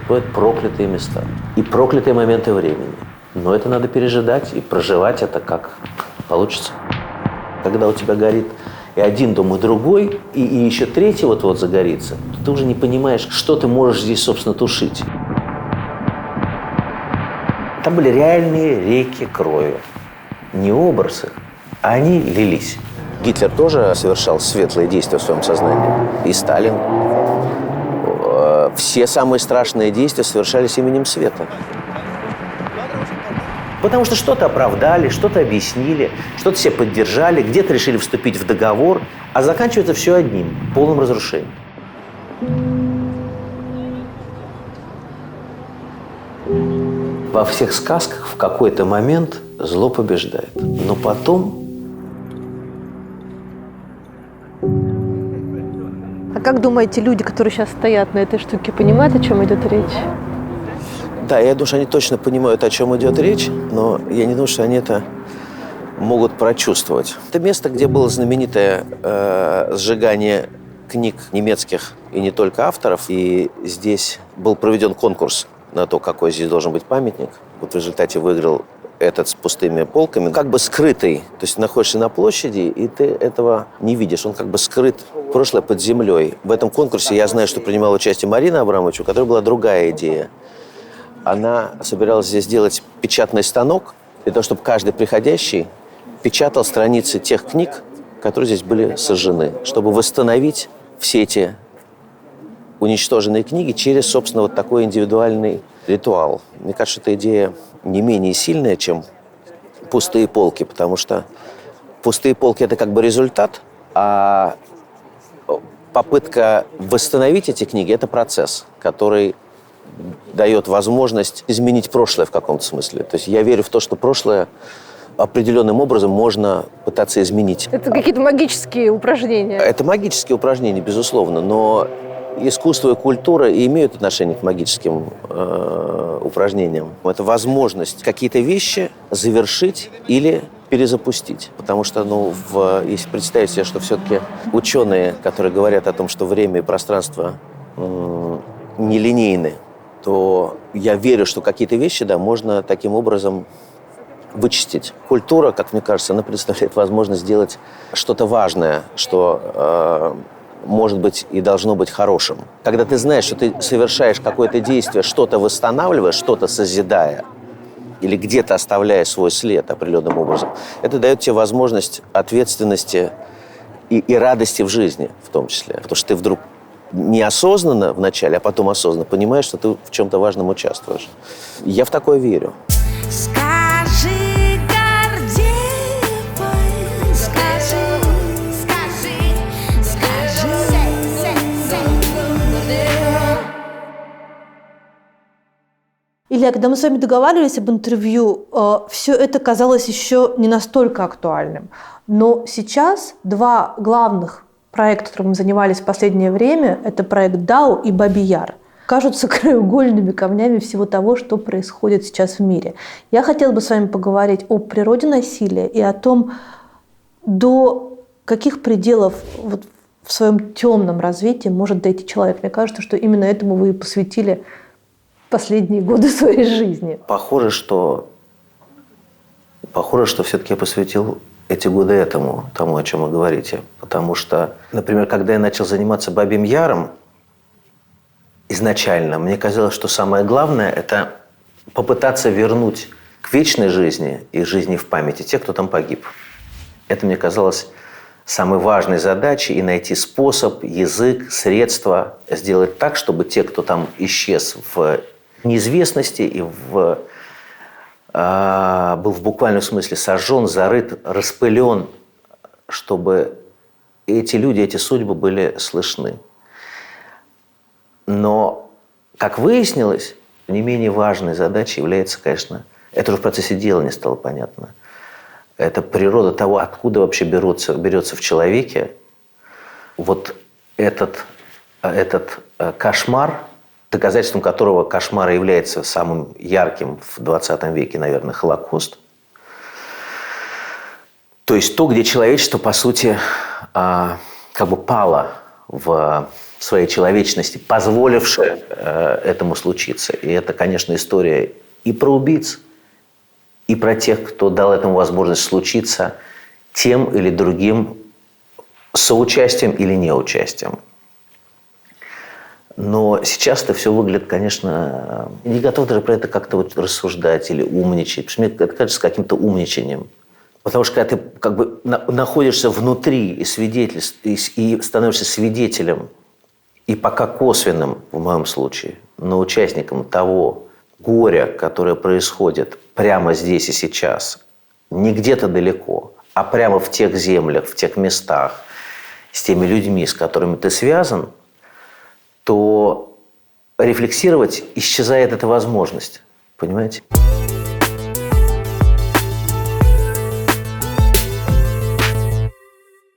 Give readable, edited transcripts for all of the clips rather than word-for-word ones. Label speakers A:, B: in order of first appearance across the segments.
A: бывают проклятые места и проклятые моменты времени. Но это надо пережидать и проживать это как получится. Когда у тебя горит и один дом, и другой, и еще третий вот-вот загорится, то ты уже не понимаешь, что ты можешь здесь, собственно, тушить. Там были реальные реки крови. Не образы, а они лились. Гитлер тоже совершал светлые действия в своем сознании. И Сталин. Все самые страшные действия совершались именем света. Потому что что-то оправдали, что-то объяснили, что-то себе поддержали, где-то решили вступить в договор, а заканчивается все одним – полным разрушением. Во всех сказках в какой-то момент зло побеждает. Но потом…
B: А как думаете, люди, которые сейчас стоят на этой штуке, понимают, о чем идет речь?
A: Да, я думаю, что они точно понимают, о чем идет речь, но я не думаю, что они это могут прочувствовать. Это место, где было знаменитое сжигание книг немецких и не только авторов. И здесь был проведен конкурс на то, какой здесь должен быть памятник. Вот в результате выиграл этот с пустыми полками, как бы скрытый. То есть ты находишься на площади, и ты этого не видишь. Он как бы скрыт, прошлое под землей. В этом конкурсе я знаю, что принимала участие Марина Абрамович, у которой была другая идея. Она собиралась здесь сделать печатный станок, для того, чтобы каждый приходящий печатал страницы тех книг, которые здесь были сожжены, чтобы восстановить все эти уничтоженные книги через, собственно, вот такой индивидуальный ритуал. Мне кажется, эта идея не менее сильная, чем пустые полки, потому что пустые полки – это как бы результат, а попытка восстановить эти книги – это процесс, который дает возможность изменить прошлое в каком-то смысле. То есть я верю в то, что прошлое определенным образом можно пытаться изменить.
B: Это какие-то магические упражнения?
A: Это магические упражнения, безусловно, но искусство и культура имеют отношение к магическим упражнениям. Это возможность какие-то вещи завершить или перезапустить. Потому что, если представить себе, что все-таки ученые, которые говорят о том, что время и пространство нелинейны, то я верю, что какие-то вещи, можно таким образом вычистить. Культура, как мне кажется, она представляет возможность сделать что-то важное, что может быть и должно быть хорошим. Когда ты знаешь, что ты совершаешь какое-то действие, что-то восстанавливая, что-то созидая, или где-то оставляя свой след определенным образом, это дает тебе возможность ответственности и радости в жизни в том числе. Потому что ты вдруг неосознанно вначале, а потом осознанно понимаешь, что ты в чем-то важном участвуешь. Я в такое верю.
C: Скажи, Гордеевой, скажи.
B: Илья, когда мы с вами договаривались об интервью, все это казалось еще не настолько актуальным. Но сейчас два главных проект, которым мы занимались в последнее время, это проект «Дау» и «Бабий Яр», кажутся краеугольными камнями всего того, что происходит сейчас в мире. Я хотела бы с вами поговорить о природе насилия и о том, до каких пределов в своем темном развитии может дойти человек. Мне кажется, что именно этому вы и посвятили последние годы своей жизни.
A: Похоже, что все-таки я посвятил эти годы тому, о чем вы говорите. Потому что, например, когда я начал заниматься Бабьим Яром, изначально мне казалось, что самое главное – это попытаться вернуть к вечной жизни и жизни в памяти тех, кто там погиб. Это мне казалось самой важной задачей, и найти способ, язык, средства сделать так, чтобы те, кто там исчез в неизвестности и был в буквальном смысле сожжен, зарыт, распылен, чтобы эти люди, эти судьбы были слышны. Но, как выяснилось, не менее важной задачей является, конечно, это уже в процессе делания стало понятно, это природа того, откуда вообще берется в человеке вот этот кошмар, доказательством которого кошмар является самым ярким в 20 веке, наверное, Холокост. То есть то, где человечество, по сути, как бы пало в своей человечности, позволившее этому случиться. И это, конечно, история и про убийц, и про тех, кто дал этому возможность случиться тем или другим соучастием или неучастием. Но сейчас это все выглядит, конечно... Я не готов даже про это как-то вот рассуждать или умничать. Потому что мне это кажется каким-то умничанием. Потому что когда ты как бы находишься внутри и становишься свидетелем, и пока косвенным, в моем случае, но участником того горя, которое происходит прямо здесь и сейчас, не где-то далеко, а прямо в тех землях, в тех местах, с теми людьми, с которыми ты связан, то рефлексировать исчезает эта возможность. Понимаете?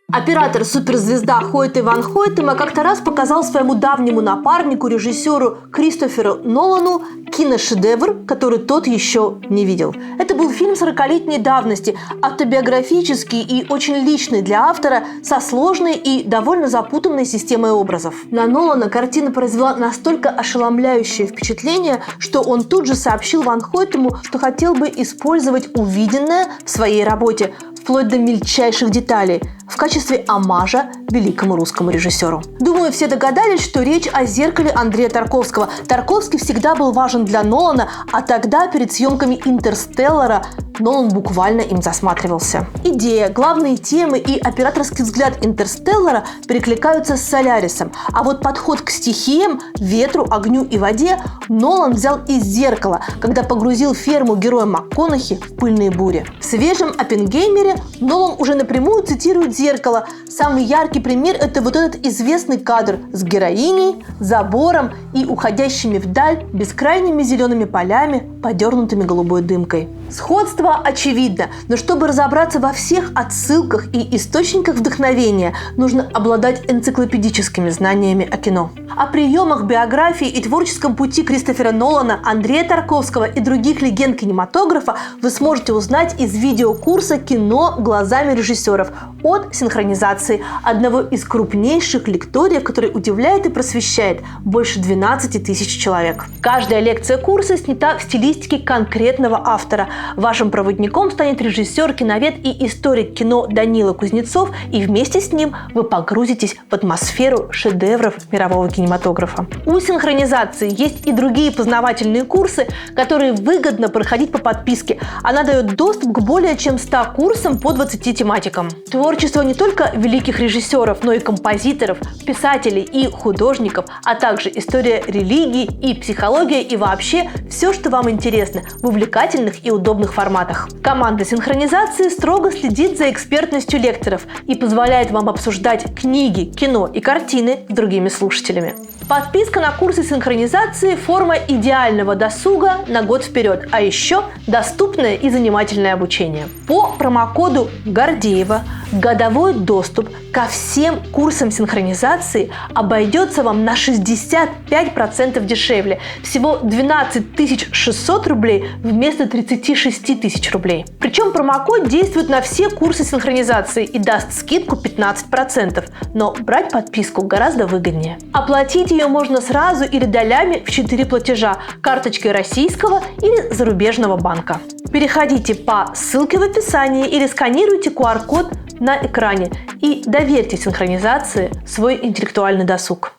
B: Оператор суперзвезда Хойтен ван Хойтема как-то раз показал своему давнему напарнику, режиссеру Кристоферу Нолану, киношедевр, который тот еще не видел. Это был фильм 40-летней давности, автобиографический и очень личный для автора, со сложной и довольно запутанной системой образов. На Нолана картина произвела настолько ошеломляющее впечатление, что он тут же сообщил Ван Хойтему, что хотел бы использовать увиденное в своей работе, вплоть до мельчайших деталей, в качестве омажа великому русскому режиссеру. Думаю, все догадались, что речь о «Зеркале» Андрея Тарковского. Тарковский всегда был важен для Нолана, а тогда перед съемками «Интерстеллара» Нолан буквально им засматривался. Идея, главные темы и операторский взгляд «Интерстеллара» перекликаются с «Солярисом», а вот подход к стихиям, ветру, огню и воде Нолан взял из «Зеркала», когда погрузил ферму героя МакКонахи в пыльные бури. В свежем «Оппенгеймере» Нолан уже напрямую цитирует «Зеркало». Самый яркий пример – это вот этот известный кадр с героиней, забором и уходящими вдаль бескрайними зелеными полями, подернутыми голубой дымкой. Сходство очевидно, но чтобы разобраться во всех отсылках и источниках вдохновения, нужно обладать энциклопедическими знаниями о кино. О приемах, биографии и творческом пути Кристофера Нолана, Андрея Тарковского и других легенд кинематографа вы сможете узнать из видеокурса «Кино глазами режиссеров» от синхронизации, одного из крупнейших лекториев, который удивляет и просвещает больше 12 тысяч человек. Каждая лекция курса снята в стилистике конкретного автора. Вашим проводником станет режиссер, киновед и историк кино Данила Кузнецов, и вместе с ним вы погрузитесь в атмосферу шедевров мирового кинематографа. У синхронизации есть и другие познавательные курсы, которые выгодно проходить по подписке. Она дает доступ к более чем 100 курсам по 20 тематикам. Творчество не только великих режиссеров, но и композиторов, писателей и художников, а также история религии и психология и вообще все, что вам интересно в увлекательных и удобных форматах. Команда синхронизации строго следит за экспертностью лекторов и позволяет вам обсуждать книги, кино и картины с другими слушателями. Подписка на курсы синхронизации – форма идеального досуга на год вперед, а еще доступное и занимательное обучение. По промокоду Гордеева годовой доступ ко всем курсам синхронизации обойдется вам на 65% дешевле. Всего 12 600 рублей вместо 36 тысяч рублей. Причем промокод действует на все курсы синхронизации и даст скидку 15%. Но брать подписку гораздо выгоднее. Оплатить ее можно сразу или долями в 4 платежа карточкой российского или зарубежного банка. Переходите по ссылке в описании или сканируйте QR-код на экране и доверьте синхронизации свой интеллектуальный досуг.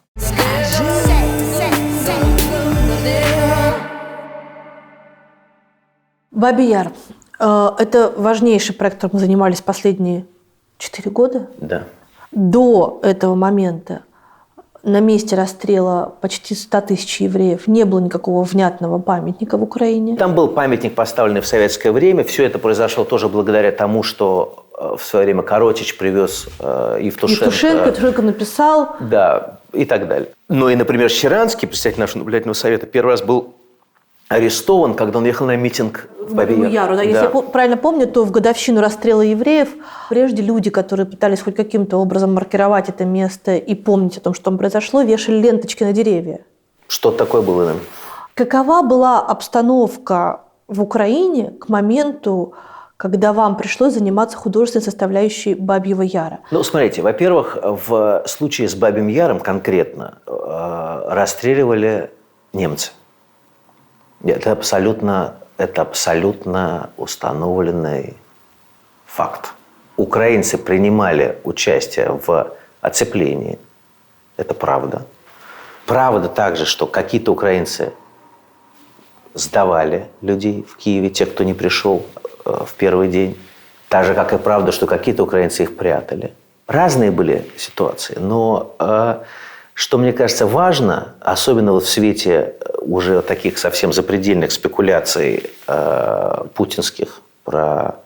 B: Бабий Яр. Это важнейший проект, которым мы занимались последние 4 года.
A: Да.
B: До этого момента на месте расстрела почти 100 тысяч евреев не было никакого внятного памятника в Украине.
A: Там был памятник, поставленный в советское время. Все это произошло тоже благодаря тому, что в свое время Коротич привез
B: Евтушенко написал.
A: Да, и так далее. Но и, например, Щеранский, председатель нашего наблюдательного совета, первый раз был арестован, когда он ехал на митинг в Бабий Яр.
B: Да. Если я правильно помню, то в годовщину расстрела евреев прежде люди, которые пытались хоть каким-то образом маркировать это место и помнить о том, что там произошло, вешали ленточки на деревья.
A: Что такое было?
B: Какова была обстановка в Украине к моменту, когда вам пришлось заниматься художественной составляющей Бабьего Яра?
A: Ну, смотрите, во-первых, в случае с Бабьим Яром конкретно расстреливали немцы. Это абсолютно установленный факт. Украинцы принимали участие в оцеплении. Это правда. Правда также, что какие-то украинцы сдавали людей в Киеве, те, кто не пришел в первый день. Так же, как и правда, что какие-то украинцы их прятали. Разные были ситуации, но что мне кажется важно, особенно вот в свете уже таких совсем запредельных спекуляций путинских про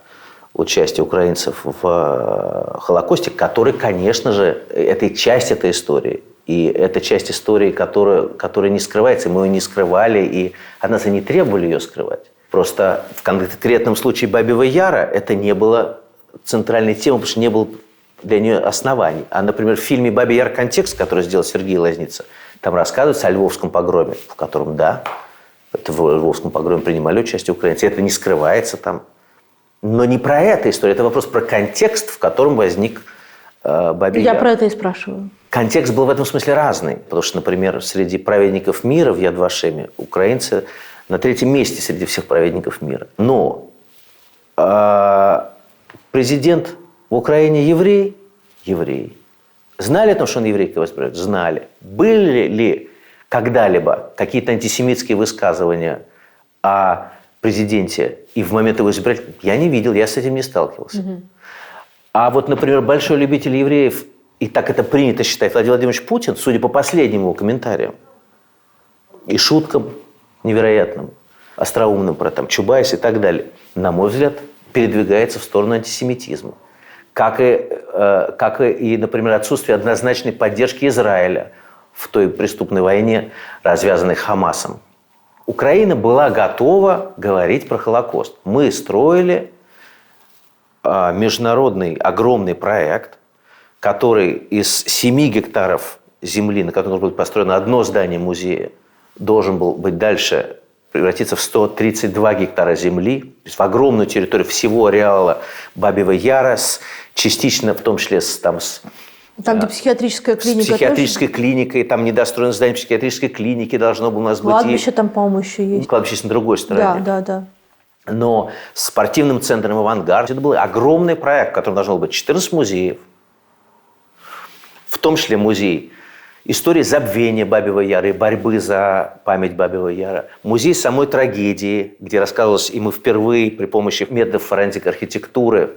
A: участие украинцев в Холокосте, который, конечно же, это часть этой истории. И это часть истории, которая не скрывается, мы ее не скрывали, и от нас и не требовали ее скрывать. Просто в конкретном случае Бабьего Яра это не было центральной темой, потому что не было для нее оснований. А, например, в фильме «Бабий Яр. Контекст», который сделал Сергей Лазница, там рассказывается о Львовском погроме, в котором, да, в Львовском погроме принимали участие украинцы. Это не скрывается там. Но не про эту историю, это вопрос про контекст, в котором возник Бабий Яр.
B: Я про это и спрашиваю.
A: Контекст был в этом смысле разный. Потому что, например, среди праведников мира в Яд Вашеме украинцы на 3-м месте среди всех праведников мира. Но президент в Украине еврей. Знали о том, что он еврей, когда избирают? Знали. Были ли когда-либо какие-то антисемитские высказывания о президенте и в момент его избирательства? Я не видел, я с этим не сталкивался. Угу. А вот, например, большой любитель евреев, и так это принято считать, Владимир Владимирович Путин, судя по последним его комментариям и шуткам невероятным, остроумным про там Чубайс и так далее, на мой взгляд, передвигается в сторону антисемитизма. Как и, например, отсутствие однозначной поддержки Израиля в той преступной войне, развязанной Хамасом. Украина была готова говорить про Холокост. Мы строили международный огромный проект, который из 7 гектаров земли, на котором будет построено одно здание музея, должен был быть дальше превратиться в 132 гектара земли, то есть в огромную территорию всего ареала Бабьего Яра, частично в том числе там,
B: где психиатрическая клиника.
A: С психиатрической клиникой, там недостроенное здание психиатрической клиники должно было у нас быть.
B: Кладбище там, по-моему, еще есть.
A: Кладбище на другой стороне.
B: Да.
A: Но с спортивным центром «Авангард» это был огромный проект, в котором должно быть 14 музеев, в том числе музей истории забвения Бабьего Яра и борьбы за память Бабьего Яра. Музей самой трагедии, где рассказывалось, и мы впервые при помощи методов форензик архитектуры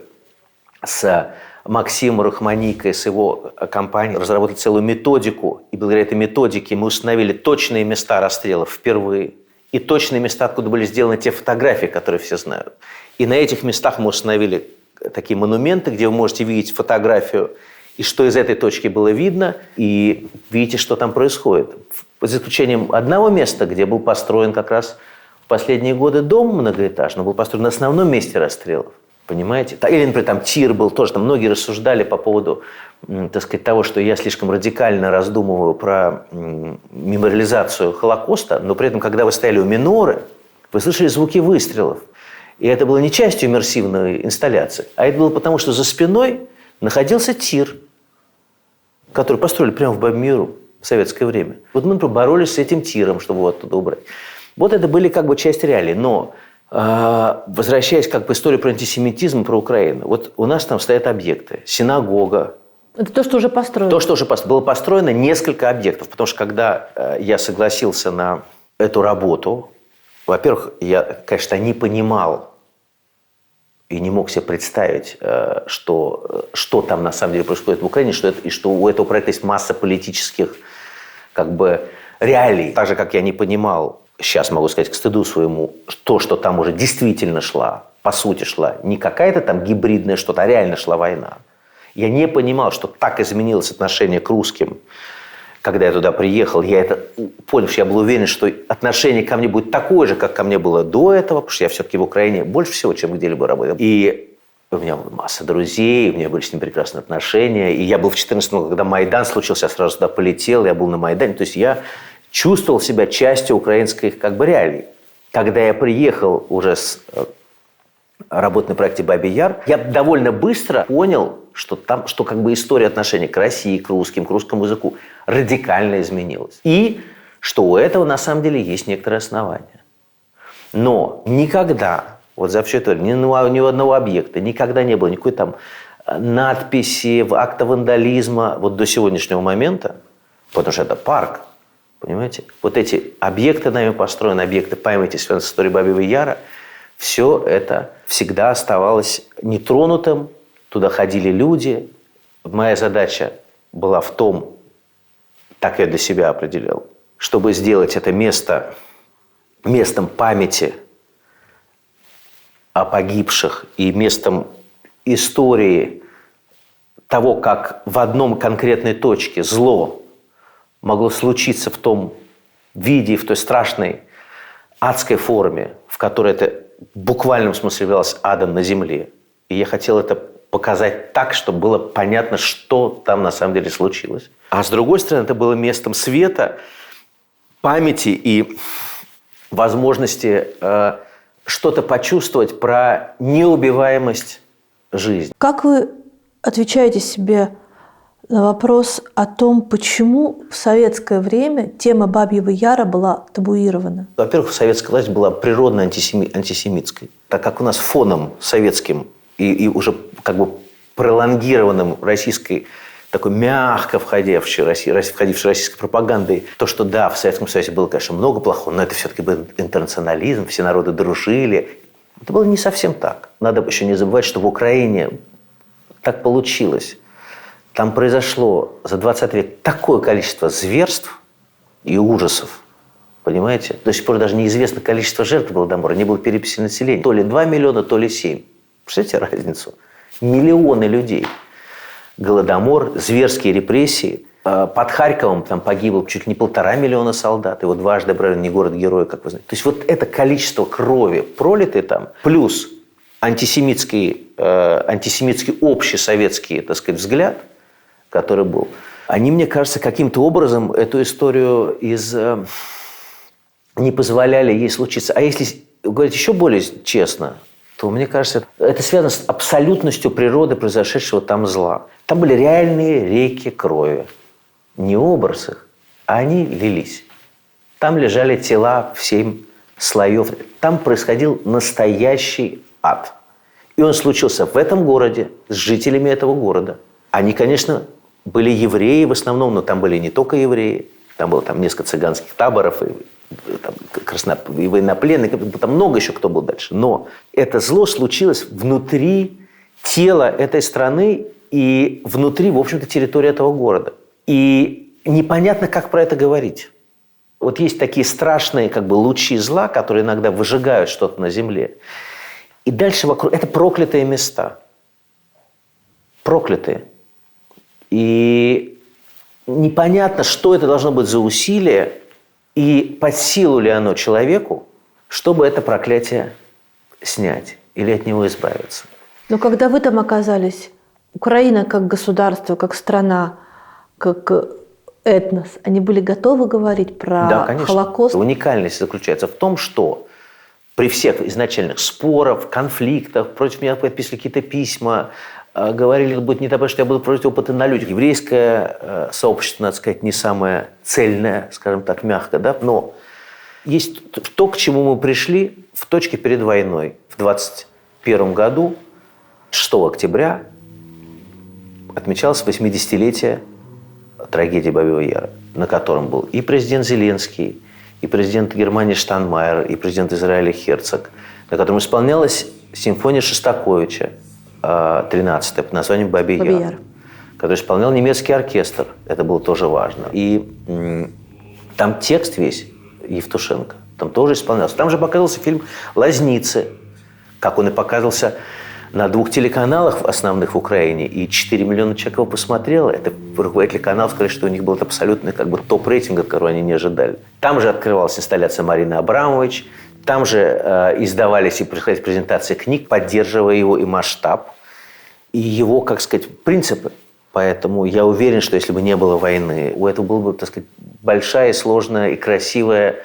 A: с Максимом Рахманикой, с его компанией, разработали целую методику. И благодаря этой методике мы установили точные места расстрелов впервые. И точные места, откуда были сделаны те фотографии, которые все знают. И на этих местах мы установили такие монументы, где вы можете видеть фотографию, и что из этой точки было видно, и видите, что там происходит. За исключением одного места, где был построен как раз в последние годы дом многоэтажный, был построен на основном месте расстрелов. Понимаете? Или, например, там тир был тоже. Там многие рассуждали по поводу, так сказать, того, что я слишком радикально раздумываю про мемориализацию Холокоста, но при этом, когда вы стояли у миноры, вы слышали звуки выстрелов. И это было не частью иммерсивной инсталляции, а это было потому, что за спиной находился тир, который построили прямо в Бабьем Яру в советское время. Вот мы, например, боролись с этим тиром, чтобы его оттуда убрать. Вот это были как бы часть реалий. Но возвращаясь как бы к истории про антисемитизм, про Украину. Вот у нас там стоят объекты. Синагога.
B: Это то, что уже построено.
A: То, что уже построено. Было построено несколько объектов. Потому что когда я согласился на эту работу, во-первых, я, конечно, не понимал и не мог себе представить, что там на самом деле происходит в Украине, и что у этого проекта есть масса политических как бы реалий. Так же, как я не понимал, сейчас могу сказать к стыду своему, то, что там уже действительно шла, по сути шла, не какая-то там гибридная что-то, а реально шла война. Я не понимал, что так изменилось отношение к русским, когда я туда приехал. Я это понял, что я был уверен, что отношение ко мне будет такое же, как ко мне было до этого, потому что я все-таки в Украине больше всего, чем где-либо работал. И у меня была масса друзей, у меня были с ним прекрасные отношения. И я был в 2014 году, когда Майдан случился, я сразу туда полетел, я был на Майдане. То есть я чувствовал себя частью украинских как бы реалий. Когда я приехал уже с работать на проекте «Бабий Яр», я довольно быстро понял, что там, что как бы история отношений к России, к русскому языку радикально изменилась. И что у этого на самом деле есть некоторые основания. Но никогда, вот за все это время, ни у одного объекта никогда не было никакой там надписи, акта вандализма вот до сегодняшнего момента, потому что это парк, понимаете? Вот эти объекты нами построены, объекты памяти, связанные с историей Бабьего Яра, все это всегда оставалось нетронутым, туда ходили люди. Моя задача была в том, так я для себя определял, чтобы сделать это место местом памяти о погибших и местом истории того, как в одном конкретной точке зло могло случиться в том виде, в той страшной адской форме, в которой это в буквальном смысле являлось адом на земле. И я хотел это показать так, чтобы было понятно, что там на самом деле случилось. А с другой стороны, это было местом света, памяти и возможности что-то почувствовать про неубиваемость жизни.
B: Как вы отвечаете себе на вопрос о том, почему в советское время тема Бабьего Яра была табуирована?
A: Во-первых, советская власть была природно антисемитской, так как у нас фоном советским и уже как бы пролонгированным российской, такой мягко входившей российской пропагандой, то, что да, в Советском Союзе было, конечно, много плохого, но это все-таки был интернационализм, все народы дружили. Это было не совсем так. Надо еще не забывать, что в Украине так получилось. Там произошло за 20 век такое количество зверств и ужасов, понимаете? До сих пор даже неизвестно количество жертв Голодомора, не было переписи населения. То ли 2 миллиона, то ли 7. Представляете разницу? Миллионы людей. Голодомор, зверские репрессии. Под Харьковом там погибло чуть ли не 1,5 миллиона солдат. Его дважды брали, не город-герой, как вы знаете. То есть вот это количество крови, пролитой там, плюс антисемитский общий советский, так сказать, взгляд, который был, они, мне кажется, каким-то образом эту историю не позволяли ей случиться. А если говорить еще более честно, то, мне кажется, это связано с абсолютностью природы произошедшего там зла. Там были реальные реки крови. Не образ их, а они лились. Там лежали тела в 7 слоев. Там происходил настоящий ад. И он случился в этом городе, с жителями этого города. Они, конечно, были евреи в основном, но там были не только евреи. Там было несколько цыганских таборов, и военнопленные, там много еще кто был дальше. Но это зло случилось внутри тела этой страны и внутри, в общем-то, территории этого города. И непонятно, как про это говорить. Вот есть такие страшные лучи зла, которые иногда выжигают что-то на земле. И дальше вокруг... Это проклятые места. Проклятые. И непонятно, что это должно быть за усилие, и под силу ли оно человеку, чтобы это проклятие снять или от него избавиться.
B: Но когда вы там оказались, Украина как государство, как страна, как этнос, они были готовы говорить про
A: да, конечно.
B: Холокост?
A: Уникальность заключается в том, что при всех изначальных спорах, конфликтах, против меня подписывали какие-то письма, говорили, будет не так, что я буду против опыта на людях. Еврейское сообщество, надо сказать, не самое цельное, скажем так, мягко, да? Но есть то, к чему мы пришли в точке перед войной. В 1921 году, 6 октября, отмечалось 80-летие трагедии Бабьего Яра, на котором был и президент Зеленский, и президент Германии Штайнмайер, и президент Израиля Херцог, на котором исполнялась симфония Шостаковича, 13-я, под названием «Бабий Яр», который исполнял немецкий оркестр. Это было тоже важно. И там текст весь Евтушенко. Там тоже исполнялся. Там же показывался фильм «Лазницы», как он и показывался на 2 телеканалах основных в Украине, и 4 миллиона человек его посмотрело. Это руководители каналов сказали, что у них был абсолютный топ-рейтинг, которого они не ожидали. Там же открывалась инсталляция Марины Абрамович, там же издавались и происходили презентации книг, поддерживая его и масштаб, и его, принципы. Поэтому я уверен, что если бы не было войны, у этого была бы, большая, сложная и красивая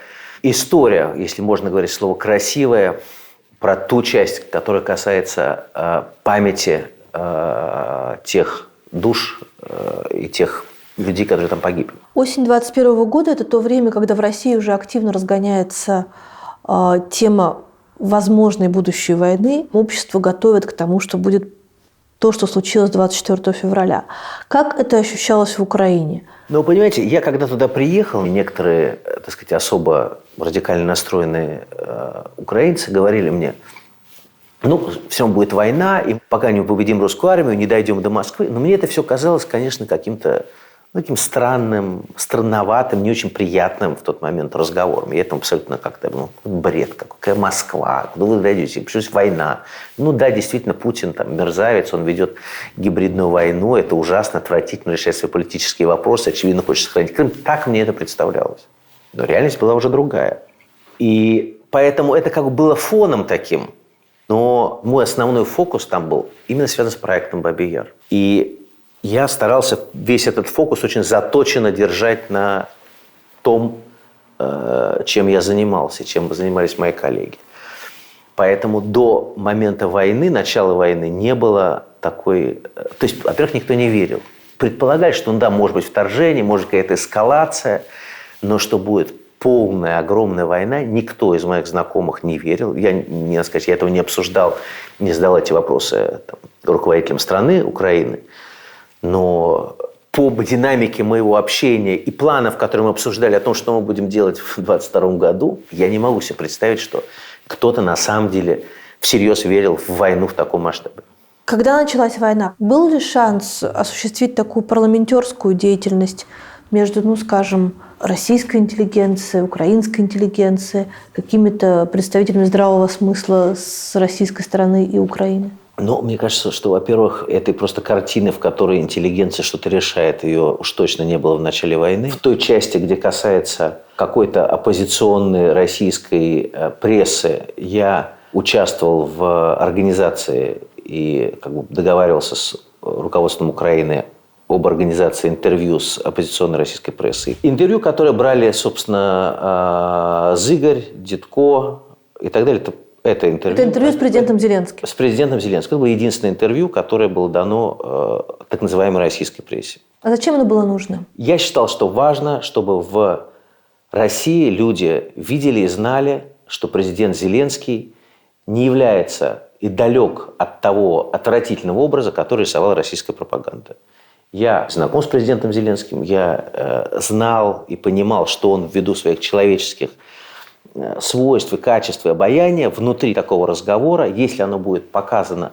A: история, если можно говорить слово «красивая», про ту часть, которая касается памяти тех душ и тех людей, которые там погибли.
B: Осень 2021 года – это то время, когда в России уже активно разгоняется тема возможной будущей войны. Общество готовит к тому, что будет то, что случилось 24 февраля. Как это ощущалось в Украине?
A: Ну, понимаете, я когда туда приехал, некоторые, так сказать, особо радикально настроенные украинцы говорили мне, ну, все равно будет война, и пока не победим русскую армию, не дойдем до Москвы. Но мне это все казалось, конечно, каким-то таким странным, странноватым, не очень приятным в тот момент разговором. Я этому абсолютно как-то, бред какой. Какая Москва? Куда вы дойдете? Почему война? Ну да, действительно, Путин там мерзавец, он ведет гибридную войну, это ужасно, отвратительно, решает свои политические вопросы, очевидно, хочет сохранить Крым. Так мне это представлялось. Но реальность была уже другая. И поэтому это как бы было фоном таким. Но мой основной фокус там был именно связан с проектом «Бабий Яр». И я старался весь этот фокус очень заточенно держать на том, чем я занимался, чем занимались мои коллеги. Поэтому до момента войны, начала войны, не было такой... То есть, во-первых, никто не верил. Предполагали, что, да, может быть вторжение, может какая-то эскалация, но что будет полная, огромная война, никто из моих знакомых не верил. Я, не надо сказать, я этого не обсуждал, не задал эти вопросы руководителям страны, Украины. Но по динамике моего общения и планов, которые мы обсуждали о том, что мы будем делать в 2022 году, я не могу себе представить, что кто-то на самом деле всерьез верил в войну в таком масштабе.
B: Когда началась война, был ли шанс осуществить такую парламентерскую деятельность между, скажем, российской интеллигенцией, украинской интеллигенцией, какими-то представителями здравого смысла с российской стороны и Украины?
A: Ну, мне кажется, что, во-первых, этой просто картины, в которой интеллигенция что-то решает, ее уж точно не было в начале войны. В той части, где касается какой-то оппозиционной российской прессы, я участвовал в организации и договаривался с руководством Украины об организации интервью с оппозиционной российской прессой. Интервью, которые брали, собственно, Зыгорь, Дидко и так далее. Это интервью
B: с президентом Зеленским.
A: С президентом Зеленским. Это было единственное интервью, которое было дано так называемой российской прессе.
B: А зачем оно было нужно?
A: Я считал, что важно, чтобы в России люди видели и знали, что президент Зеленский не является и далек от того отвратительного образа, который рисовала российская пропаганда. Я знаком с президентом Зеленским, я знал и понимал, что он ввиду своих человеческих свойств и качеств и обаяния внутри такого разговора, если оно будет показано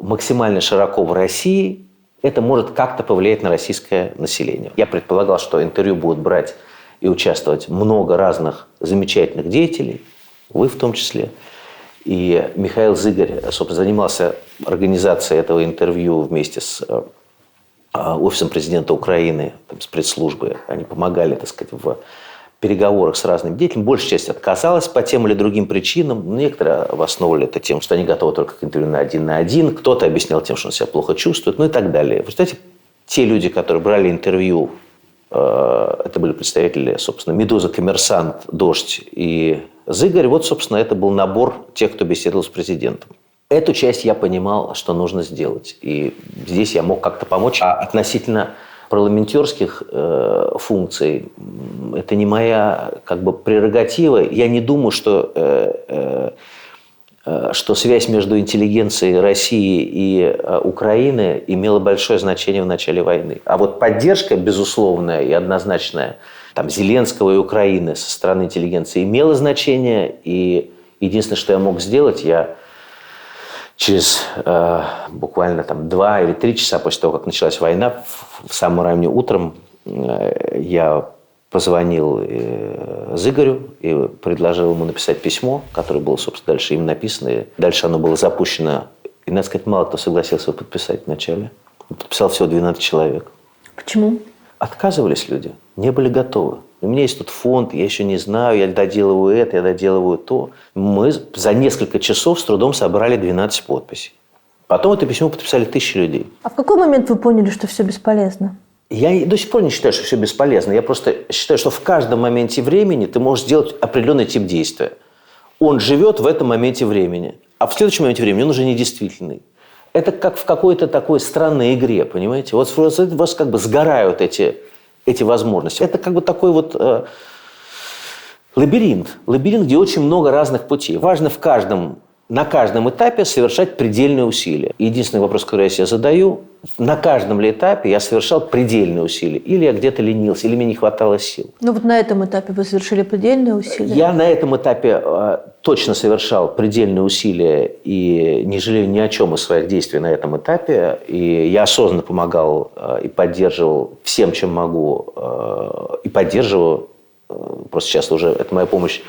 A: максимально широко в России, это может как-то повлиять на российское население. Я предполагал, что интервью будут брать и участвовать много разных замечательных деятелей, вы в том числе. И Михаил Зыгорь, собственно, занимался организацией этого интервью вместе с офисом президента Украины, с пресс-службой. Они помогали, так сказать, в переговорах с разными деятелями. Большая часть отказалась по тем или другим причинам. Некоторые обосновывали это тем, что они готовы только к интервью на один. Кто-то объяснял тем, что он себя плохо чувствует, и так далее. Вы знаете, те люди, которые брали интервью, это были представители, собственно, «Медуза», «Коммерсант», «Дождь» и Зыгорь. Вот, собственно, это был набор тех, кто беседовал с президентом. Эту часть я понимал, что нужно сделать. И здесь я мог как-то помочь. А относительно парламентерских функций, это не моя прерогатива. Я не думаю, что связь между интеллигенцией России и Украины имела большое значение в начале войны. А вот поддержка безусловная и однозначная Зеленского и Украины со стороны интеллигенции имела значение. И единственное, что я мог сделать, я через буквально 2 или 3 часа после того, как началась война, в самом раннем утром я позвонил Зыгорю и предложил ему написать письмо, которое было, собственно, дальше им написано. И дальше оно было запущено. И, надо сказать, мало кто согласился его подписать вначале. Подписал всего 12 человек.
B: Почему?
A: Отказывались люди, не были готовы. У меня есть тут фонд, я еще не знаю, я доделываю это, я доделываю то. Мы за несколько часов с трудом собрали 12 подписей. Потом это письмо подписали 1000 людей.
B: А в какой момент вы поняли, что все бесполезно?
A: Я до сих пор не считаю, что все бесполезно. Я просто считаю, что в каждом моменте времени ты можешь сделать определенный тип действия. он живет в этом моменте времени. А в следующем моменте времени он уже недействительный. Это как в какой-то такой странной игре, понимаете? Вот у вас как бы сгорают эти возможности. Это как бы такой вот лабиринт, где очень много разных путей. Важно на каждом этапе совершать предельные усилия. Единственный вопрос, который я себе задаю, на каждом ли этапе я совершал предельные усилия? Или я где-то ленился, или мне не хватало сил?
B: Ну вот на этом этапе вы совершили предельные усилия?
A: Я на этом этапе точно совершал предельные усилия и не жалею ни о чем из своих действий на этом этапе. И я осознанно помогал и поддерживал всем, чем могу, и поддерживаю. Просто сейчас уже это моя помощь.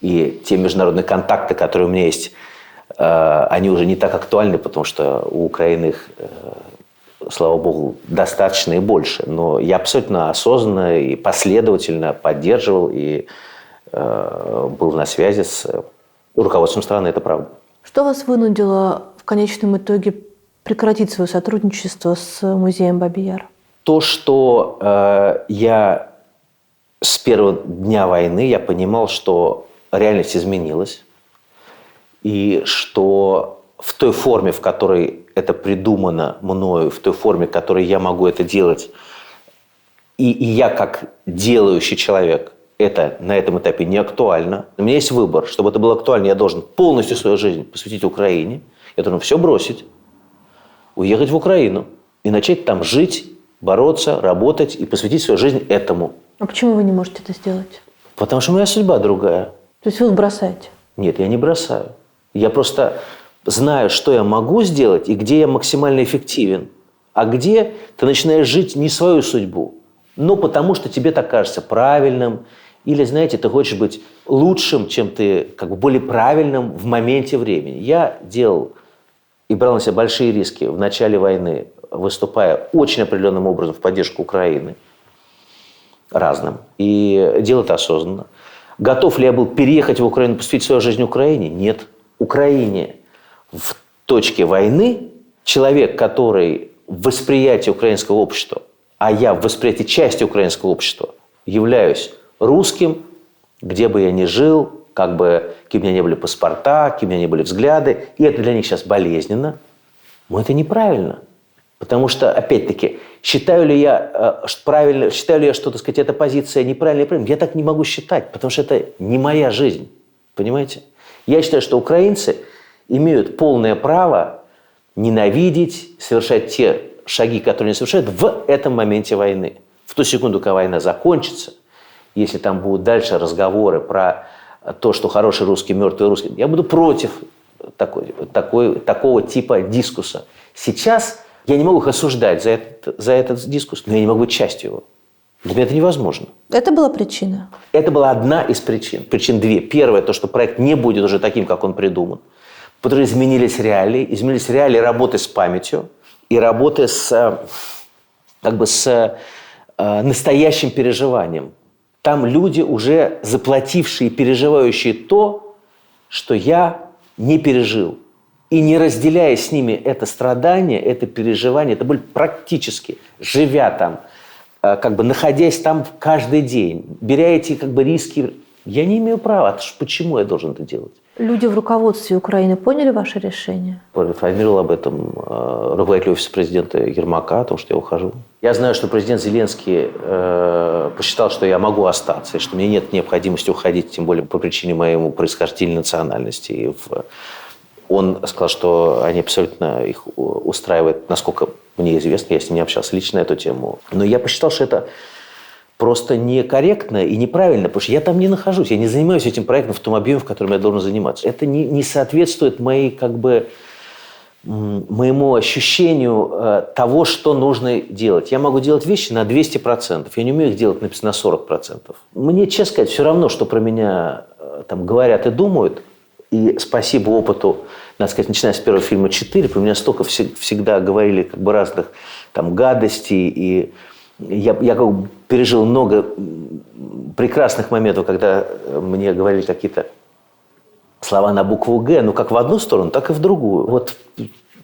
A: И те международные контакты, которые у меня есть, они уже не так актуальны, потому что у Украины их, слава богу, достаточно и больше. Но я абсолютно осознанно и последовательно поддерживал и был на связи с руководством страны, это правда.
B: Что вас вынудило в конечном итоге прекратить свое сотрудничество с музеем Бабий-Яр?
A: То, что я с первого дня войны я понимал, что реальность изменилась, и что в той форме, в которой это придумано мною, в той форме, в которой я могу это делать, и я как делающий человек, это на этом этапе не актуально. У меня есть выбор. Чтобы это было актуально, я должен полностью свою жизнь посвятить Украине. Я должен все бросить, уехать в Украину и начать там жить, бороться, работать и посвятить свою жизнь этому.
B: А почему вы не можете это сделать?
A: Потому что моя судьба другая.
B: То есть вы бросаете?
A: Нет, я не бросаю. Я просто знаю, что я могу сделать и где я максимально эффективен. А где ты начинаешь жить не свою судьбу, но потому что тебе так кажется правильным. Или, знаете, ты хочешь быть лучшим, чем ты, как бы более правильным в моменте времени. Я делал и брал на себя большие риски в начале войны, выступая очень определенным образом в поддержку Украины. Разным. И делал это осознанно. Готов ли я был переехать в Украину, посвятить свою жизнь Украине? Нет. Украине в точке войны человек, который в восприятии украинского общества, а я в восприятии части украинского общества являюсь русским, где бы я ни жил, каким у меня не были паспорта, какими у меня не были взгляды, и это для них сейчас болезненно, но это неправильно. Потому что, опять-таки, считаю ли я, что, так сказать, эта позиция неправильная или правильная? Я так не могу считать, потому что это не моя жизнь. Понимаете? Я считаю, что украинцы имеют полное право ненавидеть, совершать те шаги, которые они совершают в этом моменте войны. В ту секунду, когда война закончится, если там будут дальше разговоры про то, что хороший русский, мертвый русский, я буду против такого типа дискурса. Сейчас я не могу их осуждать за этот дискурс, но я не могу быть частью его. Для меня это невозможно.
B: Это была причина?
A: Это была одна из причин. Причин две. Первое, то, что проект не будет уже таким, как он придуман. Потому что изменились реалии работы с памятью и работы с настоящим переживанием. Там люди, уже заплатившие и переживающие то, что я не пережил. И не разделяя с ними это страдание, это переживание, это боль практически, живя там, находясь там каждый день, беря эти риски, я не имею права. Почему я должен это делать?
B: Люди в руководстве Украины поняли ваше решение?
A: Проинформировал об этом руководитель офиса президента Ермака, о том, что я ухожу. Я знаю, что президент Зеленский посчитал, что я могу остаться, и что мне нет необходимости уходить, тем более по причине моему происхождения, национальности. Он сказал, что они абсолютно их устраивают, насколько мне известно, я с ним не общался лично на эту тему. Но я посчитал, что это просто некорректно и неправильно, потому что я там не нахожусь, я не занимаюсь этим проектом в том объеме, в котором я должен заниматься. Это не соответствует моему ощущению того, что нужно делать. Я могу делать вещи на 200%, я не умею их делать на 40%. Мне, честно сказать, все равно, что про меня говорят и думают. И спасибо опыту, надо сказать, начиная с первого фильма «4», про меня столько всегда говорили разных гадостей. И я пережил много прекрасных моментов, когда мне говорили какие-то слова на букву «Г», как в одну сторону, так и в другую. Вот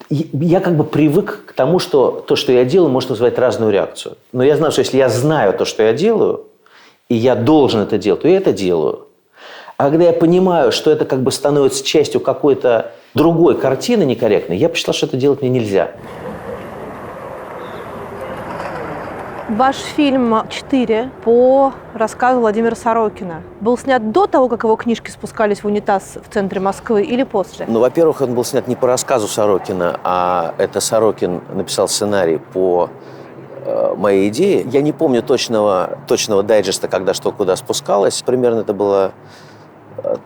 A: я привык к тому, что то, что я делаю, может вызывать разную реакцию. Но я знаю, что если я знаю то, что я делаю, и я должен это делать, то я это делаю. А когда я понимаю, что это как бы становится частью какой-то другой картины некорректной, я посчитал, что это делать мне нельзя.
B: Ваш фильм «4» по рассказу Владимира Сорокина был снят до того, как его книжки спускались в унитаз в центре Москвы, или после?
A: Ну, во-первых, он был снят не по рассказу Сорокина, а это Сорокин написал сценарий по моей идее. Я не помню точного дайджеста, когда что куда спускалось. Примерно это было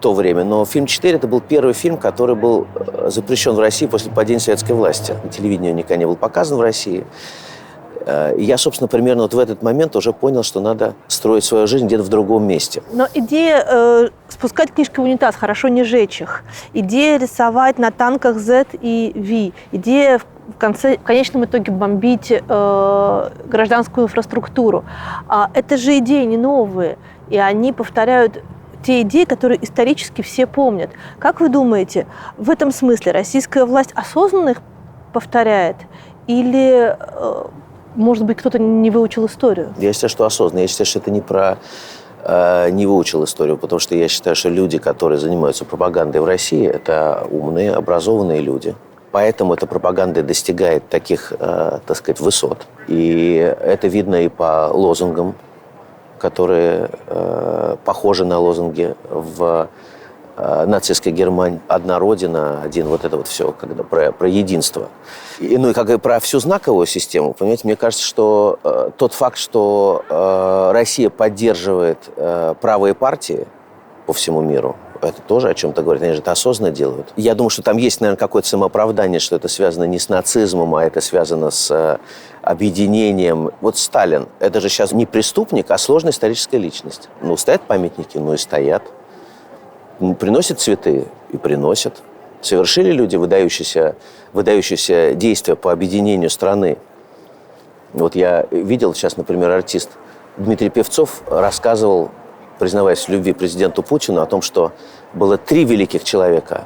A: то время. Но фильм «4» это был первый фильм, который был запрещен в России после падения советской власти. На телевидении он никогда не был показан в России. Я, собственно, примерно вот в этот момент уже понял, что надо строить свою жизнь где-то в другом месте.
B: Но идея спускать книжки в унитаз, хорошо не жечь их, идея рисовать на танках Z и V, идея в конечном итоге бомбить гражданскую инфраструктуру. Это же идеи не новые, и они повторяют те идеи, которые исторически все помнят. Как вы думаете, в этом смысле российская власть осознанно их повторяет или... Может быть, кто-то не выучил историю?
A: Я считаю, что осознанно. Я считаю, что это не про не выучил историю, потому что я считаю, что люди, которые занимаются пропагандой в России, это умные, образованные люди. Поэтому эта пропаганда достигает таких, так сказать, высот. И это видно и по лозунгам, которые похожи на лозунги в нацистской Германии. Одна родина, один вот это вот все, когда про единство. Ну и как и про всю знаковую систему, понимаете, мне кажется, что тот факт, что Россия поддерживает правые партии по всему миру, это тоже о чем-то говорит. Они же это осознанно делают. Я думаю, что там есть, наверное, какое-то самооправдание, что это связано не с нацизмом, а это связано с объединением. Вот Сталин, это же сейчас не преступник, а сложная историческая личность. Ну, стоят памятники, ну и стоят. Приносят цветы и приносят. Совершили люди выдающиеся действия по объединению страны. Вот я видел сейчас, например, артист Дмитрий Певцов рассказывал, признаваясь в любви президенту Путину, о том, что было 3 великих человека,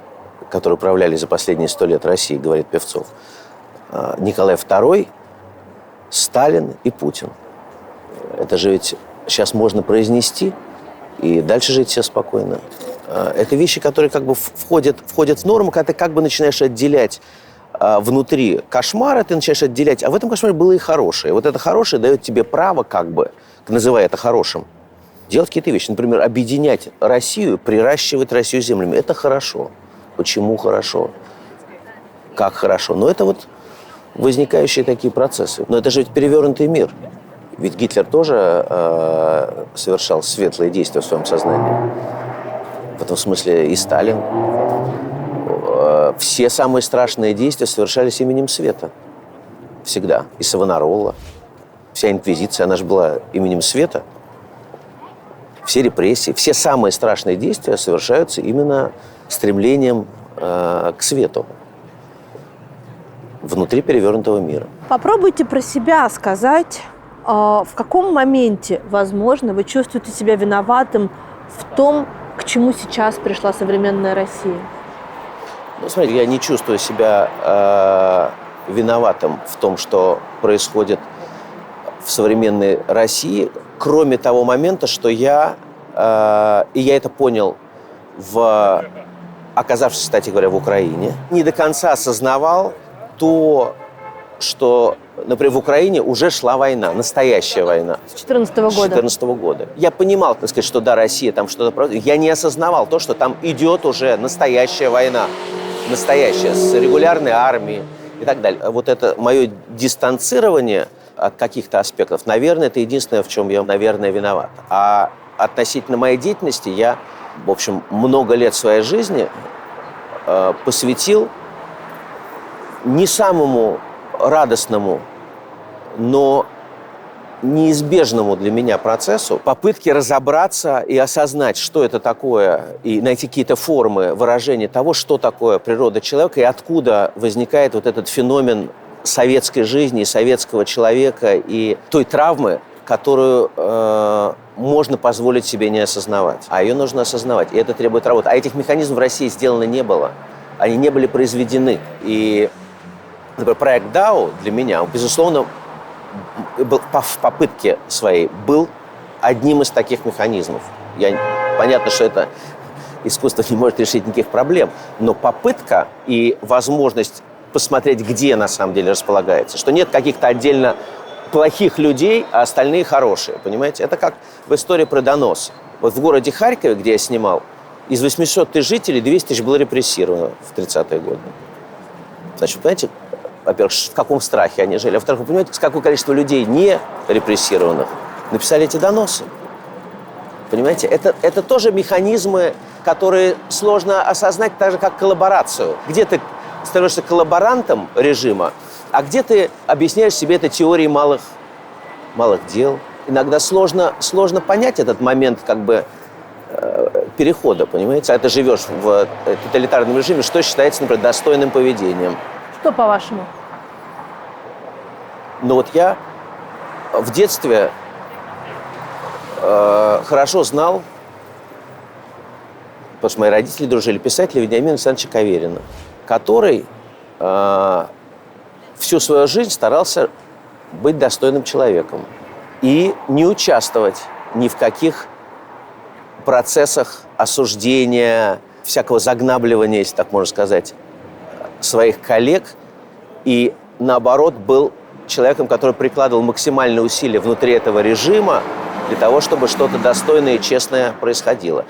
A: которые управляли за последние 100 лет Россией, говорит Певцов. Николай II, Сталин и Путин. Это же ведь сейчас можно произнести и дальше жить все спокойно. Это вещи, которые как бы входят в норму, когда ты как бы начинаешь отделять внутри кошмара, ты начинаешь отделять, а в этом кошмаре было и хорошее. Вот это хорошее дает тебе право, как бы, называя это хорошим, делать какие-то вещи. Например, объединять Россию, приращивать Россию землями. Это хорошо. Почему хорошо? Как хорошо? Но это вот возникающие такие процессы. Но это же ведь перевернутый мир. Ведь Гитлер тоже совершал светлые действия в своем сознании. В этом смысле и Сталин. Все самые страшные действия совершались именем света. Всегда. И Савонаролла. Вся инквизиция, она же была именем света. Все репрессии, все самые страшные действия совершаются именно стремлением к свету. Внутри перевернутого мира.
B: Попробуйте про себя сказать, в каком моменте, возможно, вы чувствуете себя виноватым в том, к чему сейчас пришла современная Россия?
A: Ну, смотрите, я не чувствую себя виноватым в том, что происходит в современной России, кроме того момента, что я это понял, оказавшись, кстати говоря, в Украине, не до конца осознавал то, что, например, в Украине уже шла война, настоящая война.
B: С 2014 года.
A: С 2014 года. Я понимал, так сказать, что да, Россия там что-то проводит. Я не осознавал то, что там идет уже настоящая война. Настоящая, с регулярной армией и так далее. Вот это мое дистанцирование от каких-то аспектов, наверное, это единственное, в чем я, наверное, виноват. А относительно моей деятельности я, в общем, много лет своей жизни посвятил не самому радостному, но неизбежному для меня процессу попытки разобраться и осознать, что это такое, и найти какие-то формы выражения того, что такое природа человека и откуда возникает вот этот феномен советской жизни, советского человека и той травмы, которую можно позволить себе не осознавать. А ее нужно осознавать, и это требует работы. А этих механизмов в России сделано не было. Они не были произведены. И, например, проект DAO для меня, безусловно, в попытке своей был одним из таких механизмов. Понятно, что это искусство не может решить никаких проблем, но попытка и возможность посмотреть, где на самом деле располагается, что нет каких-то отдельно плохих людей, а остальные хорошие, понимаете? Это как в истории про донос. Вот в городе Харькове, где я снимал, из 800 тысяч жителей 200 тысяч было репрессировано в 30-е годы. Значит, понимаете, во-первых, в каком страхе они жили, а во-вторых, вы понимаете, с какое количество людей не репрессированных написали эти доносы. Понимаете, это тоже механизмы, которые сложно осознать, так же, как коллаборацию. Где ты становишься коллаборантом режима, а где ты объясняешь себе это теорией малых дел. Иногда сложно понять этот момент как бы перехода, понимаете? Когда ты живешь в тоталитарном режиме, что считается, например, достойным поведением.
B: Что, по-вашему?
A: Но вот я в детстве хорошо знал, потому что мои родители дружили, писателя Вениамина Александровича Каверина, который всю свою жизнь старался быть достойным человеком и не участвовать ни в каких процессах осуждения, всякого загнабливания, если так можно сказать, своих коллег. И, наоборот, был человеком, который прикладывал максимальные усилия внутри этого режима для того, чтобы что-то достойное и честное происходило.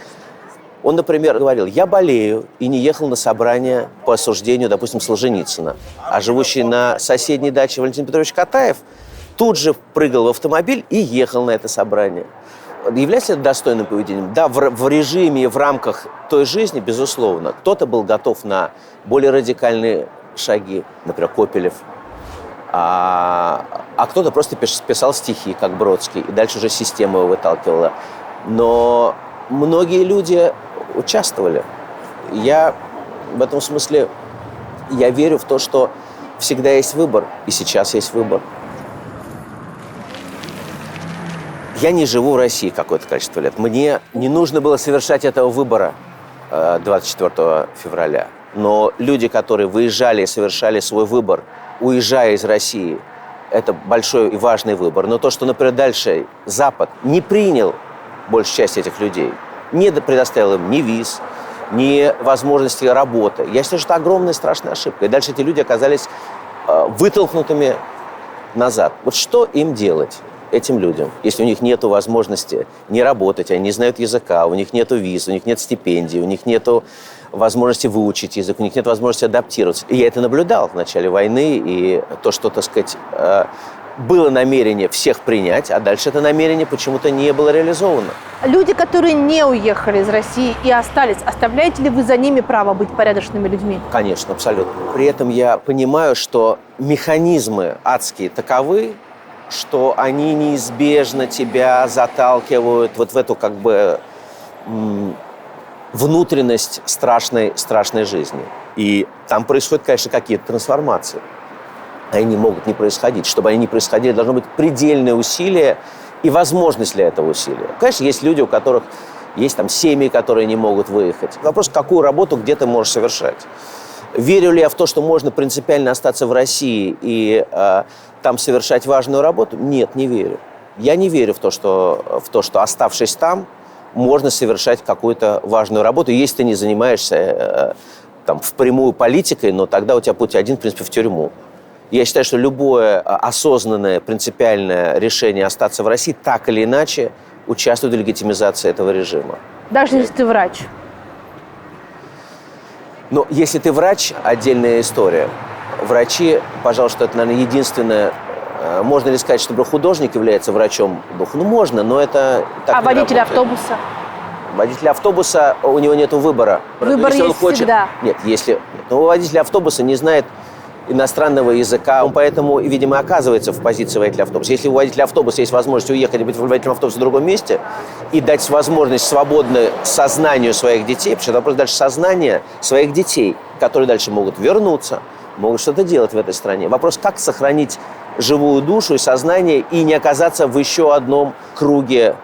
A: Он, например, говорил: я болею, и не ехал на собрание по осуждению, допустим, Солженицына. А живущий на соседней даче Валентин Петрович Катаев тут же прыгал в автомобиль и ехал на это собрание. Является это достойным поведением? Да, в режиме и в рамках той жизни, безусловно. Кто-то был готов на более радикальные шаги, например, Копелев. А кто-то просто писал стихи, как Бродский, и дальше уже система его выталкивала. Но многие люди участвовали. Я в этом смысле, я верю в то, что всегда есть выбор, и сейчас есть выбор. Я не живу в России какое-то количество лет. Мне не нужно было совершать этого выбора 24 февраля. Но люди, которые выезжали и совершали свой выбор, уезжая из России, это большой и важный выбор. Но то, что, например, дальше Запад не принял большую часть этих людей, не предоставил им ни виз, ни возможности работы, я считаю, что это огромная страшная ошибка. И дальше эти люди оказались вытолкнутыми назад. Вот что им делать, этим людям, если у них нет возможности не работать, они не знают языка, у них нет виз, у них нет стипендий, у них нет возможности выучить язык, у них нет возможности адаптироваться. И я это наблюдал в начале войны, и то, что, так сказать, было намерение всех принять, а дальше это намерение почему-то не было реализовано.
B: Люди, которые не уехали из России и остались, оставляете ли вы за ними право быть порядочными людьми?
A: Конечно, абсолютно. При этом я понимаю, что механизмы адские таковы, что они неизбежно тебя заталкивают вот в эту как бы внутренность страшной жизни. И там происходят, конечно, какие-то трансформации. Они могут не происходить. Чтобы они не происходили, должно быть предельное усилие и возможность для этого усилия. Конечно, есть люди, у которых есть там семьи, которые не могут выехать. Вопрос, какую работу где ты можешь совершать. Верю ли я в то, что можно принципиально остаться в России и там совершать важную работу? Нет, не верю. Я не верю в то, что оставшись там, можно совершать какую-то важную работу, если ты не занимаешься там, впрямую политикой, но тогда у тебя путь один, в принципе, в тюрьму. Я считаю, что любое осознанное, принципиальное решение остаться в России так или иначе участвует в легитимизации этого режима.
B: Даже если ты врач?
A: Но если ты врач, отдельная история. Врачи, пожалуй, что это, наверное, единственное. Можно ли сказать, что художник является врачом духа? Ну, можно, но это так
B: а
A: не
B: водитель
A: работает.
B: автобуса?
A: Водитель автобуса, у него нет выбора.
B: Выбор
A: если
B: есть всегда.
A: Нет, но водитель автобуса не знает иностранного языка, он поэтому, видимо, оказывается в позиции водителя автобуса. Если у водителя автобуса есть возможность уехать и быть водителем автобуса в другом месте и дать возможность свободно сознанию своих детей, потому что это вопрос дальше сознания своих детей, которые дальше могут вернуться, могут что-то делать в этой стране. Вопрос, как сохранить живую душу и сознание и не оказаться в еще одном круге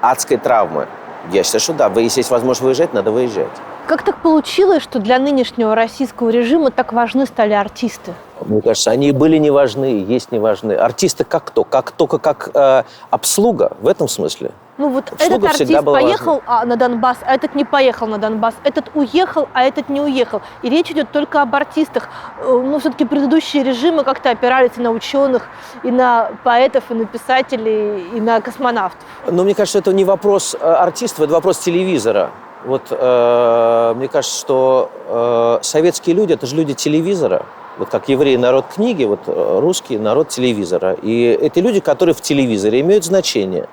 A: адской травмы. Я считаю, что да, если есть возможность выезжать, надо выезжать.
B: Как так получилось, что для нынешнего российского режима так важны стали артисты?
A: Мне кажется, они были не важны, есть не важны. Артисты как кто? Только как обслуга в этом смысле.
B: Ну вот
A: Обслуга
B: этот
A: всегда
B: артист
A: была
B: поехал на Донбасс, а этот не поехал на Донбасс. Этот уехал, а этот не уехал. И речь идет только об артистах. Ну, все-таки предыдущие режимы как-то опирались и на ученых, и на поэтов, и на писателей, и на космонавтов.
A: Но мне кажется, это не вопрос артистов, это вопрос телевизора. Вот мне кажется, что советские люди – это же люди телевизора. Вот как евреи – народ книги, вот русские – народ телевизора. И это люди, которые в телевизоре имеют значение.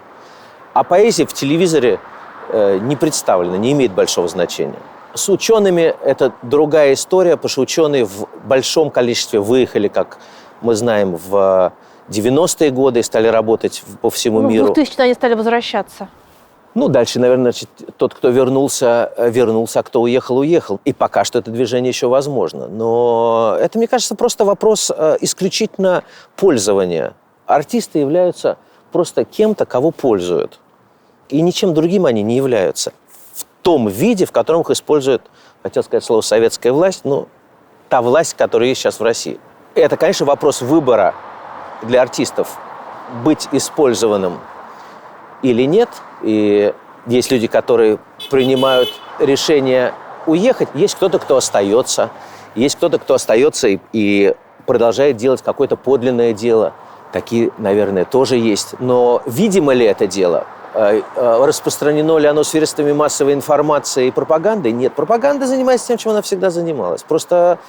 A: А поэзия в телевизоре не представлена, не имеет большого значения. С учеными это другая история, потому что ученые в большом количестве выехали, как мы знаем, в 90-е годы и стали работать по всему миру.
B: В 2000-е они стали возвращаться.
A: Ну, дальше, наверное, тот, кто вернулся, а кто уехал. И пока что это движение еще возможно. Но это, мне кажется, просто вопрос исключительно пользования. Артисты являются просто кем-то, кого пользуют. И ничем другим они не являются. В том виде, в котором их использует, хотел сказать слово «советская власть», но та власть, которая есть сейчас в России. Это, конечно, вопрос выбора для артистов быть использованным или нет. И есть люди, которые принимают решение уехать. Есть кто-то, кто остается. Есть кто-то, кто остается и продолжает делать какое-то подлинное дело. Такие, наверное, тоже есть. Но видимо ли это дело? Распространено ли оно средствами массовой информации и пропагандой? Нет. Пропаганда занимается тем, чем она всегда занималась. Просто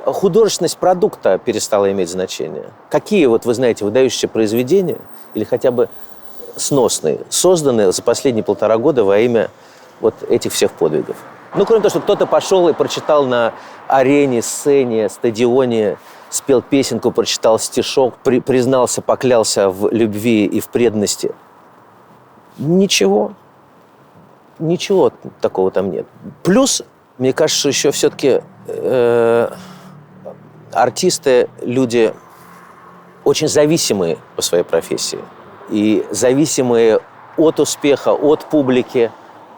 A: художественность продукта перестала иметь значение. Какие, вот вы знаете, выдающиеся произведения или хотя бы сносные, созданы за последние 1,5 года во имя вот этих всех подвигов. Ну, кроме того, что кто-то пошел и прочитал на арене, сцене, стадионе, спел песенку, прочитал стишок, признался, поклялся в любви и в преданности. Ничего такого там нет. Плюс, мне кажется, еще все-таки артисты – люди очень зависимые по своей профессии. И зависимые от успеха, от публики,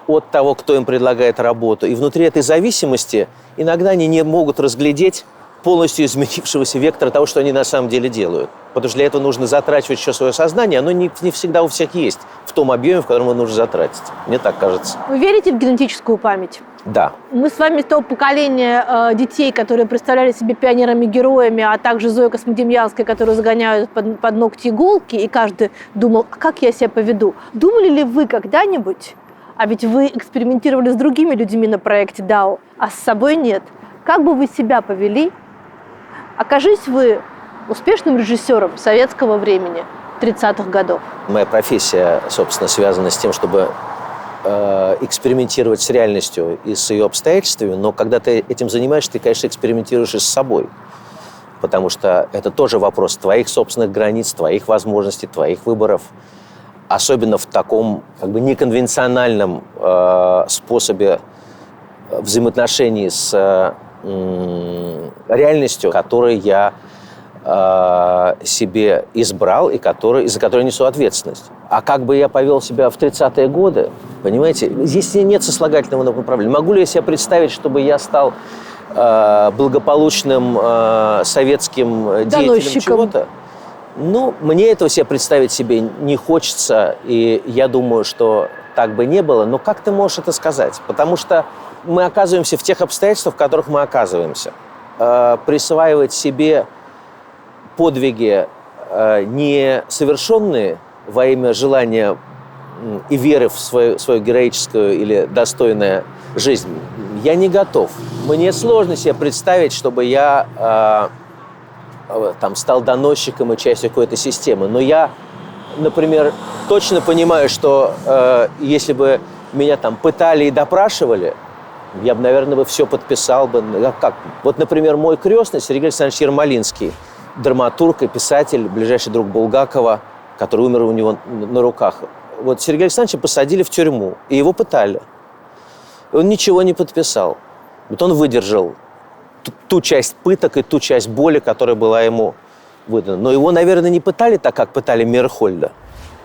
A: от того, кто им предлагает работу. И внутри этой зависимости иногда они не могут разглядеть полностью изменившегося вектора того, что они на самом деле делают. Потому что для этого нужно затрачивать еще свое сознание. Оно не всегда у всех есть в том объеме, в котором его нужно затратить. Мне так кажется.
B: Вы верите в генетическую память?
A: Да.
B: Мы с вами из того поколения детей, которые представляли себе пионерами-героями, а также Зоя Космодемьянская, которую загоняют под ногти иголки, и каждый думал, а как я себя поведу? Думали ли вы когда-нибудь, а ведь вы экспериментировали с другими людьми на проекте DAO, а с собой нет, как бы вы себя повели, окажись вы успешным режиссером советского времени 30-х годов?
A: Моя профессия, собственно, связана с тем, чтобы экспериментировать с реальностью и с ее обстоятельствами, но когда ты этим занимаешься, ты, конечно, экспериментируешь и с собой. Потому что это тоже вопрос твоих собственных границ, твоих возможностей, твоих выборов. Особенно в таком как бы неконвенциональном способе взаимоотношений с реальностью, которую я себе избрал и за которую несу ответственность. А как бы я повел себя в 30-е годы, понимаете, здесь нет сослагательного направления. Могу ли я себе представить, чтобы я стал благополучным советским деятелем чего-то? Ну, мне этого себе представить себе не хочется, и я думаю, что так бы не было. Но как ты можешь это сказать? Потому что мы оказываемся в тех обстоятельствах, в которых мы оказываемся. Присваивать себе подвиги несовершенные во имя желания и веры в свою героическую или достойную жизнь, я не готов. Мне сложно себе представить, чтобы я стал доносчиком и частью какой-то системы. Но я, например, точно понимаю, что если бы меня там пытали и допрашивали, я бы, наверное, все подписал бы. Как? Вот, например, мой крестный Сергей Александрович Ермолинский, драматург и писатель, ближайший друг Булгакова, который умер у него на руках. Вот Сергея Александровича посадили в тюрьму, и его пытали. И он ничего не подписал. Вот он выдержал ту часть пыток и ту часть боли, которая была ему выдана. Но его, наверное, не пытали так, как пытали Мейерхольда,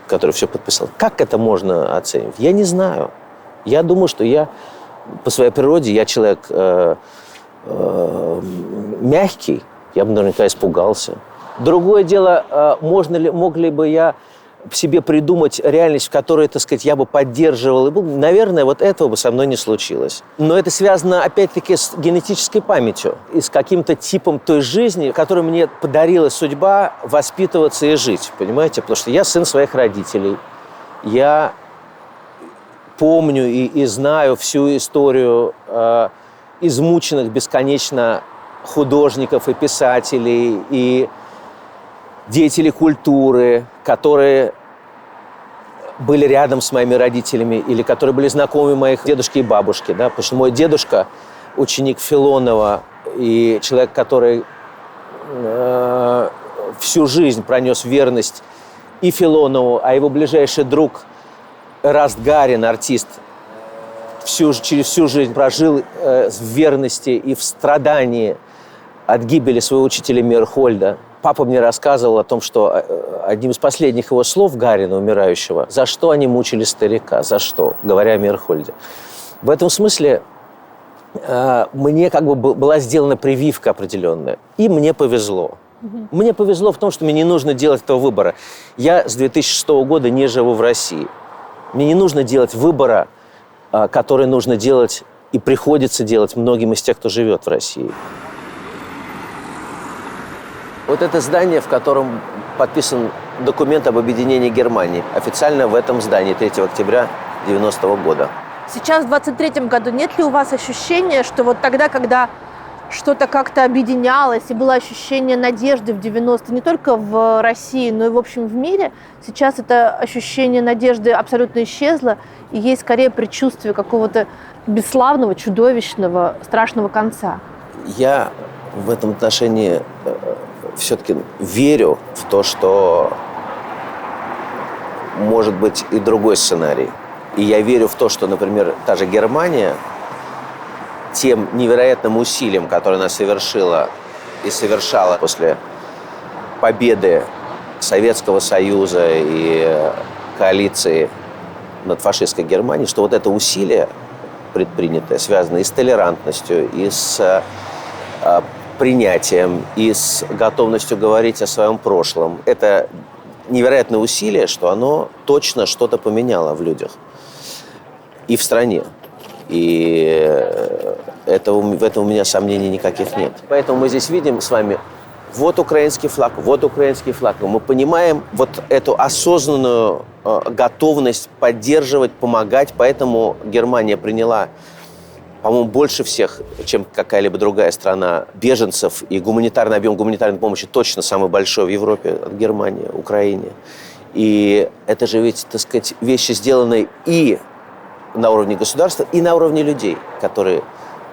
A: который все подписал. Как это можно оценивать? Я не знаю. Я думаю, что я по своей природе я человек мягкий, я бы наверняка испугался. Другое дело, мог ли бы я себе придумать реальность, в которой, так сказать, я бы поддерживал и был, наверное, вот этого бы со мной не случилось. Но это связано, опять-таки, с генетической памятью и с каким-то типом той жизни, которую мне подарила судьба воспитываться и жить, понимаете? Потому что я сын своих родителей, я помню и знаю всю историю измученных бесконечно художников и писателей, и деятелей культуры, которые были рядом с моими родителями или которые были знакомы моих дедушки и бабушки. Да? Потому что мой дедушка, ученик Филонова и человек, который всю жизнь пронес верность и Филонову, а его ближайший друг Эраст Гарин, артист, через всю жизнь прожил в верности и в страдании от гибели своего учителя Мейерхольда. Папа мне рассказывал о том, что одним из последних его слов Гарина, умирающего, за что они мучили старика, за что, говоря о Мейерхольде. В этом смысле мне как бы была сделана прививка определенная, и мне повезло. Мне повезло в том, что мне не нужно делать этого выбора. Я с 2006 года не живу в России. Мне не нужно делать выбора, который нужно делать и приходится делать многим из тех, кто живет в России. Вот это здание, в котором подписан документ об объединении Германии. Официально в этом здании 3 октября 1990 года.
B: Сейчас, в 23-м году, нет ли у вас ощущения, что вот тогда, когда что-то как-то объединялось, и было ощущение надежды в 90-е не только в России, но и, в общем, в мире, сейчас это ощущение надежды абсолютно исчезло, и есть скорее предчувствие какого-то бесславного, чудовищного, страшного конца?
A: Я в этом отношении все-таки верю в то, что может быть и другой сценарий. И я верю в то, что, например, та же Германия тем невероятным усилием, которое она совершила и совершала после победы Советского Союза и коалиции над фашистской Германией, что вот это усилие предпринятое связано и с толерантностью, и с принятием, и с готовностью говорить о своем прошлом. Это невероятное усилие, что оно точно что-то поменяло в людях и в стране. И в этом у меня сомнений никаких нет. Поэтому мы здесь видим с вами вот украинский флаг. Мы понимаем вот эту осознанную готовность поддерживать, помогать. Поэтому Германия приняла, по-моему, больше всех, чем какая-либо другая страна, беженцев. И объем гуманитарной помощи точно самый большой в Европе от Германии, Украине. И это же ведь, так сказать, вещи, сделанные и на уровне государства, и на уровне людей, которые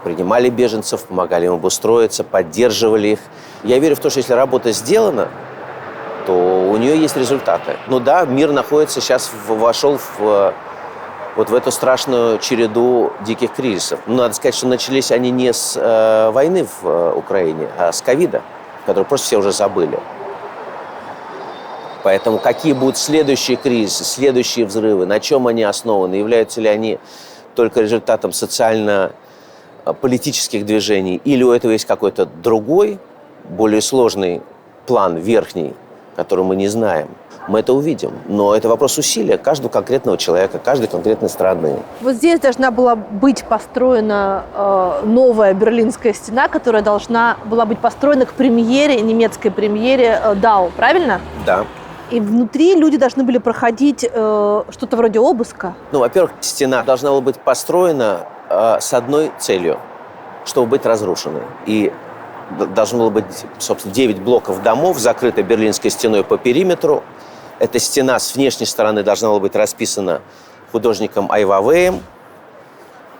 A: принимали беженцев, помогали им обустроиться, поддерживали их. Я верю в то, что если работа сделана, то у нее есть результаты. Ну да, мир находится сейчас, вошел вот в эту страшную череду диких кризисов. Но надо сказать, что начались они не с войны в Украине, а с ковида, который просто все уже забыли. Поэтому какие будут следующие кризисы, следующие взрывы, на чем они основаны, являются ли они только результатом социально-политических движений, или у этого есть какой-то другой, более сложный план, верхний, который мы не знаем, мы это увидим. Но это вопрос усилия каждого конкретного человека, каждой конкретной страны.
B: Вот здесь должна была быть построена новая Берлинская стена, которая должна была быть построена к премьере, немецкой премьере Дау, правильно?
A: Да.
B: И внутри люди должны были проходить что-то вроде обыска.
A: Ну, во-первых, стена должна была быть построена с одной целью, чтобы быть разрушенной. И должно было быть, собственно, 9 блоков домов, закрыты Берлинской стеной по периметру. Эта стена с внешней стороны должна была быть расписана художником Ай Вавеем.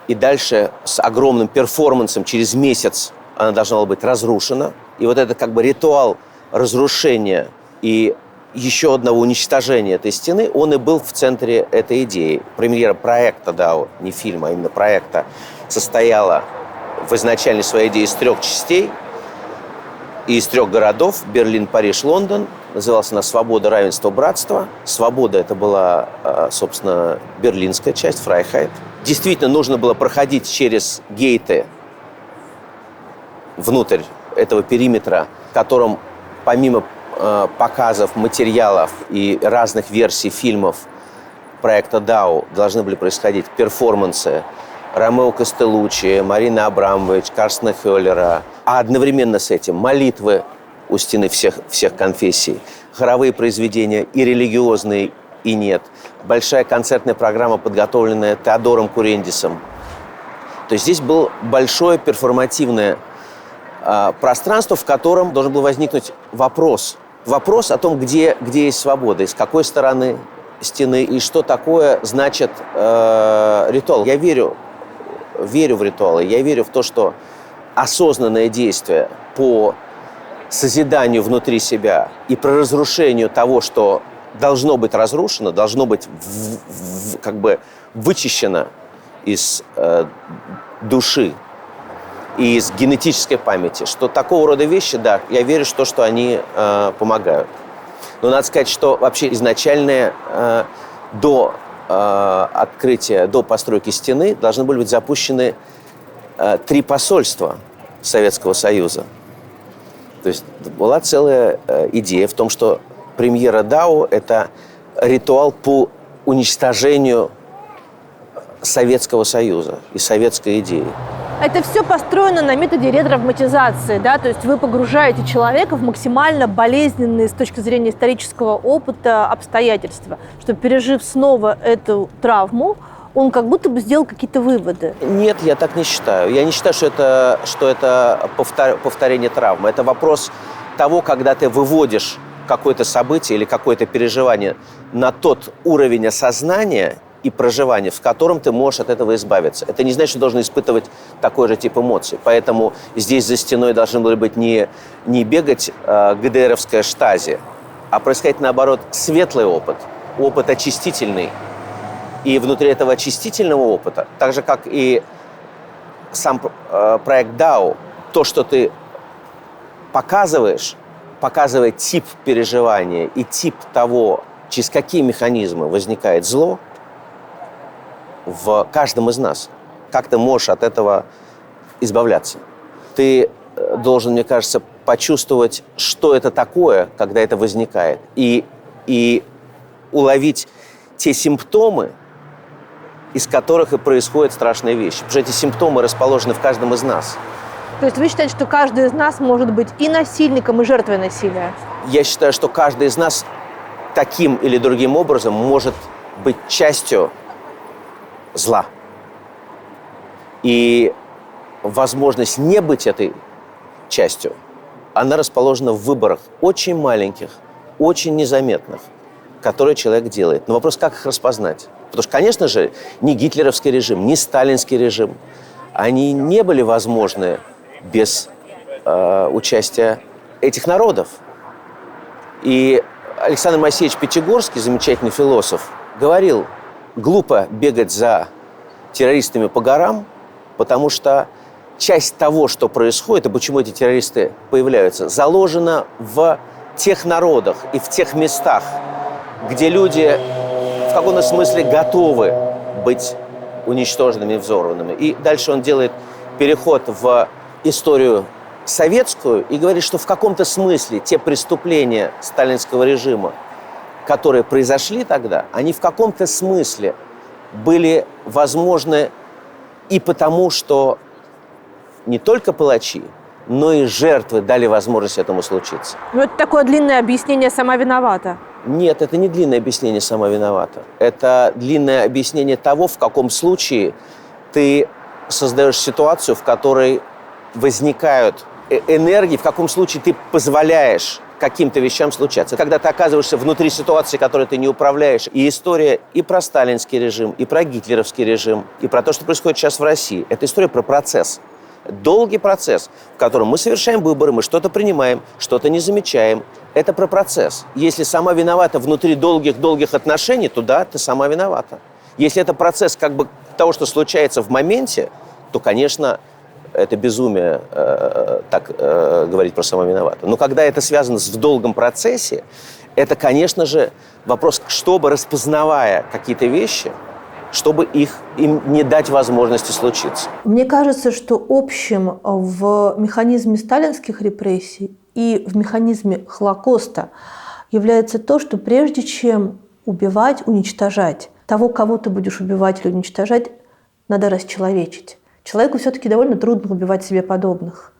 A: И дальше с огромным перформансом через месяц она должна была быть разрушена. И вот это как бы ритуал разрушения и еще одного уничтожения этой стены, он и был в центре этой идеи. Премьера проекта Дау, не фильма, а именно проекта, состояла в изначальной своей идее из 3 частей и из 3 городов: Берлин, Париж, Лондон. Называлась она «Свобода, равенство, братство». «Свобода» — это была, собственно, берлинская часть, Фрайхайт. действительно нужно было проходить через гейты внутрь этого периметра, в котором помимо показов материалов и разных версий фильмов проекта «Дау» должны были происходить перформансы Ромео Костеллуччи, Марины Абрамович, Карстена Хёллера, а одновременно с этим молитвы у стены всех конфессий, хоровые произведения и религиозные, и нет. Большая концертная программа, подготовленная Теодором Курендисом. То есть здесь было большое перформативное пространство, в котором должен был возникнуть вопрос. Вопрос о том, где есть свобода, и с какой стороны стены, и что такое значит ритуал. Я верю в ритуалы, я верю в то, что осознанное действие по созиданию внутри себя и про разрушению того, что должно быть разрушено, должно быть как бы вычищено из души и из генетической памяти, что такого рода вещи, да, я верю в то, что они помогают. Но надо сказать, что вообще изначальное до открытия, до постройки стены должны были быть запущены 3 посольства Советского Союза. То есть была целая идея в том, что премьера Дау – это ритуал по уничтожению Советского Союза и советской идеи.
B: Это все построено на методе ретравматизации, да, то есть вы погружаете человека в максимально болезненные с точки зрения исторического опыта обстоятельства, что, пережив снова эту травму, он как будто бы сделал какие-то выводы.
A: Нет, я так не считаю. Я не считаю, что это повторение травмы. Это вопрос того, когда ты выводишь какое-то событие или какое-то переживание на тот уровень осознания и проживания, в котором ты можешь от этого избавиться. Это не значит, что должен испытывать такой же тип эмоций. Поэтому здесь за стеной должны были быть не бегать ГДРовская штази, а происходить, наоборот, светлый опыт очистительный. И внутри этого очистительного опыта, так же, как и сам проект Дау, то, что ты показывает тип переживания и тип того, через какие механизмы возникает зло в каждом из нас. Как ты можешь от этого избавляться? Ты должен, мне кажется, почувствовать, что это такое, когда это возникает, и уловить те симптомы, из которых и происходят страшные вещи. Потому что эти симптомы расположены в каждом из нас.
B: То есть вы считаете, что каждый из нас может быть и насильником, и жертвой насилия?
A: Я считаю, что каждый из нас таким или другим образом может быть частью зла. И возможность не быть этой частью, она расположена в выборах очень маленьких, очень незаметных, которые человек делает. Но вопрос, как их распознать? Потому что, конечно же, ни гитлеровский режим, ни сталинский режим, они не были возможны без участия этих народов. И Александр Моисеевич Пятигорский, замечательный философ, говорил: глупо бегать за террористами по горам, потому что часть того, что происходит, и почему эти террористы появляются, заложена в тех народах и в тех местах, где люди в каком-то смысле готовы быть уничтоженными и взорванными. И дальше он делает переход в историю советскую и говорит, что в каком-то смысле те преступления сталинского режима, которые произошли тогда, они в каком-то смысле были возможны и потому, что не только палачи, но и жертвы дали возможность этому случиться.
B: Ну, это такое длинное объяснение «сама виновата».
A: Нет, это не длинное объяснение «сама виновата». Это длинное объяснение того, в каком случае ты создаешь ситуацию, в которой возникают энергии, в каком случае ты позволяешь каким-то вещам случаться. Когда ты оказываешься внутри ситуации, которой ты не управляешь, и история и про сталинский режим, и про гитлеровский режим, и про то, что происходит сейчас в России. Это история про процесс. Долгий процесс, в котором мы совершаем выборы, мы что-то принимаем, что-то не замечаем. Это про процесс. Если сама виновата внутри долгих отношений, то да, ты сама виновата. Если это процесс как бы того, что случается в моменте, то, конечно, это безумие говорить про сама виновата. Но когда это связано с долгом процессе, это, конечно же, вопрос, чтобы, распознавая какие-то вещи, чтобы им не дать возможности случиться.
B: Мне кажется, что общим в механизме сталинских репрессий и в механизме Холокоста является то, что прежде чем убивать, уничтожать, того, кого ты будешь убивать или уничтожать, надо расчеловечить. Человеку все-таки довольно трудно убивать себе подобных.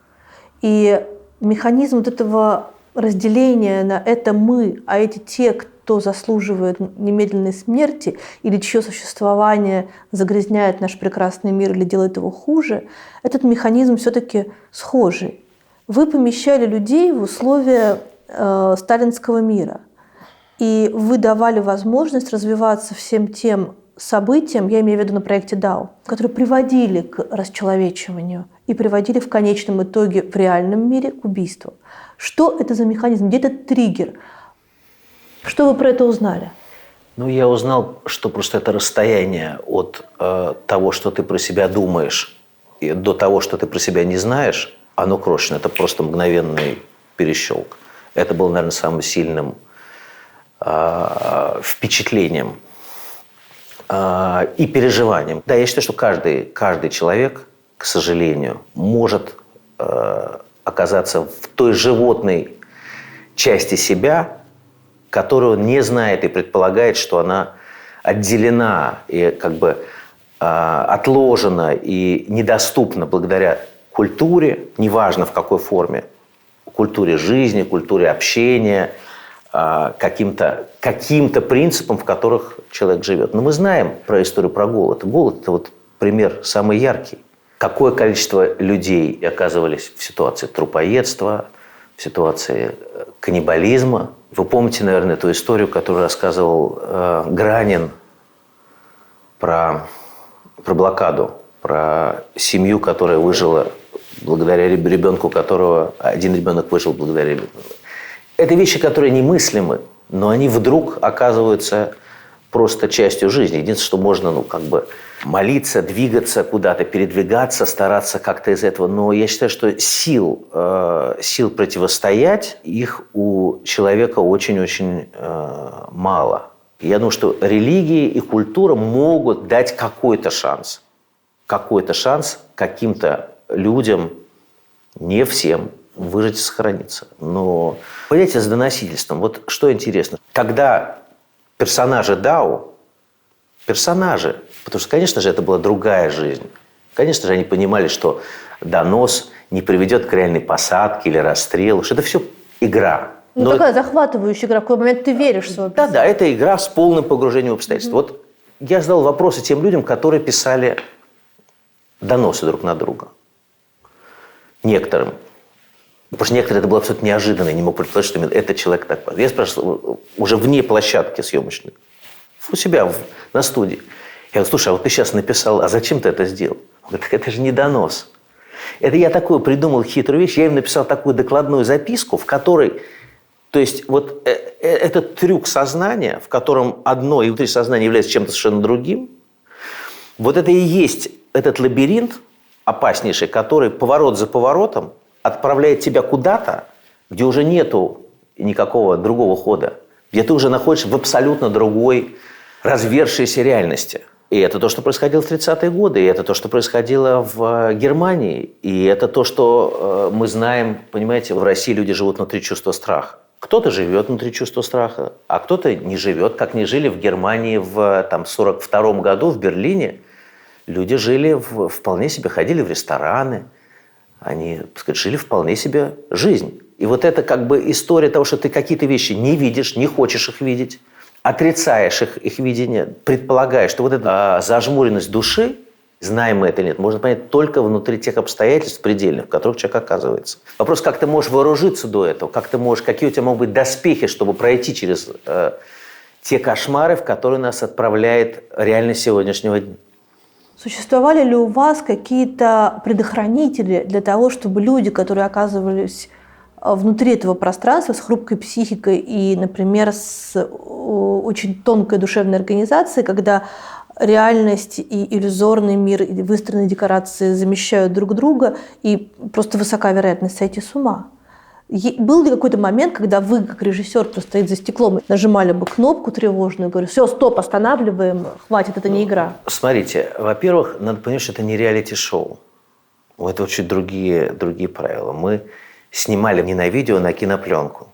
B: И механизм вот этого разделения на это мы, а эти те, кто заслуживает немедленной смерти или чье существование загрязняет наш прекрасный мир или делает его хуже, этот механизм все-таки схожий. Вы помещали людей в условия сталинского мира, и вы давали возможность развиваться всем тем событиям, я имею в виду на проекте DAO, которые приводили к расчеловечиванию и приводили в конечном итоге в реальном мире к убийству. Что это за механизм? Где этот триггер? Что вы про это узнали?
A: Ну, я узнал, что просто это расстояние от того, что ты про себя думаешь, и до того, что ты про себя не знаешь, оно крошечное. Это просто мгновенный перещелк. Это было, наверное, самым сильным впечатлением и переживанием. Да, я считаю, что каждый человек, к сожалению, может оказаться в той животной части себя, которую он не знает и предполагает, что она отделена и как бы отложена и недоступна благодаря культуре, неважно в какой форме, культуре жизни, культуре общения, каким-то принципам, в которых человек живет. Но мы знаем про историю про голод. Голод – это вот пример самый яркий. Какое количество людей оказывались в ситуации трупоедства, в ситуации каннибализма. Вы помните, наверное, эту историю, которую рассказывал Гранин про блокаду, про семью, которая выжила благодаря ребенку, которого один ребенок выжил благодаря ребенку. Это вещи, которые немыслимы, но они вдруг оказываются просто частью жизни. Единственное, что можно, молиться, двигаться куда-то, передвигаться, стараться как-то из этого. Но я считаю, что сил противостоять их у человека очень-очень мало. Я думаю, что религии и культура могут дать какой-то шанс каким-то людям, не всем, выжить и сохраниться. Но, понимаете, с доносительством, вот что интересно, когда персонажи DAO, потому что, конечно же, это была другая жизнь. Конечно же, они понимали, что донос не приведет к реальной посадке или расстрелу, что это все игра.
B: Но такая захватывающая игра, в какой момент ты веришь в свою
A: Да, это игра с полным погружением в обстоятельства. Вот я задал вопросы тем людям, которые писали доносы друг на друга. Некоторым. Потому что некоторые это было абсолютно неожиданно, я не мог предположить, что именно этот человек так. Я спрашивал уже вне площадки съемочной, у себя на студии. Я говорю, слушай, а вот ты сейчас написал, а зачем ты это сделал? Он говорит, так это же не донос. Это я такую придумал хитрую вещь, я им написал такую докладную записку, в которой, то есть вот этот трюк сознания, в котором одно и внутри сознания является чем-то совершенно другим, вот это и есть этот лабиринт опаснейший, который поворот за поворотом отправляет тебя куда-то, где уже нету никакого другого хода, где ты уже находишься в абсолютно другой развершейся реальности. И это то, что происходило в 30-е годы, и это то, что происходило в Германии, и это то, что мы знаем, понимаете, в России люди живут внутри чувства страха. Кто-то живет внутри чувства страха, а кто-то не живет, как не жили в Германии в 1942 году в Берлине. Люди жили вполне себе, ходили в рестораны, они, так сказать, жили вполне себе жизнь. И вот это как бы история того, что ты какие-то вещи не видишь, не хочешь их видеть, отрицаешь их видение, предполагаешь, что вот эта зажмуренность души, знаем мы это или нет, можно понять только внутри тех обстоятельств предельных, в которых человек оказывается. Вопрос, как ты можешь вооружиться до этого, какие у тебя могут быть доспехи, чтобы пройти через те кошмары, в которые нас отправляет реальность сегодняшнего дня.
B: Существовали ли у вас какие-то предохранители для того, чтобы люди, которые оказывались внутри этого пространства с хрупкой психикой и, например, с очень тонкой душевной организацией, когда реальность и иллюзорный мир, и выстроенные декорации замещают друг друга, и просто высока вероятность сойти с ума. Был ли какой-то момент, когда вы, как режиссер, кто стоит за стеклом, нажимали бы кнопку тревожную и говорили: все, стоп, останавливаем, хватит, это не игра?
A: Смотрите, во-первых, надо понять, что это не реалити-шоу. Это очень другие правила. Мы снимали не на видео, а на кинопленку.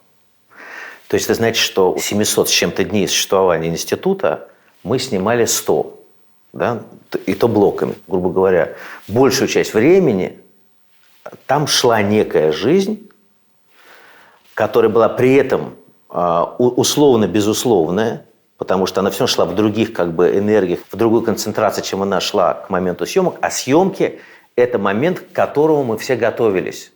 A: То есть это значит, что 700 с чем-то дней существования института мы снимали 100. Да? И то блоками. Грубо говоря, большую часть времени там шла некая жизнь, которая была при этом условно-безусловная, потому что она все шла в других энергиях, в другую концентрацию, чем она шла к моменту съемок. А съемки – это момент, к которому мы все готовились.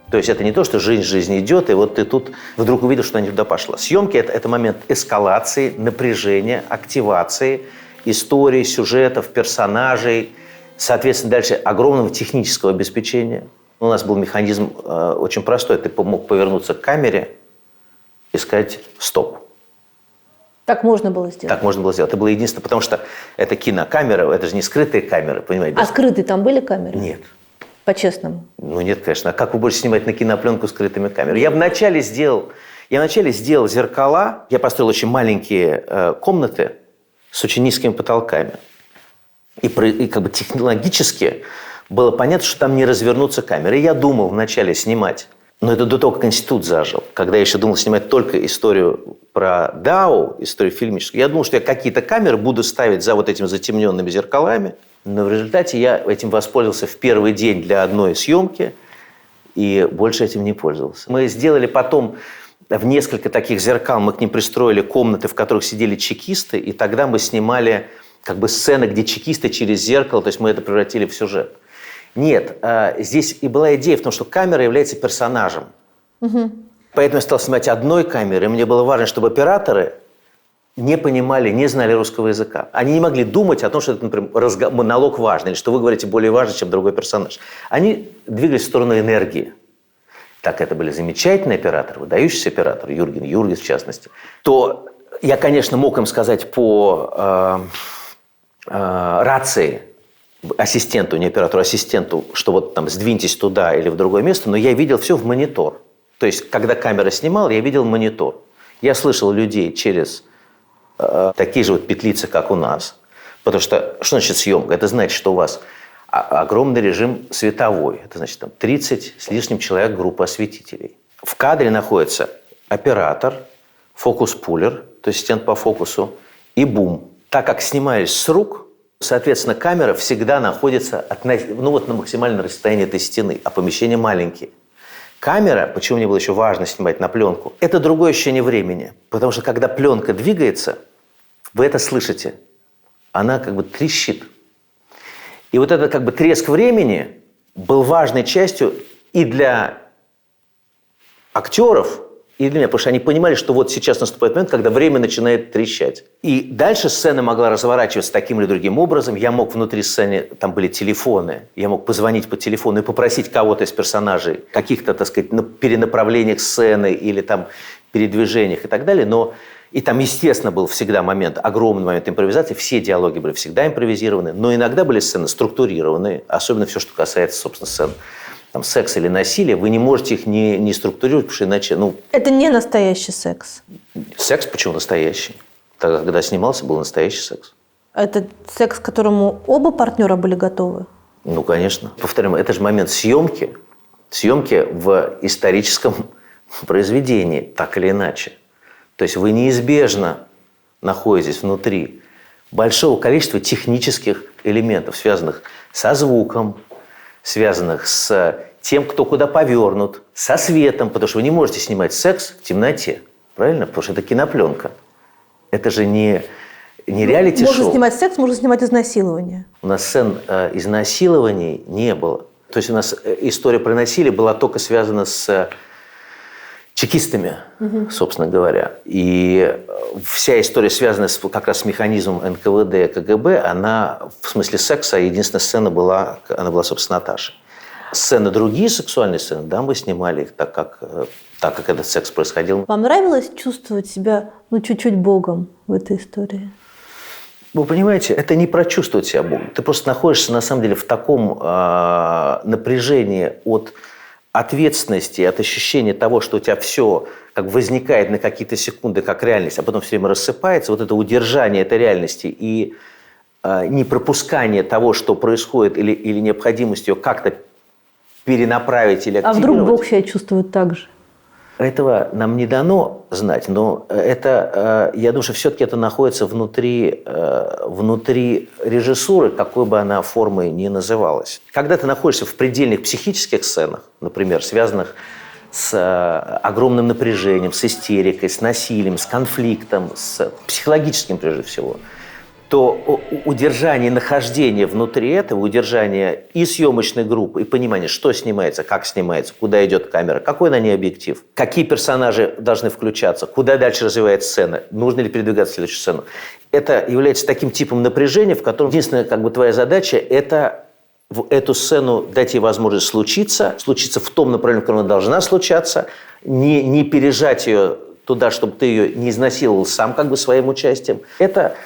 A: То есть это не то, что жизнь идет, и вот ты тут вдруг увидел, что она не туда пошла. Съемки – это момент эскалации, напряжения, активации истории, сюжетов, персонажей, соответственно, дальше огромного технического обеспечения. У нас был механизм очень простой. Ты мог повернуться к камере и сказать «стоп».
B: Так можно было сделать?
A: Так можно было сделать. Это было единственное, потому что это кинокамера, это же не скрытые камеры, понимаете?
B: А скрытые там были камеры?
A: Нет.
B: По-честному?
A: Нет, конечно. А как вы будете снимать на кинопленку скрытыми камерами? Я вначале сделал зеркала. Я построил очень маленькие комнаты с очень низкими потолками. И технологически было понятно, что там не развернутся камеры. И я думал вначале снимать, но это до того, как институт зажил. Когда я еще думал снимать только историю про Дау, историю фильмическую, я думал, что я какие-то камеры буду ставить за вот этими затемненными зеркалами. Но в результате я этим воспользовался в первый день для одной съемки и больше этим не пользовался. Мы сделали потом в несколько таких зеркал, мы к ним пристроили комнаты, в которых сидели чекисты, и тогда мы снимали сцены, где чекисты через зеркало, то есть мы это превратили в сюжет. Нет, здесь и была идея в том, что камера является персонажем. Угу. Поэтому я стал снимать одной камерой, и мне было важно, чтобы операторы не понимали, не знали русского языка. Они не могли думать о том, что это, например, монолог важный, или что вы говорите более важно, чем другой персонаж. Они двигались в сторону энергии. Так это были замечательные операторы, выдающиеся операторы, Юрген Юргис в частности. То я, конечно, мог им сказать по рации ассистенту, не оператору, ассистенту, что вот там сдвиньтесь туда или в другое место, но я видел все в монитор. То есть, когда камера снимала, я видел монитор. Я слышал людей через такие же петлицы, как у нас. Потому что значит съемка? Это значит, что у вас огромный режим световой. Это значит, 30 с лишним человек группа осветителей. В кадре находится оператор, фокус-пулер, то есть ассистент по фокусу, и бум. Так как снимались с рук, соответственно, камера всегда находится на максимальном расстоянии этой стены, а помещения маленькие. Камера, почему мне было еще важно снимать на пленку, это другое ощущение времени. Потому что когда пленка двигается, вы это слышите, она трещит. И вот этот треск времени был важной частью и для актеров, и для меня, потому что они понимали, что вот сейчас наступает момент, когда время начинает трещать. И дальше сцена могла разворачиваться таким или другим образом. Я мог внутри сцены, там были телефоны, я мог позвонить по телефону и попросить кого-то из персонажей каких-то, перенаправлениях сцены или передвижениях и так далее. Но и там, естественно, был всегда огромный момент импровизации. Все диалоги были всегда импровизированы, но иногда были сцены структурированные, особенно все, что касается, собственно, сцен секса или насилия, вы не можете их не структурировать, потому что иначе...
B: Это не настоящий секс.
A: Секс почему настоящий? Тогда, когда снимался, был настоящий секс.
B: Это секс, к которому оба партнера были готовы?
A: Конечно. Повторим, это же момент съемки. Съемки в историческом произведении, так или иначе. То есть вы неизбежно находитесь внутри большого количества технических элементов, связанных со звуком, связанных с тем, кто куда повернут, со светом, потому что вы не можете снимать секс в темноте, правильно? Потому что это кинопленка. Это же не реалити-шоу.
B: Можно снимать секс, можно снимать изнасилование.
A: У нас сцен изнасилований не было. То есть у нас история про насилие была только связана с чекистами, собственно говоря. И вся история, связанная как раз с механизмом НКВД и КГБ, она в смысле секса, единственная сцена была, собственно, Наташи. Сцены, другие сексуальные сцены, да, мы снимали их так, как этот секс происходил.
B: Вам нравилось чувствовать себя, чуть-чуть богом в этой истории?
A: Вы понимаете, это не про чувствовать себя Богом. Ты просто находишься, на самом деле, в таком напряжении от ответственности, от ощущения того, что у тебя все как возникает на какие-то секунды как реальность, а потом все время рассыпается. Вот это удержание этой реальности и непропускание того, что происходит, или необходимость ее как-то перенаправить или активировать.
B: А вдруг Бог себя чувствует так же?
A: Этого нам не дано знать, но это, я думаю, что все-таки это находится внутри режиссуры, какой бы она формой ни называлась. Когда ты находишься в предельных психических сценах, например, связанных с огромным напряжением, с истерикой, с насилием, с конфликтом, с психологическим прежде всего, то удержание нахождения внутри этого, удержание и съемочной группы, и понимание, что снимается, как снимается, куда идет камера, какой на ней объектив, какие персонажи должны включаться, куда дальше развивается сцена, нужно ли передвигаться в следующую сцену. Это является таким типом напряжения, в котором единственная твоя задача – это в эту сцену дать ей возможность случиться в том направлении, в котором она должна случаться, не пережать ее туда, чтобы ты ее не изнасиловал сам своим участием. Это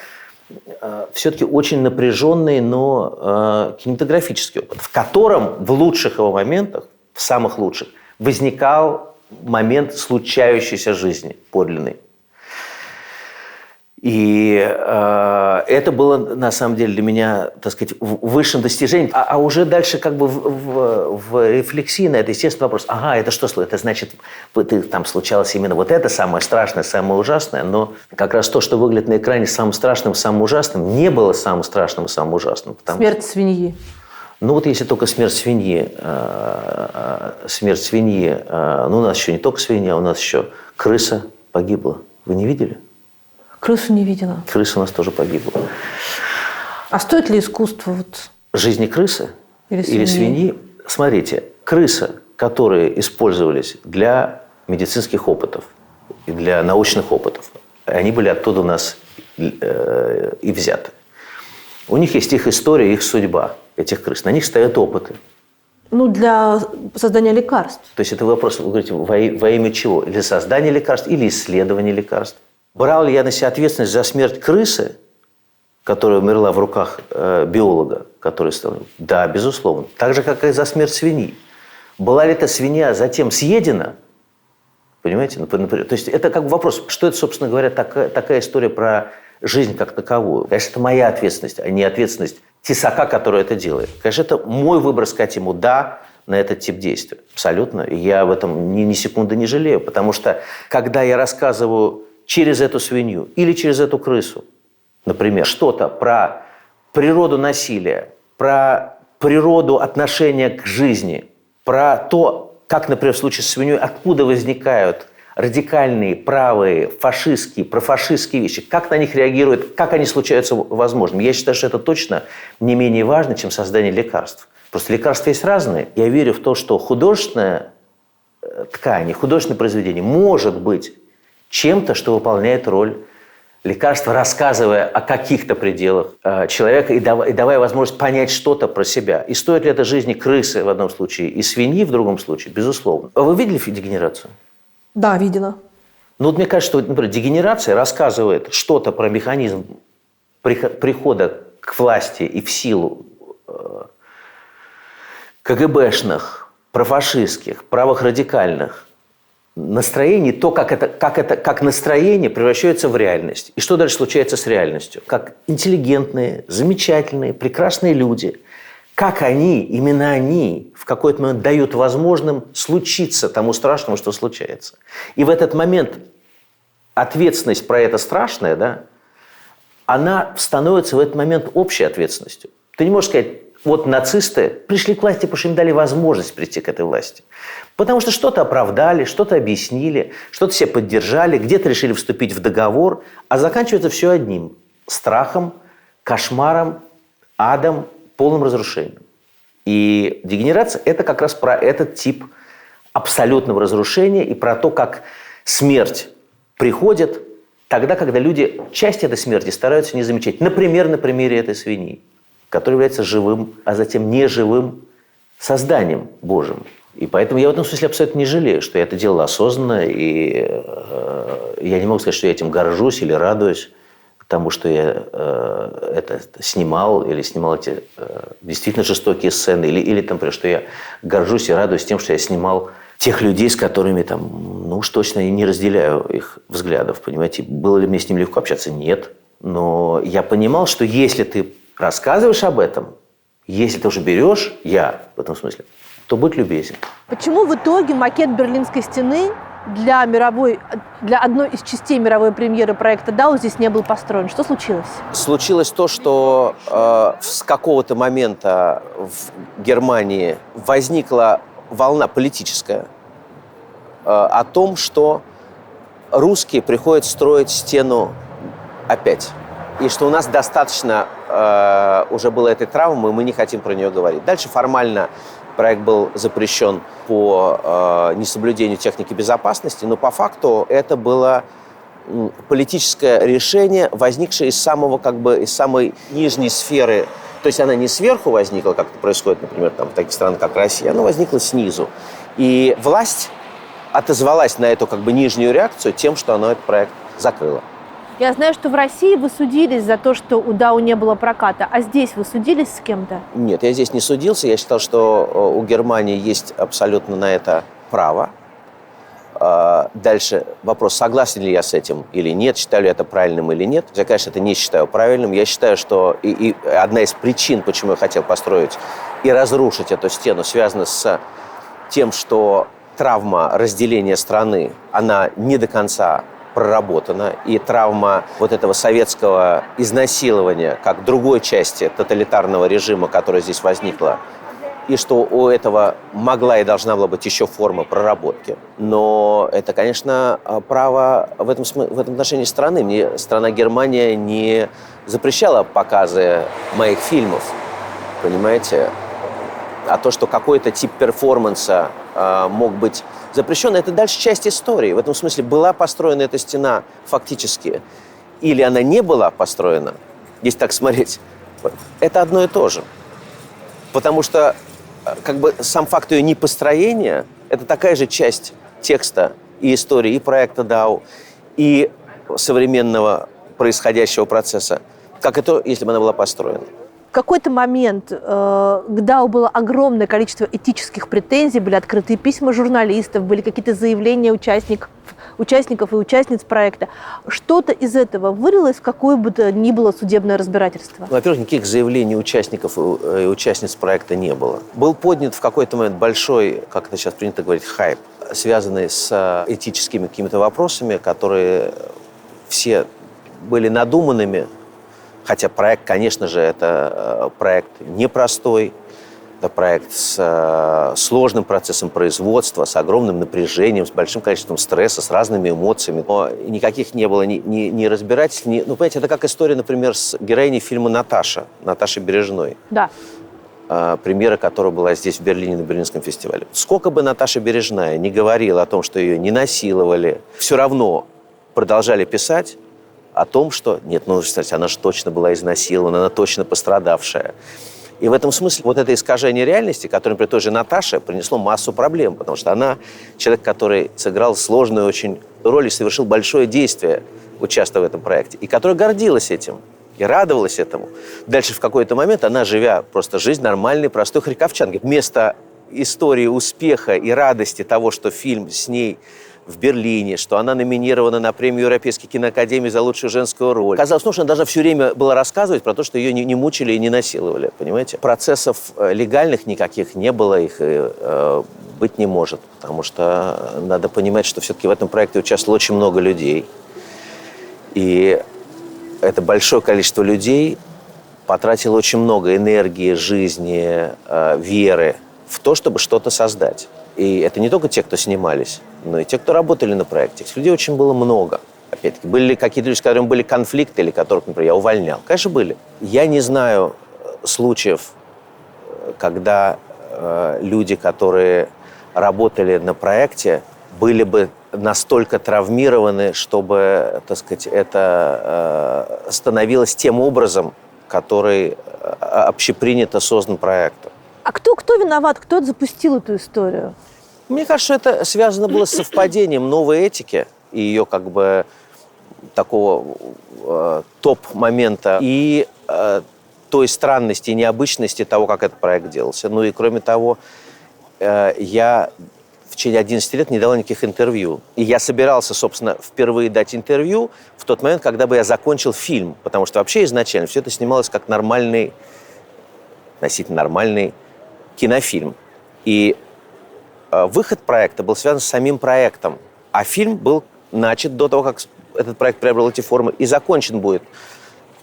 A: все-таки очень напряженный, но кинематографический опыт, в котором в лучших его моментах, в самых лучших, возникал момент случающейся жизни подлинной. И это было, на самом деле, для меня, так сказать, высшим достижением. А уже дальше в рефлексии на это, естественно, вопрос. Ага, это что? Это значит, там случалось именно вот это самое страшное, самое ужасное. Но как раз то, что выглядит на экране самым страшным, самым ужасным, не было самым страшным и самым ужасным.
B: Смерть свиньи.
A: Если только смерть свиньи. У нас еще не только свинья, у нас еще крыса погибла. Вы не видели?
B: Крысу не видела.
A: Крыса у нас тоже погибла.
B: А стоит ли искусство
A: жизни крысы
B: или
A: свиньи? Смотрите, крысы, которые использовались для медицинских опытов и для научных опытов, они были оттуда у нас и взяты. У них есть их история, их судьба, этих крыс. На них стоят опыты.
B: Для создания лекарств.
A: То есть это вопрос, вы говорите, во имя чего? Или создания лекарств, или исследования лекарств. Брал ли я на себя ответственность за смерть крысы, которая умерла в руках биолога, который стал? Да, безусловно. Так же, как и за смерть свиньи. Была ли эта свинья затем съедена? Понимаете? Например, то есть это вопрос, что это, собственно говоря, такая история про жизнь как таковую. Конечно, это моя ответственность, а не ответственность тесака, который это делает. Конечно, это мой выбор сказать ему «да» на этот тип действия. Абсолютно. И я об этом ни секунды не жалею. Потому что, когда я рассказываю через эту свинью или через эту крысу, например, что-то про природу насилия, про природу отношения к жизни, про то, как, например, в случае с свиньей, откуда возникают радикальные, правые, фашистские, профашистские вещи, как на них реагируют, как они случаются возможными. Я считаю, что это точно не менее важно, чем создание лекарств. Просто лекарства есть разные. Я верю в то, что художественная ткань, художественное произведение может быть чем-то, что выполняет роль лекарства, рассказывая о каких-то пределах человека и давая возможность понять что-то про себя. И стоит ли это жизни крысы в одном случае и свиньи в другом случае? Безусловно. А вы видели дегенерацию?
B: Да, видела.
A: Мне кажется, что, например, дегенерация рассказывает что-то про механизм прихода к власти и в силу КГБшных, профашистских, правых радикальных настроений, то, как настроение превращается в реальность. И что дальше случается с реальностью? Как интеллигентные, замечательные, прекрасные люди, как именно они в какой-то момент дают возможным случиться тому страшному, что случается. И в этот момент ответственность про это страшное, да, она становится в этот момент общей ответственностью. Ты не можешь сказать, нацисты пришли к власти, потому что им дали возможность прийти к этой власти. Потому что что-то оправдали, что-то объяснили, что-то себе поддержали, где-то решили вступить в договор, а заканчивается все одним – страхом, кошмаром, адом, полным разрушением. И дегенерация – это как раз про этот тип абсолютного разрушения и про то, как смерть приходит тогда, когда люди часть этой смерти стараются не замечать. Например, на примере этой свиньи, который является живым, а затем неживым созданием Божьим. И поэтому я в этом смысле абсолютно не жалею, что я это делал осознанно, и я не могу сказать, что я этим горжусь или радуюсь тому, что я это снимал или снимал эти действительно жестокие сцены, или там, что я горжусь и радуюсь тем, что я снимал тех людей, с которыми там, ну уж точно не разделяю их взглядов, понимаете. Было ли мне с ним легко общаться? Нет. Но я понимал, что если ты рассказываешь об этом, если ты уже берешь, я в этом смысле, то будь любезен.
B: Почему в итоге макет Берлинской стены для одной из частей мировой премьеры проекта «Дау» здесь не был построен? Что случилось?
A: Случилось то, что с какого-то момента в Германии возникла волна политическая о том, что русские приходят строить стену опять. И что у нас достаточно уже было этой травмы, и мы не хотим про нее говорить. Дальше формально проект был запрещен по несоблюдению техники безопасности, но по факту это было политическое решение, возникшее из самой нижней сферы. То есть она не сверху возникла, как это происходит, например, там, в таких странах, как Россия, она возникла снизу. И власть отозвалась на эту нижнюю реакцию тем, что она этот проект закрыла.
B: Я знаю, что в России вы судились за то, что у «Дау» не было проката, а здесь вы судились с кем-то?
A: Нет, я здесь не судился. Я считал, что у Германии есть абсолютно на это право. Дальше вопрос, согласен ли я с этим или нет, считаю ли это правильным или нет. Я, конечно, это не считаю правильным. Я считаю, что и одна из причин, почему я хотел построить и разрушить эту стену, связана с тем, что травма разделения страны, она не до конца проработана, и травма вот этого советского изнасилования, как другой части тоталитарного режима, которая здесь возникла, и что у этого могла и должна была быть еще форма проработки. Но это, конечно, право в этом отношении страны. Мне страна Германия не запрещала показы моих фильмов, понимаете? А то, что какой-то тип перформанса мог быть запрещен, это дальше часть истории. В этом смысле была построена эта стена фактически, или она не была построена, если так смотреть, это одно и то же. Потому что сам факт ее непостроения – это такая же часть текста и истории, и проекта «Дау», и современного происходящего процесса, как и то, если бы она была построена.
B: В какой-то момент к «Дау» было огромное количество этических претензий, были открытые письма журналистов, были какие-то заявления участников и участниц проекта. Что-то из этого вылилось в какое бы то ни было судебное разбирательство?
A: Во-первых, никаких заявлений участников и участниц проекта не было. Был поднят в какой-то момент большой, как это сейчас принято говорить, хайп, связанный с этическими какими-то вопросами, которые все были надуманными. Хотя проект, конечно же, это проект непростой, это проект с сложным процессом производства, с огромным напряжением, с большим количеством стресса, с разными эмоциями. Но никаких не было ни разбирательств. Понимаете, это как история, например, с героиней фильма Наташи Бережной.
B: Да.
A: Премьера, которая была здесь, в Берлине, на Берлинском фестивале. Сколько бы Наташа Бережная не говорила о том, что ее не насиловали, все равно продолжали писать о том, что нет, кстати, она же точно была изнасилована, она точно пострадавшая. И в этом смысле вот это искажение реальности, которое при той же Наташе принесло массу проблем, потому что она человек, который сыграл сложную очень роль и совершил большое действие, участвуя в этом проекте, и которая гордилась этим и радовалась этому. Дальше в какой-то момент она, живя просто жизнь нормальной, простой харьковчанки, вместо истории успеха и радости того, что фильм с ней в Берлине, что она номинирована на премию Европейской киноакадемии за лучшую женскую роль. Казалось, что она должна все время была рассказывать про то, что ее не мучили и не насиловали, понимаете? Процессов легальных никаких не было, их быть не может, потому что надо понимать, что все-таки в этом проекте участвовало очень много людей. И это большое количество людей потратило очень много энергии, жизни, веры в то, чтобы что-то создать. И это не только те, кто снимались, но и те, кто работали на проекте. Этих людей очень было много. Опять-таки, были ли какие-то люди, с которыми были конфликты, или которых, например, я увольнял? Конечно, были. Я не знаю случаев, когда люди, которые работали на проекте, были бы настолько травмированы, чтобы, так сказать, это становилось тем образом, который общепринято создан проектом.
B: А кто Кто виноват? Кто запустил эту историю?
A: Мне кажется, что это связано было с совпадением новой этики и ее как бы такого топ-момента и той странности и необычности того, как этот проект делался. Ну и кроме того, я в течение 11 лет не давал никаких интервью. И я собирался, собственно, впервые дать интервью в тот момент, когда бы я закончил фильм. Потому что вообще изначально все это снималось как нормальный, относительно нормальный кинофильм. И выход проекта был связан с самим проектом. А фильм был начат до того, как этот проект приобрел эти формы, и закончен будет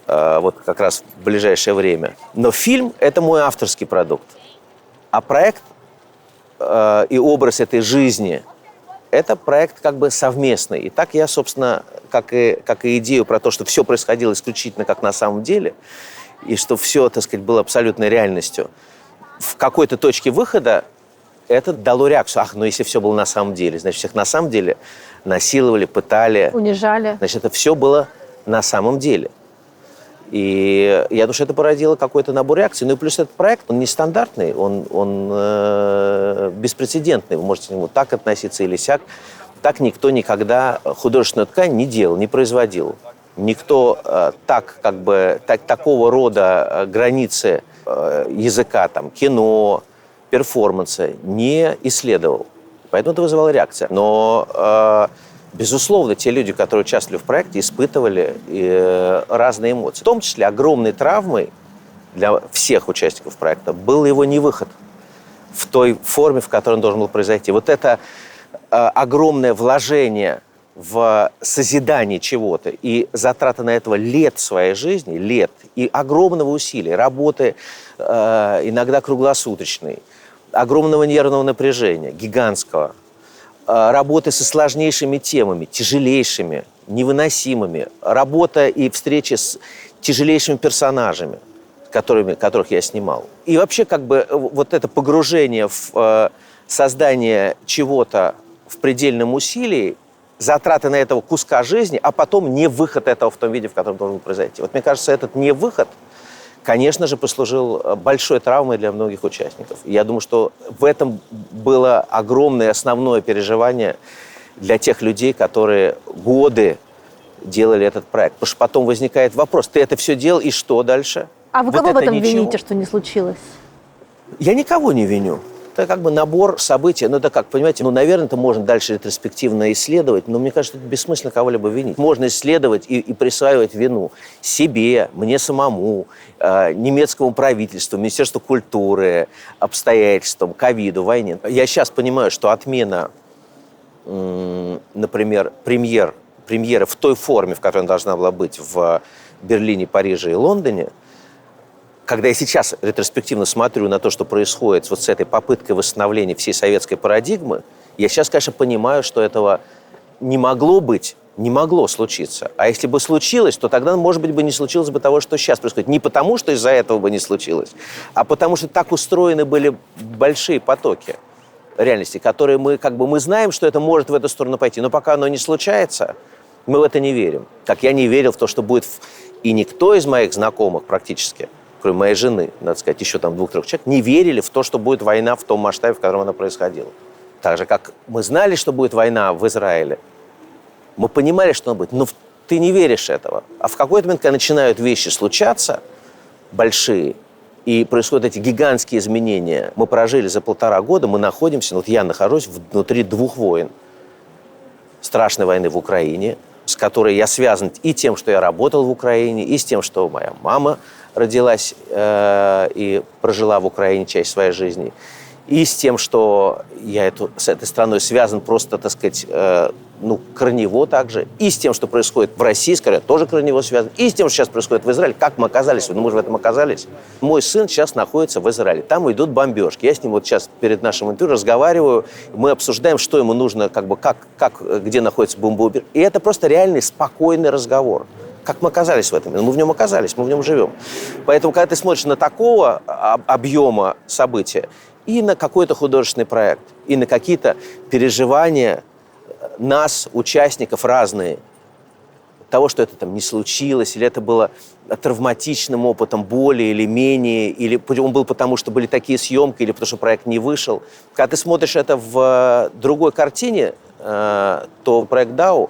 A: вот как раз в ближайшее время. Но фильм – это мой авторский продукт. А проект и образ этой жизни – это проект как бы совместный. И так я, собственно, как и идею про то, что все происходило исключительно как на самом деле, и что все, так сказать, было абсолютной реальностью, в какой-то точке выхода это дало реакцию. Ах, ну если все было на самом деле, значит, всех на самом деле насиловали, пытали.
B: Унижали.
A: Значит, это все было на самом деле. И я думаю, что это породило какой-то набор реакций. Ну и плюс этот проект, он нестандартный, он беспрецедентный. Вы можете к нему так относиться или сяк. Так никто никогда художественную ткань не делал, не производил. Никто такого рода границы языка, там, кино, перформанса не исследовал. Поэтому это вызывало реакцию. Но, безусловно, те люди, которые участвовали в проекте, испытывали разные эмоции. В том числе огромной травмой для всех участников проекта был его невыход в той форме, в которой он должен был произойти. Вот это огромное вложение в созидание чего-то и затрата на этого лет своей жизни, и огромного усилия, работы иногда круглосуточной, огромного нервного напряжения, гигантского, работы со сложнейшими темами, тяжелейшими, невыносимыми, работа и встречи с тяжелейшими персонажами, которых я снимал. И вообще как бы вот это погружение в создание чего-то в предельном усилии, затраты на этого куска жизни, а потом не выход этого в том виде, в котором должен был произойти. Вот мне кажется, этот не выход, конечно же, послужил большой травмой для многих участников. И я думаю, что в этом было огромное основное переживание для тех людей, которые годы делали этот проект. Потому что потом возникает вопрос, ты это все делал, и что дальше?
B: А вы
A: вот
B: кого в этом
A: ничего?
B: вините, что не случилось?
A: Я никого не виню. Это как бы набор событий. Ну, это как, понимаете, наверное, это можно дальше ретроспективно исследовать, но мне кажется, это бессмысленно кого-либо винить. Можно исследовать и присваивать вину себе, мне самому, немецкому правительству, Министерству культуры, обстоятельствам, ковиду, войне. Я сейчас понимаю, что отмена, например, премьеры в той форме, в которой она должна была быть в Берлине, Париже и Лондоне, когда я сейчас ретроспективно смотрю на то, что происходит вот с этой попыткой восстановления всей советской парадигмы, я сейчас, конечно, понимаю, что этого не могло быть, не могло случиться. А если бы случилось, то тогда, может быть, бы не случилось бы того, что сейчас происходит. Не потому, что из-за этого бы не случилось, а потому что так устроены были большие потоки реальности, которые мы знаем, что это может в эту сторону пойти. Но пока оно не случается, мы в это не верим. Как я не верил в то, что будет... И никто из моих знакомых практически, кроме моей жены, надо сказать, еще там 2-3 человек, не верили в то, что будет война в том масштабе, в котором она происходила. Так же, как мы знали, что будет война в Израиле, мы понимали, что она будет, но ты не веришь этого. А в какой-то момент, когда начинают вещи случаться, большие, и происходят эти гигантские изменения, мы прожили за 1,5 года, мы находимся, вот я нахожусь внутри 2 войн. Страшной войны в Украине, с которой я связан и тем, что я работал в Украине, и с тем, что моя мама родилась и прожила в Украине часть своей жизни, и с тем, что я с этой страной связан просто, так сказать, корнево также, и с тем, что происходит в России, скорее, тоже корнево связан, и с тем, что сейчас происходит в Израиле. Как мы оказались? Мы же в этом оказались. Мой сын сейчас находится в Израиле. Там идут бомбежки. Я с ним вот сейчас перед нашим интервью разговариваю, мы обсуждаем, что ему нужно, где находится бомбоубежище. И это просто реальный, спокойный разговор. Как мы оказались в этом? Мы в нем оказались, мы в нем живем. Поэтому, когда ты смотришь на такого объема события, и на какой-то художественный проект, и на какие-то переживания нас, участников разные, того, что это там не случилось, или это было травматичным опытом, более или менее, или он был потому, что были такие съемки, или потому что проект не вышел. Когда ты смотришь это в другой картине, то проект «Дау»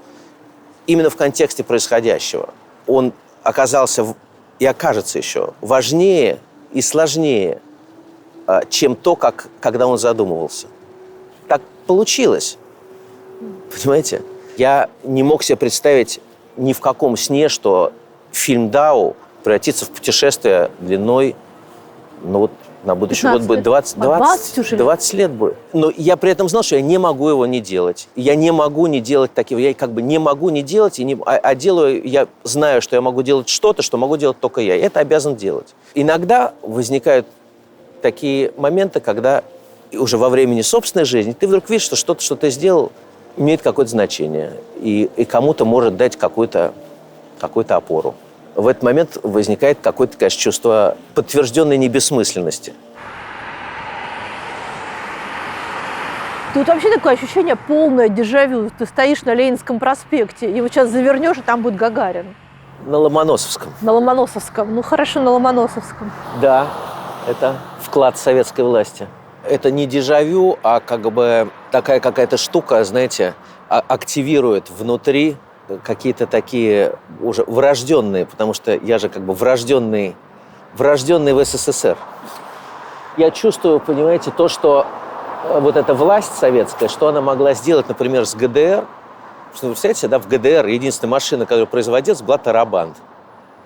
A: именно в контексте происходящего, он оказался и окажется еще важнее и сложнее, чем то, когда он задумывался. Так получилось. Понимаете? Я не мог себе представить ни в каком сне, что фильм «Дау» превратится в путешествие длиной, на будущий год будет 20 лет будет. Но я при этом знал, что я не могу его не делать. Я не могу не делать такие. Я как бы не могу не делать, а делаю, я знаю, что я могу делать что-то, что могу делать только я. И это обязан делать. Иногда возникают такие моменты, когда уже во времени собственной жизни ты вдруг видишь, что что-то, что ты сделал, имеет какое-то значение. И кому-то может дать какую-то опору. В этот момент возникает какое-то, конечно, чувство подтвержденной небессмысленности.
B: Тут вообще такое ощущение полное дежавю. Ты стоишь на Ленинском проспекте, и вот сейчас завернешь, и там будет Гагарин.
A: На Ломоносовском.
B: На Ломоносовском. Ну, хорошо, на Ломоносовском.
A: Да, это вклад советской власти. Это не дежавю, а как бы такая какая-то штука, знаете, активирует внутри какие-то такие уже врожденные, потому что я же как бы врожденный в СССР. Я чувствую, понимаете, то, что вот эта власть советская, что она могла сделать, например, с ГДР. Что, вы представляете, да, в ГДР единственная машина, которая производилась, была Тарабанд.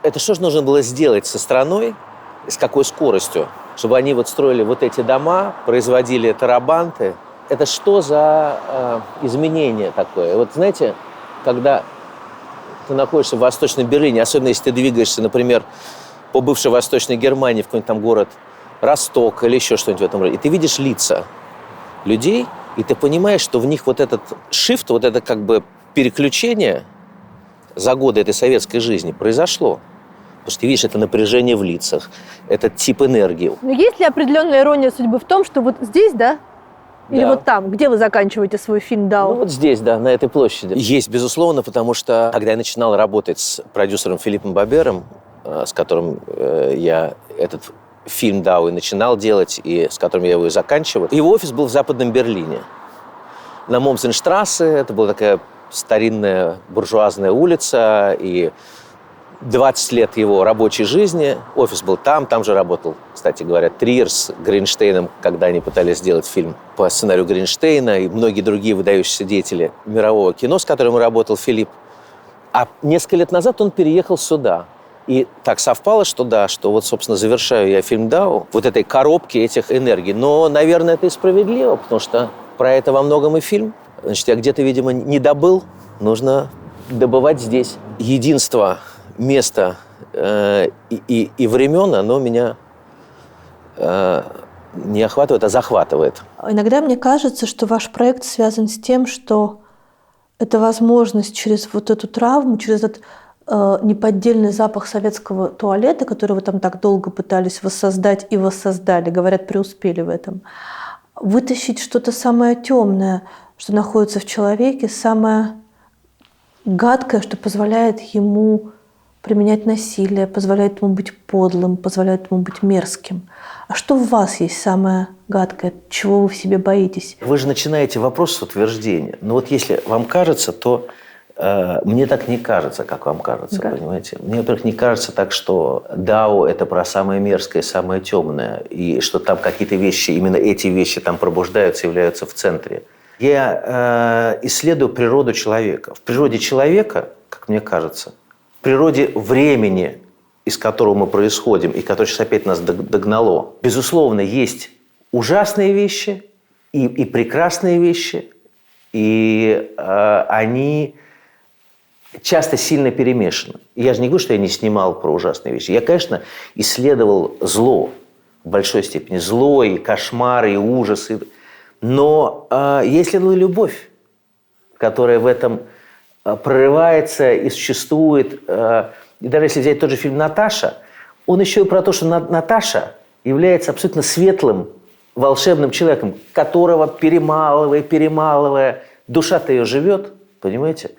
A: Это что же нужно было сделать со страной, с какой скоростью, чтобы они вот строили вот эти дома, производили тарабанты? Это что за изменение такое? Вот знаете, когда ты находишься в Восточном Берлине, особенно если ты двигаешься, например, по бывшей Восточной Германии в какой-нибудь там город Росток или еще что-нибудь в этом роде, и ты видишь лица людей, и ты понимаешь, что в них вот этот шифт, вот это как бы переключение за годы этой советской жизни произошло. Потому что ты видишь это напряжение в лицах, этот тип энергии.
B: Но есть ли определенная ирония судьбы в том, что вот здесь, да? Или
A: Да.
B: вот там, где вы заканчиваете свой фильм «Дау»?
A: Ну вот здесь, да, на этой площади. Есть, безусловно, потому что, когда я начинал работать с продюсером Филиппом Бабером, с которым я этот фильм «Дау» и начинал делать, и с которым я его и заканчивал, его офис был в Западном Берлине. На Момсенштрассе, это была такая старинная буржуазная улица, и 20 лет его рабочей жизни, офис был там же работал, кстати говоря, Триер с Гринштейном, когда они пытались сделать фильм по сценарию Гринштейна, и многие другие выдающиеся деятели мирового кино, с которым работал Филипп. А несколько лет назад он переехал сюда. И так совпало, что да, что вот, собственно, завершаю я фильм «Дау», вот этой коробки этих энергий. Но, наверное, это и справедливо, потому что про это во многом и фильм. Значит, я где-то, видимо, не добыл, нужно добывать здесь. Единство места и времен, оно меня не охватывает, а захватывает.
B: Иногда мне кажется, что ваш проект связан с тем, что это возможность через вот эту травму, через этот неподдельный запах советского туалета, который вы там так долго пытались воссоздать и воссоздали, говорят, преуспели в этом, вытащить что-то самое темное, что находится в человеке, самое гадкое, что позволяет ему применять насилие, позволяет ему быть подлым, позволяет ему быть мерзким. А что в вас есть самое гадкое, чего вы в себе боитесь?
A: Вы же начинаете вопрос с утверждения. Но вот если вам кажется, то мне так не кажется, как вам кажется, да. Понимаете? Мне, во-первых, не кажется так, что «Дау» – это про самое мерзкое, самое темное, и что там какие-то вещи, именно эти вещи там пробуждаются, являются в центре. Я исследую природу человека. В природе человека, как мне кажется, в природе времени, из которого мы происходим, и которое сейчас опять нас догнало, безусловно, есть ужасные вещи и прекрасные вещи, и они часто сильно перемешаны. Я же не говорю, что я не снимал про ужасные вещи. Я, конечно, исследовал зло в большой степени. Зло и кошмары, и ужасы. Но есть ли любовь, которая в этом прорывается и существует. И даже если взять тот же фильм «Наташа», он еще и про то, что Наташа является абсолютно светлым, волшебным человеком, которого перемалывая, душа-то ее живет, понимаете?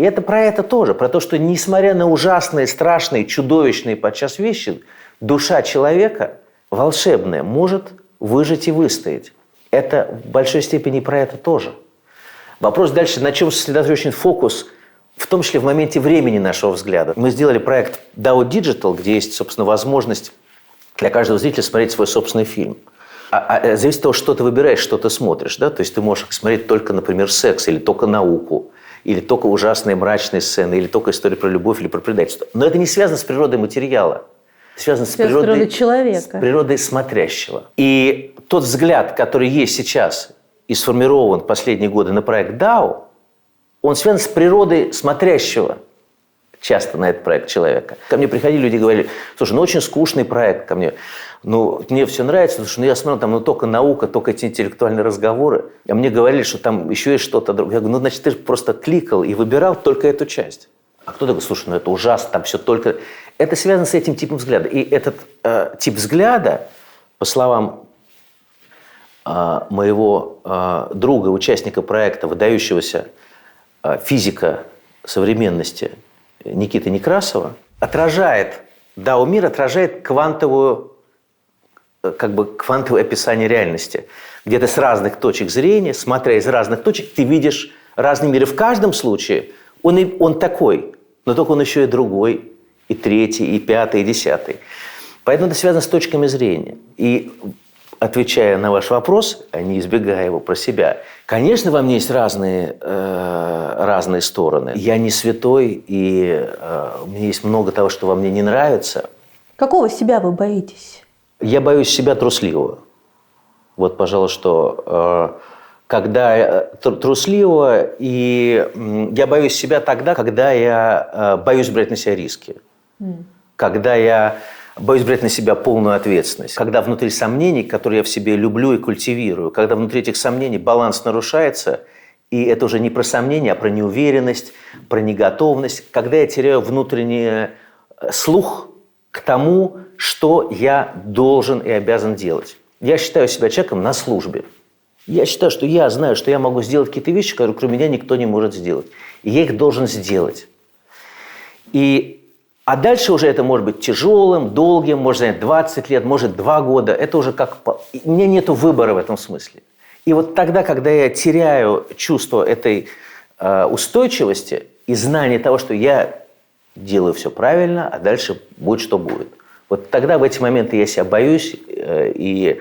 A: И это про это тоже, про то, что несмотря на ужасные, страшные, чудовищные подчас вещи, душа человека волшебная может выжить и выстоять. Это в большой степени про это тоже. Вопрос дальше, на чем сосредоточен фокус, в том числе в моменте времени нашего взгляда. Мы сделали проект DAO Digital, где есть, собственно, возможность для каждого зрителя смотреть свой собственный фильм. Зависит от того, что ты выбираешь, что ты смотришь. Да? То есть ты можешь смотреть только, например, секс, или только науку, или только ужасные мрачные сцены, или только историю про любовь или про предательство. Но это не связано с природой материала. Это связано с природой человека, с природой смотрящего. И тот взгляд, который есть сейчас и сформирован в последние годы на проект DAO, он связан с природой смотрящего часто на этот проект человека. Ко мне приходили люди и говорили: слушай, очень скучный проект ко мне. Мне все нравится, потому что я смотрю, там только наука, только эти интеллектуальные разговоры. А мне говорили, что там еще есть что-то другое. Я говорю, значит, ты же просто кликал и выбирал только эту часть. А кто-то говорит: слушай, это ужасно, там все только... Это связано с этим типом взгляда. И этот тип взгляда, по словам моего друга, участника проекта, выдающегося физика современности Никиты Некрасова, DAO-мир отражает квантовое описание реальности, где ты с разных точек зрения, смотря из разных точек, ты видишь разный мир. И в каждом случае он такой, но только он еще и другой, и третий, и пятый, и десятый. Поэтому это связано с точками зрения. И отвечая на ваш вопрос, а не избегая его про себя, конечно, во мне есть разные стороны. Я не святой, и у меня есть много того, что во мне не нравится.
B: Какого себя вы боитесь?
A: Я боюсь себя трусливого. Вот, пожалуй, что когда трусливого, и я боюсь себя тогда, когда я боюсь брать на себя риски. Когда я боюсь брать на себя полную ответственность. Когда внутри сомнений, которые я в себе люблю и культивирую, когда внутри этих сомнений баланс нарушается, и это уже не про сомнения, а про неуверенность, про неготовность. Когда я теряю внутренний слух к тому, что я должен и обязан делать. Я считаю себя человеком на службе. Я считаю, что я знаю, что я могу сделать какие-то вещи, которые кроме меня никто не может сделать. И я их должен сделать. А дальше уже это может быть тяжелым, долгим, может занять 20 лет, может 2 года. Это уже как... У меня нет выбора в этом смысле. И вот тогда, когда я теряю чувство этой устойчивости и знание того, что я делаю все правильно, а дальше будет, что будет. Вот тогда в эти моменты я себя боюсь, и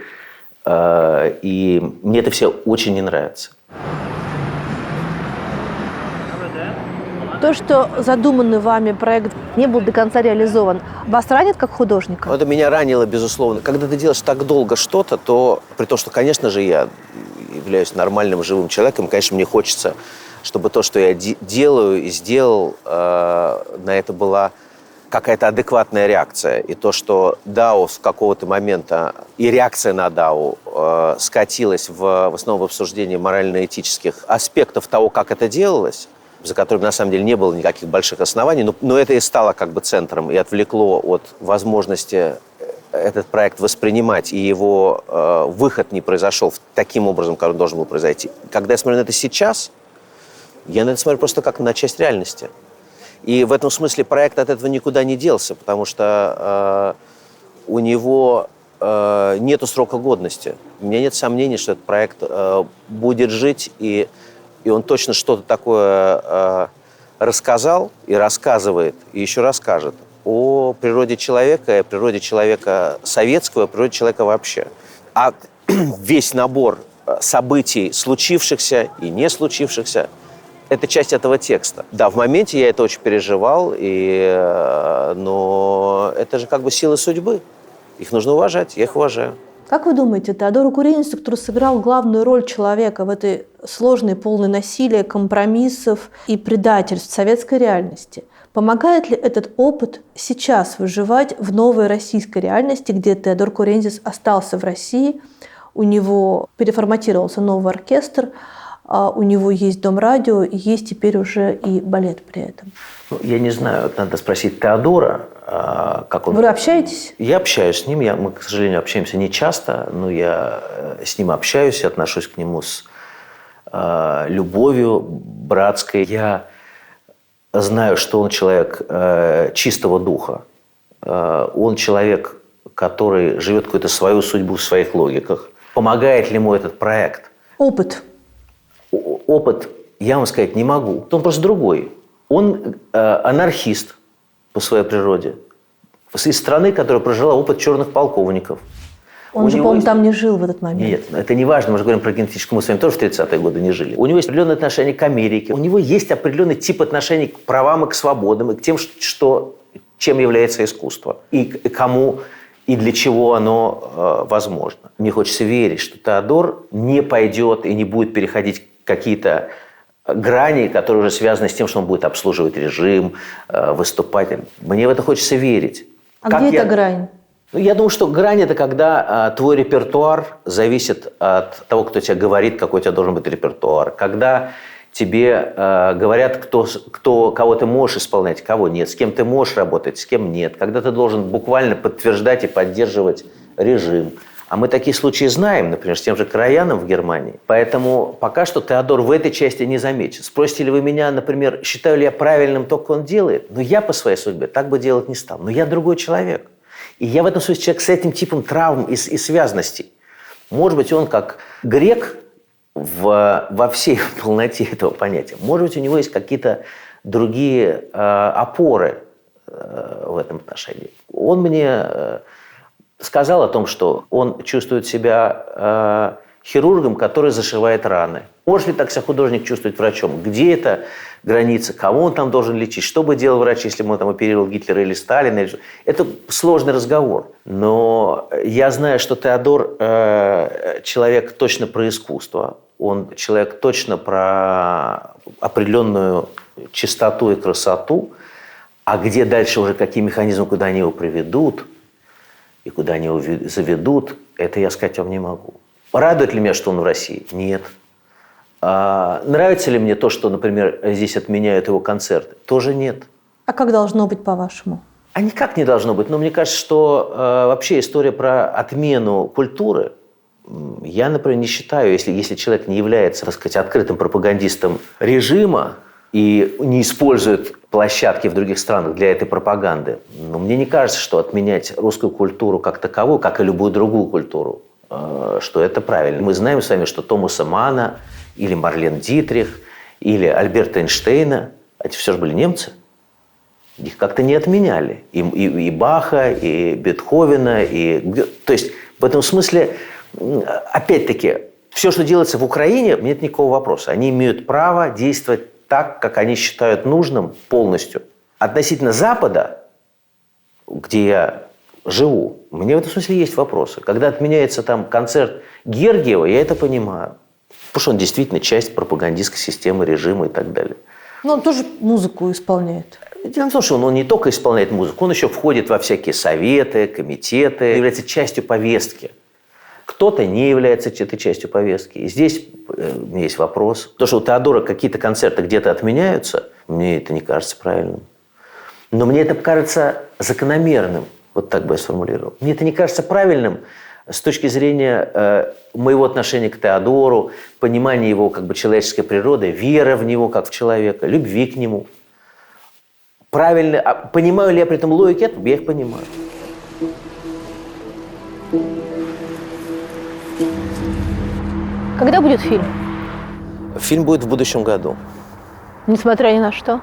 A: мне это все очень не нравится.
B: То, что задуманный вами проект не был до конца реализован, вас ранит как художника?
A: Это меня ранило, безусловно. Когда ты делаешь так долго что-то, то, при том, что, конечно же, я являюсь нормальным, живым человеком, конечно, мне хочется, чтобы то, что я делаю и сделал, на это была какая-то адекватная реакция. И то, что DAO с какого-то момента, и реакция на DAO скатилась в основном в обсуждении морально-этических аспектов того, как это делалось, за которым, на самом деле, не было никаких больших оснований, но это и стало как бы центром и отвлекло от возможности этот проект воспринимать, и его выход не произошел таким образом, как он должен был произойти. Когда я смотрю на это сейчас, я на это смотрю просто как на часть реальности. И в этом смысле проект от этого никуда не делся, потому что у него нету срока годности. У меня нет сомнений, что этот проект будет жить, и он точно что-то такое рассказал и рассказывает, и еще расскажет о природе человека, о природе человека советского, о природе человека вообще. А весь набор событий, случившихся и не случившихся, это часть этого текста. Да, в моменте я это очень переживал, но это же как бы силы судьбы. Их нужно уважать, я их уважаю.
B: Как вы думаете, Теодору Куренису, который сыграл главную роль человека в этой сложной, полной насилия, компромиссов и предательств советской реальности, помогает ли этот опыт сейчас выживать в новой российской реальности, где Теодор Куренис остался в России, у него переформатировался новый оркестр, у него есть Дом радио, и есть теперь уже и балет при этом?
A: Я не знаю, надо спросить Теодора, как он...
B: Вы общаетесь?
A: Я общаюсь с ним, мы, к сожалению, общаемся не часто, но я с ним общаюсь, отношусь к нему с любовью братской. Я знаю, что он человек чистого духа. Он человек, который живет какую-то свою судьбу в своих логиках. Помогает ли ему этот проект?
B: Опыт.
A: Опыт я вам сказать не могу. Он просто другой. Он анархист по своей природе. Из страны, которая прожила опыт черных полковников.
B: Он же, по-моему, там не жил в этот момент.
A: Нет, это не важно. Мы же говорим про генетическую, мы с вами тоже в 30-е годы не жили. У него есть определенное отношение к Америке. У него есть определенный тип отношений к правам и к свободам, и к тем, чем является искусство. И кому, и для чего оно возможно. Мне хочется верить, что Теодор не пойдет и не будет переходить какие-то грани, которые уже связаны с тем, что он будет обслуживать режим, выступать. Мне в это хочется верить.
B: А где эта грань?
A: Я думаю, что грань – это когда твой репертуар зависит от того, кто тебе говорит, какой у тебя должен быть репертуар. Когда тебе говорят, кого ты можешь исполнять, кого нет, с кем ты можешь работать, с кем нет. Когда ты должен буквально подтверждать и поддерживать режим. А мы такие случаи знаем, например, с тем же Корояном в Германии. Поэтому пока что Теодор в этой части не замечен. Спросите ли вы меня, например, считаю ли я правильным то, как он делает? Но я по своей судьбе так бы делать не стал. Но я другой человек. И я в этом смысле человек с этим типом травм и связанностей. Может быть, он как грек во всей полноте этого понятия. Может быть, у него есть какие-то другие опоры в этом отношении. Он мне сказал о том, что он чувствует себя хирургом, который зашивает раны. Может ли так себя художник чувствовать врачом? Где эта граница? Кого он там должен лечить? Что бы делал врач, если бы он там оперировал Гитлера или Сталина? Это сложный разговор. Но я знаю, что Теодор человек точно про искусство. Он человек точно про определенную чистоту и красоту. А где дальше уже какие механизмы, куда они его приведут и куда они его заведут, это я сказать вам не могу. Радует ли меня, что он в России? Нет. Нравится ли мне то, что, например, здесь отменяют его концерты? Тоже нет.
B: А как должно быть, по-вашему?
A: А никак не должно быть. Но мне кажется, что вообще история про отмену культуры, я, например, не считаю, если человек не является, так сказать, открытым пропагандистом режима и не использует площадки в других странах для этой пропаганды, но мне не кажется, что отменять русскую культуру как таковую, как и любую другую культуру, что это правильно. Мы знаем с вами, что Томаса Манна или Марлен Дитрих, или Альберта Эйнштейна, эти все же были немцы, их как-то не отменяли. И Баха, и Бетховена, То есть в этом смысле, опять-таки, все, что делается в Украине, нет никакого вопроса. Они имеют право действовать так, как они считают нужным полностью. Относительно Запада, где я живу, мне в этом смысле есть вопросы. Когда отменяется там концерт Гергиева, я это понимаю. Потому что он действительно часть пропагандистской системы, режима и так далее.
B: Но он тоже музыку исполняет.
A: Дело в том, что он не только исполняет музыку, он еще входит во всякие советы, комитеты, является частью повестки. Кто-то не является этой частью повестки. И здесь у меня есть вопрос. То, что у Теодора какие-то концерты где-то отменяются, мне это не кажется правильным. Но мне это кажется закономерным. Вот так бы я сформулировал. Мне это не кажется правильным с точки зрения моего отношения к Теодору, понимания его как бы человеческой природы, веры в него как в человека, любви к нему. Правильно, понимаю ли я при этом логику этого? Я их понимаю.
B: Когда будет фильм?
A: Фильм будет в будущем году.
B: Несмотря ни на что?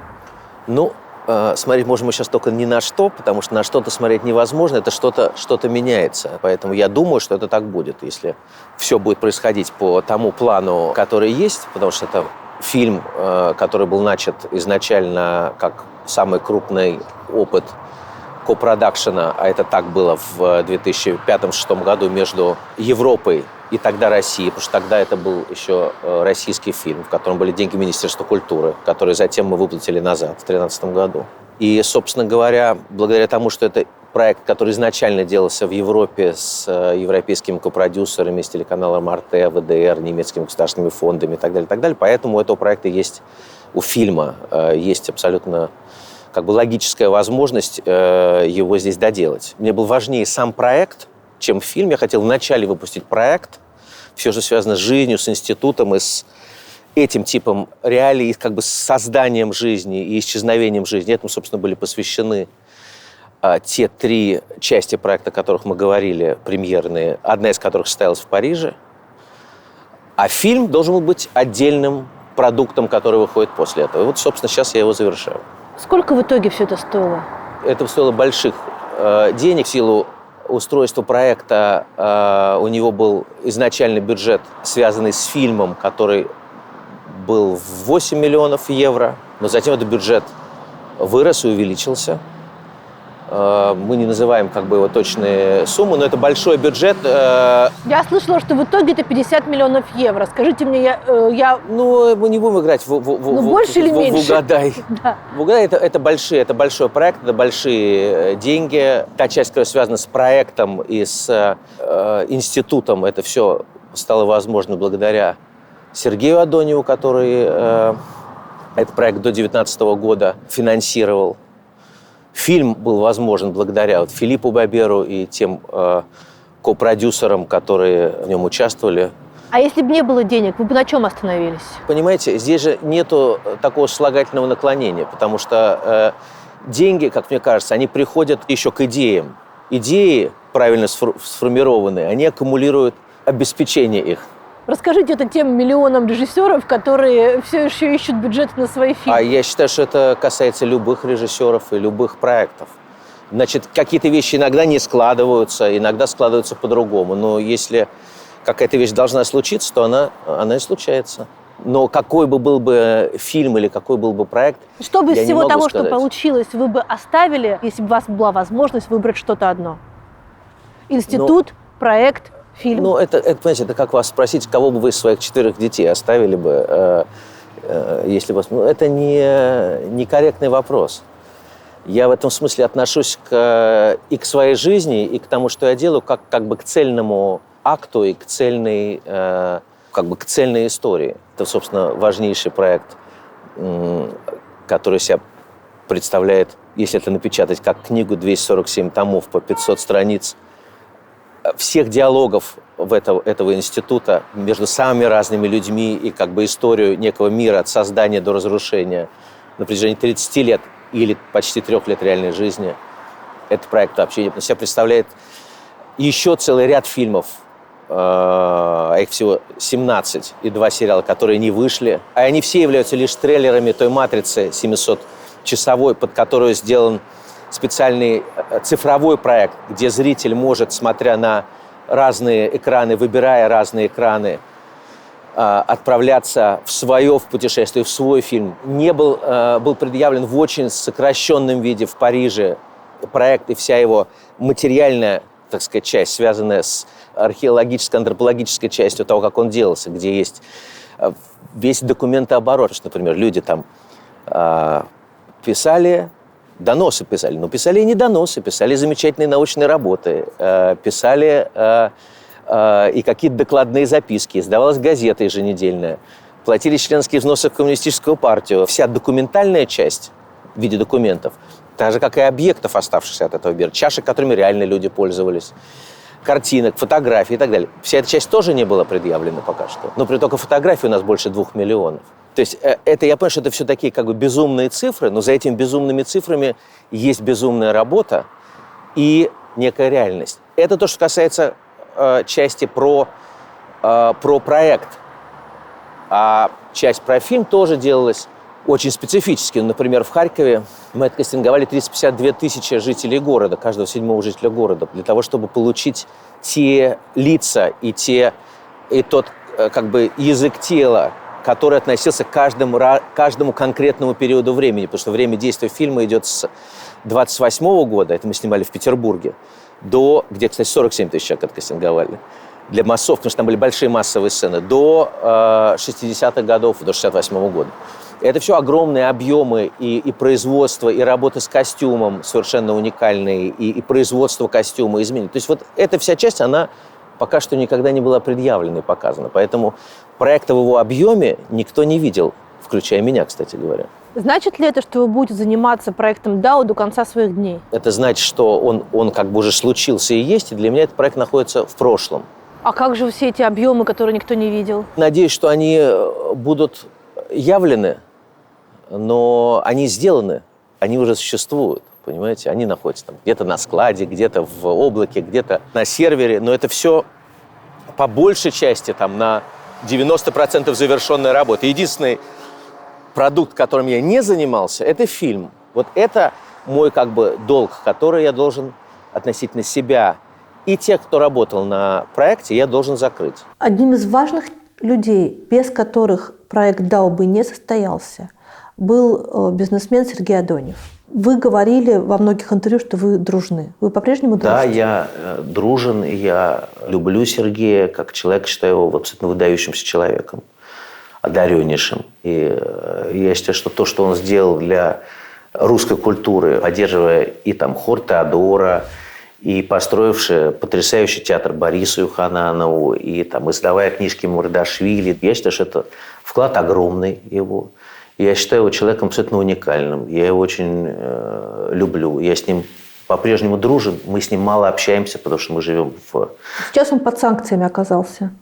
A: Ну, смотреть можем мы сейчас только ни на что, потому что на что-то смотреть невозможно, это что-то меняется. Поэтому я думаю, что это так будет, если все будет происходить по тому плану, который есть, потому что это фильм, который был начат изначально как самый крупный опыт копродакшена, а это так было в 2005-2006 году между Европой и тогда Россией, потому что тогда это был еще российский фильм, в котором были деньги Министерства культуры, которые затем мы выплатили назад в 2013 году. И, собственно говоря, благодаря тому, что это проект, который изначально делался в Европе с европейскими копродюсерами, с телеканалом АРТ, ВДР, немецкими государственными фондами и так далее, поэтому у этого проекта есть, у фильма есть абсолютно как бы логическая возможность его здесь доделать. Мне был важнее сам проект, чем фильм. Я хотел вначале выпустить проект, все, что связано с жизнью, с институтом и с этим типом реалий, как бы с созданием жизни и исчезновением жизни. Этому, собственно, были посвящены те 3 части проекта, о которых мы говорили, премьерные, одна из которых состоялась в Париже. А фильм должен был быть отдельным продуктом, который выходит после этого. И вот, собственно, сейчас я его завершаю.
B: Сколько в итоге все это стоило?
A: Это стоило больших денег. В силу устройства проекта у него был изначальный бюджет, связанный с фильмом, который был в 8 миллионов евро. Но затем этот бюджет вырос и увеличился. Мы не называем как бы его точные суммы, но это большой бюджет.
B: Я слышала, что в итоге это 50 миллионов евро. Скажите мне, я...
A: Ну, мы не будем играть
B: больше или меньше?
A: В угадай.
B: Да.
A: В угадай это большой проект, это большие деньги. Та часть, которая связана с проектом и с институтом, это все стало возможно благодаря Сергею Адониеву, который этот проект до 2019 года финансировал. Фильм был возможен благодаря Филиппу Баберу и тем копродюсерам, которые в нем участвовали.
B: А если бы не было денег, вы бы на чем остановились?
A: Понимаете, здесь же нету такого слагательного наклонения, потому что деньги, как мне кажется, они приходят еще к идеям. Идеи, правильно сформированные, они аккумулируют обеспечение их.
B: Расскажите это тем миллионам режиссеров, которые все еще ищут бюджет на свои фильмы.
A: А я считаю, что это касается любых режиссеров и любых проектов. Значит, какие-то вещи иногда не складываются, иногда складываются по-другому. Но если какая-то вещь должна случиться, то она и случается. Но какой бы был бы фильм или какой был бы проект,
B: что бы из всего того,
A: сказать.
B: Что получилось, вы бы оставили, если бы у вас была возможность выбрать что-то одно? Институт, проект, фильм?
A: Ну, это, понимаете, это как вас спросить, кого бы вы из своих 4 детей оставили бы, если бы... Ну, это не корректный вопрос. Я в этом смысле отношусь и к своей жизни, и к тому, что я делаю, как бы к цельному акту и к цельной истории. Это, собственно, важнейший проект, который себя представляет, если это напечатать как книгу, 247 томов по 500 страниц, всех диалогов этого института между самыми разными людьми и как бы историю некого мира от создания до разрушения на протяжении 30 лет или почти 3 лет реальной жизни. Этот проект вообще себя представляет еще целый ряд фильмов, их всего 17, и 2 сериала, которые не вышли. А они все являются лишь трейлерами той матрицы 700-часовой, под которую сделан специальный цифровой проект, где зритель может, смотря на разные экраны, выбирая разные экраны, отправляться в путешествие, в свой фильм. Был предъявлен в очень сокращенном виде в Париже проект и вся его материальная, так сказать, часть, связанная с археологической, антропологической частью того, как он делался, где есть весь документооборот. Например, люди там писали и не доносы, писали замечательные научные работы, писали и какие-то докладные записки, издавалась газета еженедельная, платили членские взносы в коммунистическую партию. Вся документальная часть в виде документов, так же, как и объектов, оставшихся от этого мира, чашек, которыми реально люди пользовались, картинок, фотографий и так далее. Вся эта часть тоже не была предъявлена пока что. Но при только фотографий у нас больше 2 миллионов. То есть я понимаю, что это все такие как бы безумные цифры, но за этими безумными цифрами есть безумная работа и некая реальность. Это то, что касается части про проект. А часть про фильм тоже делалась очень специфически. Например, в Харькове мы откастинговали 352 тысячи жителей города, каждого 7-го жителя города, для того, чтобы получить те лица и тот как бы язык тела, который относился к каждому конкретному периоду времени, потому что время действия фильма идет с 28-го года, это мы снимали в Петербурге, где, кстати, 47 тысяч человек откастинговали, для массов, потому что там были большие массовые сцены, до 60-х годов, до 68-го года. Это все огромные объемы и производство, и работа с костюмом совершенно уникальные, и производство костюма изменить. То есть вот эта вся часть, она пока что никогда не была предъявлена и показана. Поэтому проекта в его объеме никто не видел, включая меня, кстати говоря.
B: Значит ли это, что вы будете заниматься проектом DAO до конца своих дней?
A: Это значит, что он как бы уже случился и есть, и для меня этот проект находится в прошлом.
B: А как же все эти объемы, которые никто не видел?
A: Надеюсь, что они будут явлены, но они сделаны, они уже существуют, понимаете? Они находятся там где-то на складе, где-то в облаке, где-то на сервере, но это все по большей части там на 90% завершенная работа. Единственный продукт, которым я не занимался, это фильм. Вот это мой как бы долг, который я должен относительно себя и тех, кто работал на проекте, я должен закрыть.
B: Одним из важных людей, без которых проект DAO бы не состоялся, был бизнесмен Сергей Адонев. Вы говорили во многих интервью, что вы дружны. Вы по-прежнему дружите?
A: Да, я дружен, и я люблю Сергея как человека, считаю его абсолютно выдающимся человеком, одареннейшим. И я считаю, что то, что он сделал для русской культуры, поддерживая и там хор Теодора, и построивший потрясающий театр Борису Юхананову, и там издавая книжки Мурдашвили, я считаю, что это вклад огромный его. Я считаю его человеком абсолютно уникальным. Я его очень люблю. Я с ним по-прежнему дружим. Мы с ним мало общаемся, потому что мы живем в...
B: Сейчас он под санкциями оказался.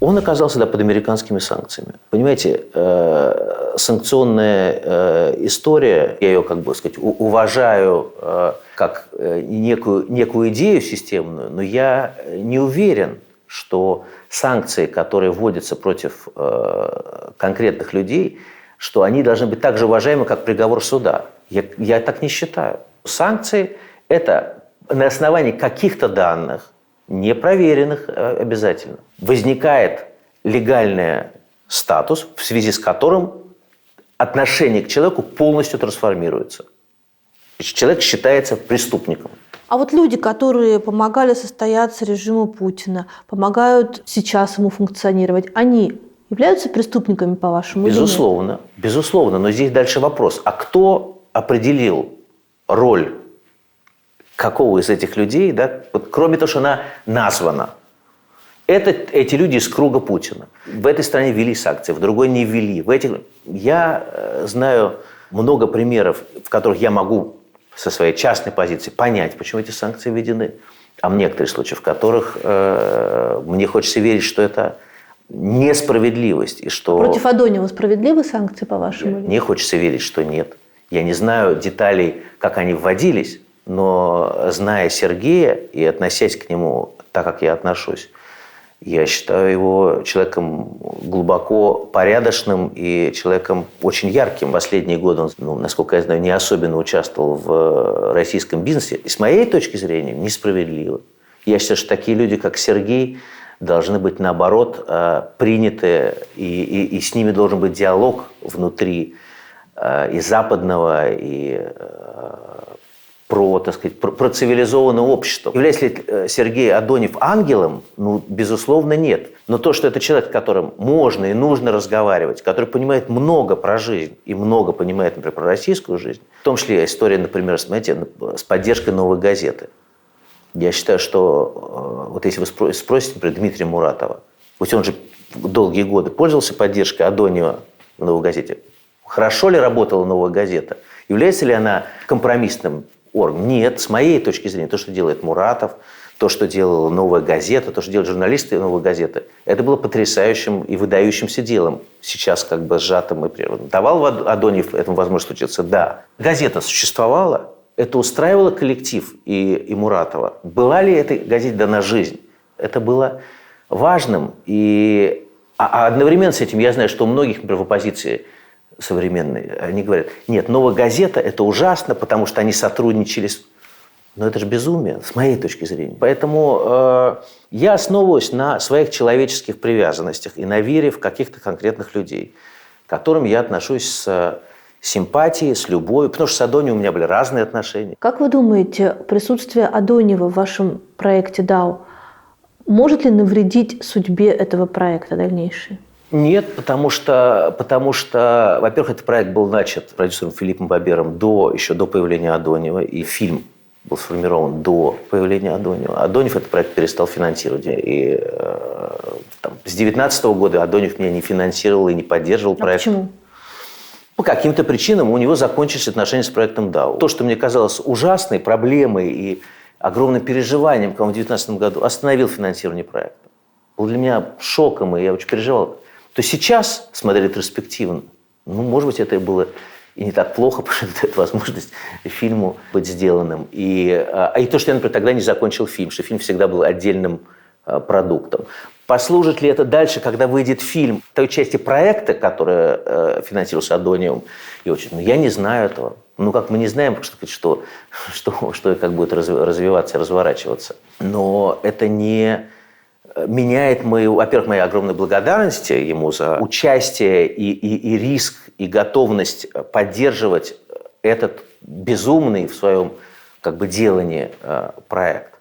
A: Он оказался, да, под американскими санкциями. Понимаете, санкционная история, я ее, как бы сказать, уважаю как некую идею системную, но я не уверен, что санкции, которые вводятся против конкретных людей, что они должны быть так же уважаемы, как приговор суда. Я так не считаю. Санкции – это на основании каких-то данных, непроверенных обязательно, возникает легальный статус, в связи с которым отношение к человеку полностью трансформируется. Человек считается преступником.
B: А вот люди, которые помогали состояться режиму Путина, помогают сейчас ему функционировать, они являются преступниками, по-вашему?
A: Безусловно, безусловно. Но здесь дальше вопрос. А кто определил роль какого из этих людей, да, вот, кроме того, что она названа? Эти люди из круга Путина. В этой стране ввели санкции, в другой не ввели. Я знаю много примеров, в которых я могу со своей частной позиции понять, почему эти санкции введены. А в некоторых случаях, в которых мне хочется верить, что это несправедливость. И что...
B: Против Адонева справедливы санкции, по-вашему?
A: Мне хочется верить, что нет. Я не знаю деталей, как они вводились, но зная Сергея и относясь к нему так, как я отношусь, я считаю его человеком глубоко порядочным и человеком очень ярким. В последние годы он, насколько я знаю, не особенно участвовал в российском бизнесе. И с моей точки зрения, несправедливо. Я считаю, что такие люди, как Сергей, должны быть, наоборот, приняты, и с ними должен быть диалог внутри и западного, и про цивилизованное общество. Является ли Сергей Адонев ангелом? Ну, безусловно, нет. Но то, что это человек, с которым можно и нужно разговаривать, который понимает много про жизнь и много понимает, например, про российскую жизнь, в том числе история, например, смотрите, с поддержкой «Новой газеты». Я считаю, что вот если вы спросите, например, Дмитрия Муратова, пусть он же долгие годы пользовался поддержкой Адонева в «Новой газете», хорошо ли работала «Новая газета»? Является ли она компромиссным органом? Нет, с моей точки зрения, то, что делает Муратов, то, что делала «Новая газета», то, что делают журналисты «Новой газеты», это было потрясающим и выдающимся делом. Сейчас как бы сжатым и природным. Давал Адонев этому возможность случиться? Да. Газета существовала, это устраивало коллектив и Муратова. Была ли этой газете дана жизнь? Это было важным. А одновременно с этим я знаю, что у многих, например, в оппозиции современные, они говорят, нет, «Новая газета» – это ужасно, потому что они сотрудничали с... Но это же безумие, с моей точки зрения. Поэтому я основываюсь на своих человеческих привязанностях и на вере в каких-то конкретных людей, к которым я отношусь с симпатией, с любовью, потому что с Адоневым у меня были разные отношения.
B: Как вы думаете, присутствие Адонева в вашем проекте DAO может ли навредить судьбе этого проекта дальнейшей?
A: Нет, потому что, во-первых, этот проект был начат продюсером Филиппом Бабером еще до появления Адонева, и фильм был сформирован до появления Адонева. Адонев этот проект перестал финансировать. И с 2019 года Адонев меня не финансировал и не поддерживал проект.
B: Почему?
A: По каким-то причинам у него закончились отношения с проектом DAO. То, что мне казалось ужасной проблемой и огромным переживанием, когда он в 2019 году остановил финансирование проекта. был для меня шоком, и я очень переживал. То сейчас, смотря ретроспективно, может быть, это было и не так плохо, потому что это дает возможность фильму быть сделанным. И то, что я, например, тогда не закончил фильм, что фильм всегда был отдельным продуктом. Послужит ли это дальше, когда выйдет фильм той части проекта, которая финансировался Адониум? Я не знаю этого. Как мы не знаем, что и как будет развиваться и разворачиваться. Но это не меняет во-первых, моей огромной благодарности ему за участие и риск, и готовность поддерживать этот безумный в своем делании проект.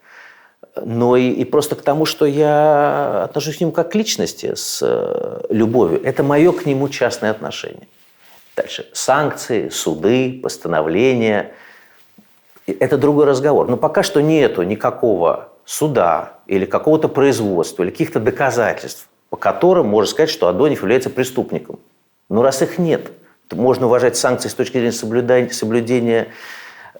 A: Но и просто к тому, что я отношусь к нему как к личности с любовью. Это мое к нему частное отношение. Дальше. Санкции, суды, постановления. Это другой разговор. Но пока что нету никакого суда или какого-то производства, или каких-то доказательств, по которым можно сказать, что Адониев является преступником. Раз их нет, то можно уважать санкции с точки зрения соблюдения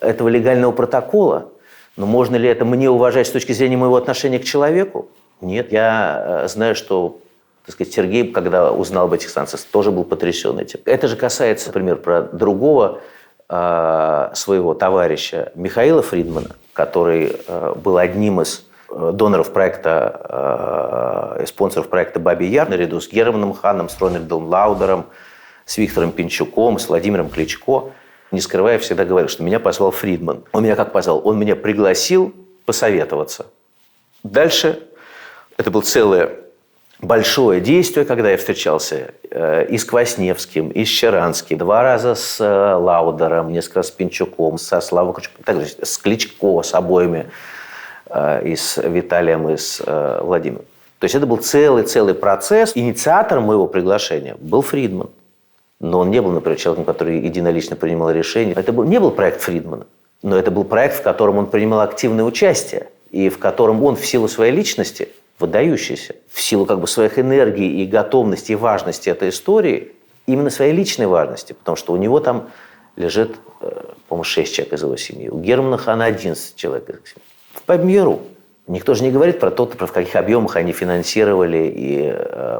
A: этого легального протокола. Но можно ли это мне уважать с точки зрения моего отношения к человеку? Нет. Я знаю, что Сергей, когда узнал об этих санкциях, тоже был потрясен этим. Это же касается, например, про другого своего товарища Михаила Фридмана, который был одним из доноров проекта и спонсоров проекта «Бабий Яр», наряду с Германом Ханом, с Рональдом Лаудером, с Виктором Пинчуком, с Владимиром Кличко. Не скрывая, всегда говорил, что меня позвал Фридман. Он меня как позвал? Он меня пригласил посоветоваться. Дальше это было целое большое действие, когда я встречался и с Квасневским, и с Щеранским. 2 раза с Лаудером, несколько раз с Пинчуком, со Славой Кличко, также с Кличко, с обоими, и с Виталием, и с Владимиром. То есть это был целый процесс. Инициатором моего приглашения был Фридман. Но он не был, например, человеком, который единолично принимал решения. Это не был проект Фридмана, но это был проект, в котором он принимал активное участие, и в котором он в силу своей личности, выдающийся, в силу своих энергий и готовности, и важности этой истории, именно своей личной важности, потому что у него там лежит, по-моему, 6 человек из его семьи, у Германа Хана 11 человек из его семьи. В Побмиру. Никто же не говорит про то, в каких объемах они финансировали и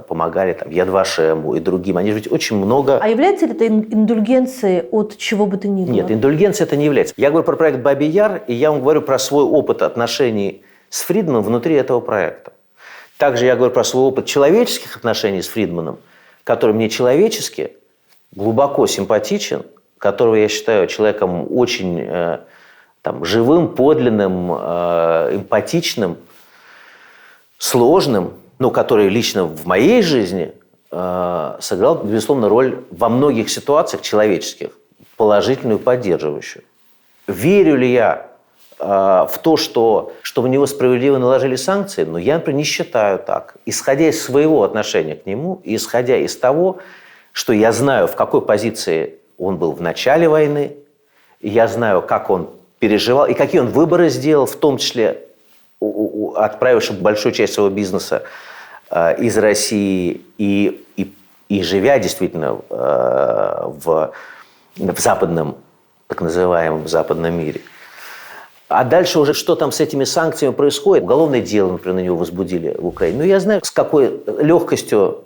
A: помогали Яд Вашему и другим. Они же ведь очень много...
B: А является ли это индульгенцией от чего бы то ни было?
A: Нет, индульгенцией это не является. Я говорю про проект «Бабий Яр», и я вам говорю про свой опыт отношений с Фридманом внутри этого проекта. Также я говорю про свой опыт человеческих отношений с Фридманом, который мне человечески глубоко симпатичен, которого я считаю человеком очень... живым, подлинным, эмпатичным, сложным, но который лично в моей жизни сыграл, безусловно, роль во многих ситуациях человеческих, положительную, поддерживающую. Верю ли я в то, что в него справедливо наложили санкции? Но я, например, не считаю так. Исходя из своего отношения к нему, и исходя из того, что я знаю, в какой позиции он был в начале войны, и я знаю, как он переживал, и какие он выборы сделал, в том числе отправивши большую часть своего бизнеса из России и живя действительно в западном, так называемом западном мире. А дальше уже что там с этими санкциями происходит? Уголовное дело, например, на него возбудили в Украине. Я знаю, с какой легкостью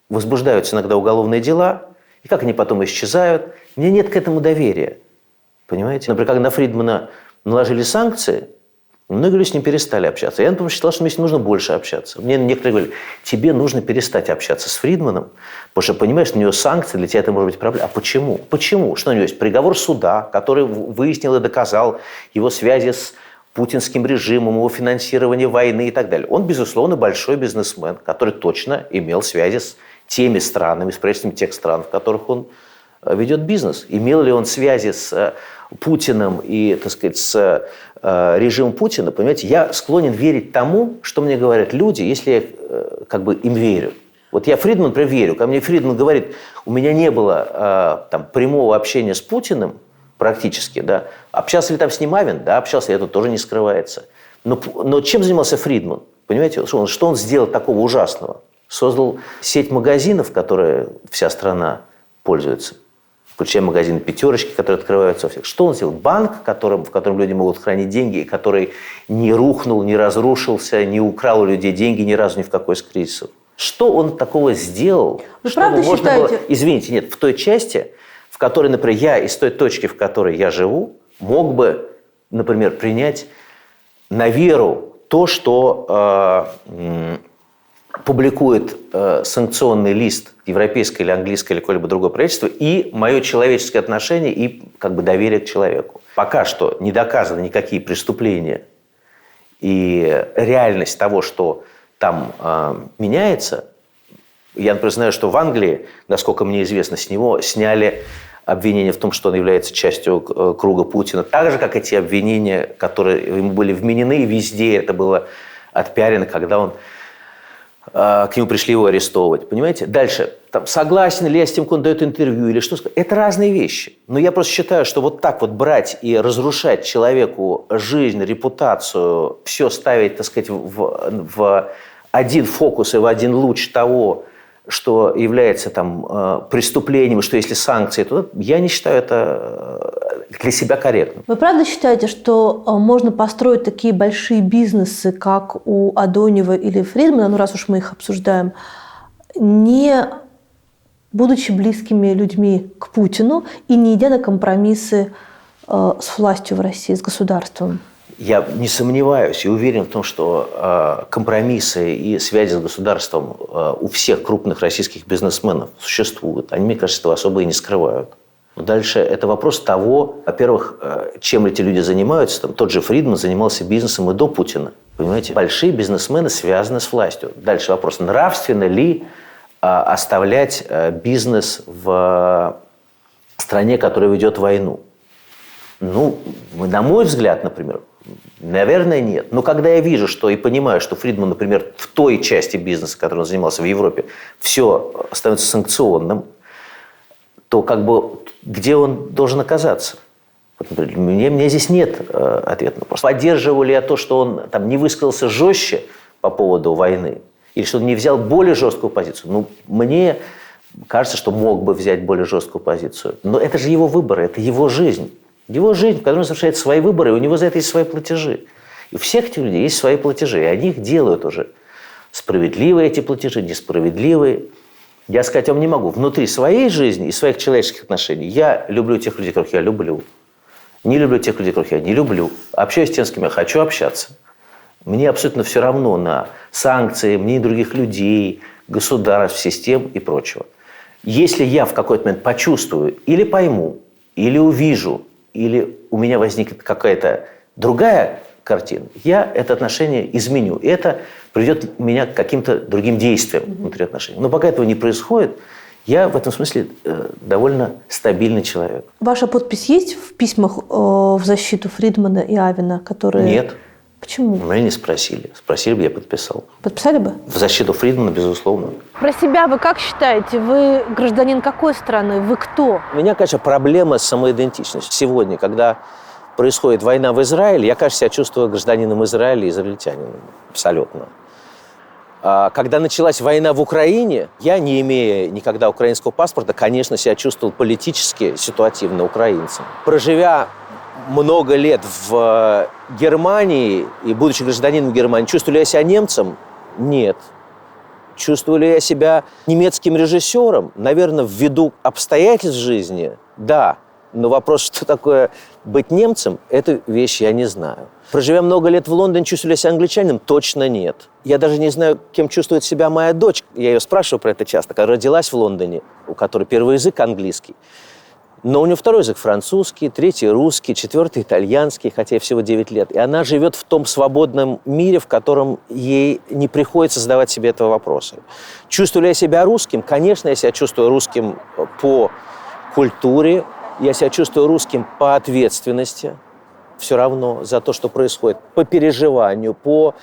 A: возбуждаются иногда уголовные дела, и как они потом исчезают. Мне нет к этому доверия. Понимаете? Например, когда на Фридмана наложили санкции, многие люди с ним перестали общаться. Я, например, считал, что мне с ним нужно больше общаться. Мне некоторые говорили, тебе нужно перестать общаться с Фридманом, потому что, понимаешь, у него санкции, для тебя это может быть проблема. А почему? Почему? Что у него есть? Приговор суда, который выяснил и доказал его связи с путинским режимом, его финансирование войны и так далее. Он, безусловно, большой бизнесмен, который точно имел связи с теми странами, с правительством тех стран, в которых он ведет бизнес. Имел ли он связи с Путиным и, так сказать, с режимом Путина? Понимаете, я склонен верить тому, что мне говорят люди, если я им верю. Вот я Фридман, например, верю. Когда мне Фридман говорит, у меня не было прямого общения с Путиным практически, да. Общался ли там с ним Авен? Да, общался, это тоже не скрывается. Но чем занимался Фридман? Понимаете, что он сделал такого ужасного? Создал сеть магазинов, которой вся страна пользуется. включая магазины «Пятерочки», которые открываются у всех. Что он сделал? Банк, в котором люди могут хранить деньги, который не рухнул, не разрушился, не украл у людей деньги ни разу ни в какой из кризисов. Что он такого сделал?
B: Вы правда считаете?
A: Извините, нет, в той части, в которой, например, я из той точки, в которой я живу, мог бы, например, принять на веру то, что публикует санкционный лист европейское или английское или какое-либо другое правительство, и мое человеческое отношение и как бы доверие к человеку. Пока что не доказаны никакие преступления, и реальность того, что там меняется. Я, например, знаю, что в Англии, насколько мне известно, с него сняли обвинения в том, что он является частью круга Путина. Так же, как эти обвинения, которые ему были вменены, везде это было отпиарено, когда к нему пришли его арестовывать. Понимаете? Дальше. Там, согласен ли я с тем, как он дает интервью, или что сказать. Это разные вещи. Но я просто считаю, что вот так вот брать и разрушать человеку жизнь, репутацию, все ставить, так сказать, в один фокус и в один луч того, что является там преступлением, что если санкции, то я не считаю это для себя корректным.
B: Вы правда считаете, что можно построить такие большие бизнесы, как у Адонева или Фридмана, ну раз уж мы их обсуждаем, не будучи близкими людьми к Путину и не идя на компромиссы с властью в России, с государством?
A: Я не сомневаюсь и уверен в том, что компромиссы и связи с государством у всех крупных российских бизнесменов существуют. Они, мне кажется, этого особо и не скрывают. Но дальше это вопрос того, во-первых, чем эти люди занимаются. Там, тот же Фридман занимался бизнесом и до Путина. Понимаете? Большие бизнесмены связаны с властью. Дальше вопрос, нравственно ли оставлять бизнес в стране, которая ведет войну. Ну, на мой взгляд, например, наверное, нет. Но когда я вижу, что и понимаю, что Фридман, например, в той части бизнеса, которой он занимался в Европе, все становится санкционным, то как бы где он должен оказаться? Вот, например, мне здесь нет ответа на вопрос. Поддерживаю ли я то, что он там не высказался жестче по поводу войны? Или что он не взял более жесткую позицию? Ну, мне кажется, что мог бы взять более жесткую позицию. Но это же его выбор, это его жизнь. Его жизнь, в которой он совершает свои выборы, и у него за это есть свои платежи. И у всех этих людей есть свои платежи, и они их делают уже. Справедливые эти платежи, несправедливые. Я сказать вам не могу. Внутри своей жизни и своих человеческих отношений я люблю тех людей, которых я люблю. Не люблю тех людей, которых я не люблю. Общаюсь с тем, с кем я хочу общаться. Мне абсолютно все равно на санкции, мне и других людей, государств, систем и прочего. Если я в какой-то момент почувствую или пойму, или увижу, или у меня возникнет какая-то другая картина, я это отношение изменю. И это приведет меня к каким-то другим действиям внутри отношений. Но пока этого не происходит, я в этом смысле довольно стабильный человек.
B: Ваша подпись есть в письмах в защиту Фридмана и Авина, которые...
A: Нет.
B: Почему?
A: Меня не спросили. Спросили бы, я подписал.
B: Подписали бы?
A: В защиту Фридмана, безусловно.
B: Про себя вы как считаете? Вы гражданин какой страны? Вы кто?
A: У меня, конечно, проблема с самоидентичностью. Сегодня, когда происходит война в Израиле, я, конечно, себя чувствую гражданином Израиля и израильтянином. Абсолютно. А когда началась война в Украине, я, не имея никогда украинского паспорта, конечно, себя чувствовал политически ситуативно украинцем. Проживя много лет в Германии и будучи гражданином Германии, чувствую ли я себя немцем? Нет. Чувствую ли я себя немецким режиссером? Наверное, ввиду обстоятельств жизни, да. Но вопрос, что такое быть немцем, эту вещь я не знаю. Проживя много лет в Лондоне, чувствую ли я себя англичанином? Точно нет. Я даже не знаю, кем чувствует себя моя дочь. Я ее спрашиваю про это часто. Когда родилась в Лондоне, у которой первый язык английский, но у нее второй язык французский, третий русский, четвертый итальянский, хотя ей всего 9 лет. И она живет в том свободном мире, в котором ей не приходится задавать себе этого вопроса. Чувствую ли я себя русским? Конечно, я себя чувствую русским по культуре, я себя чувствую русским по ответственности, все равно за то, что происходит, по переживанию, по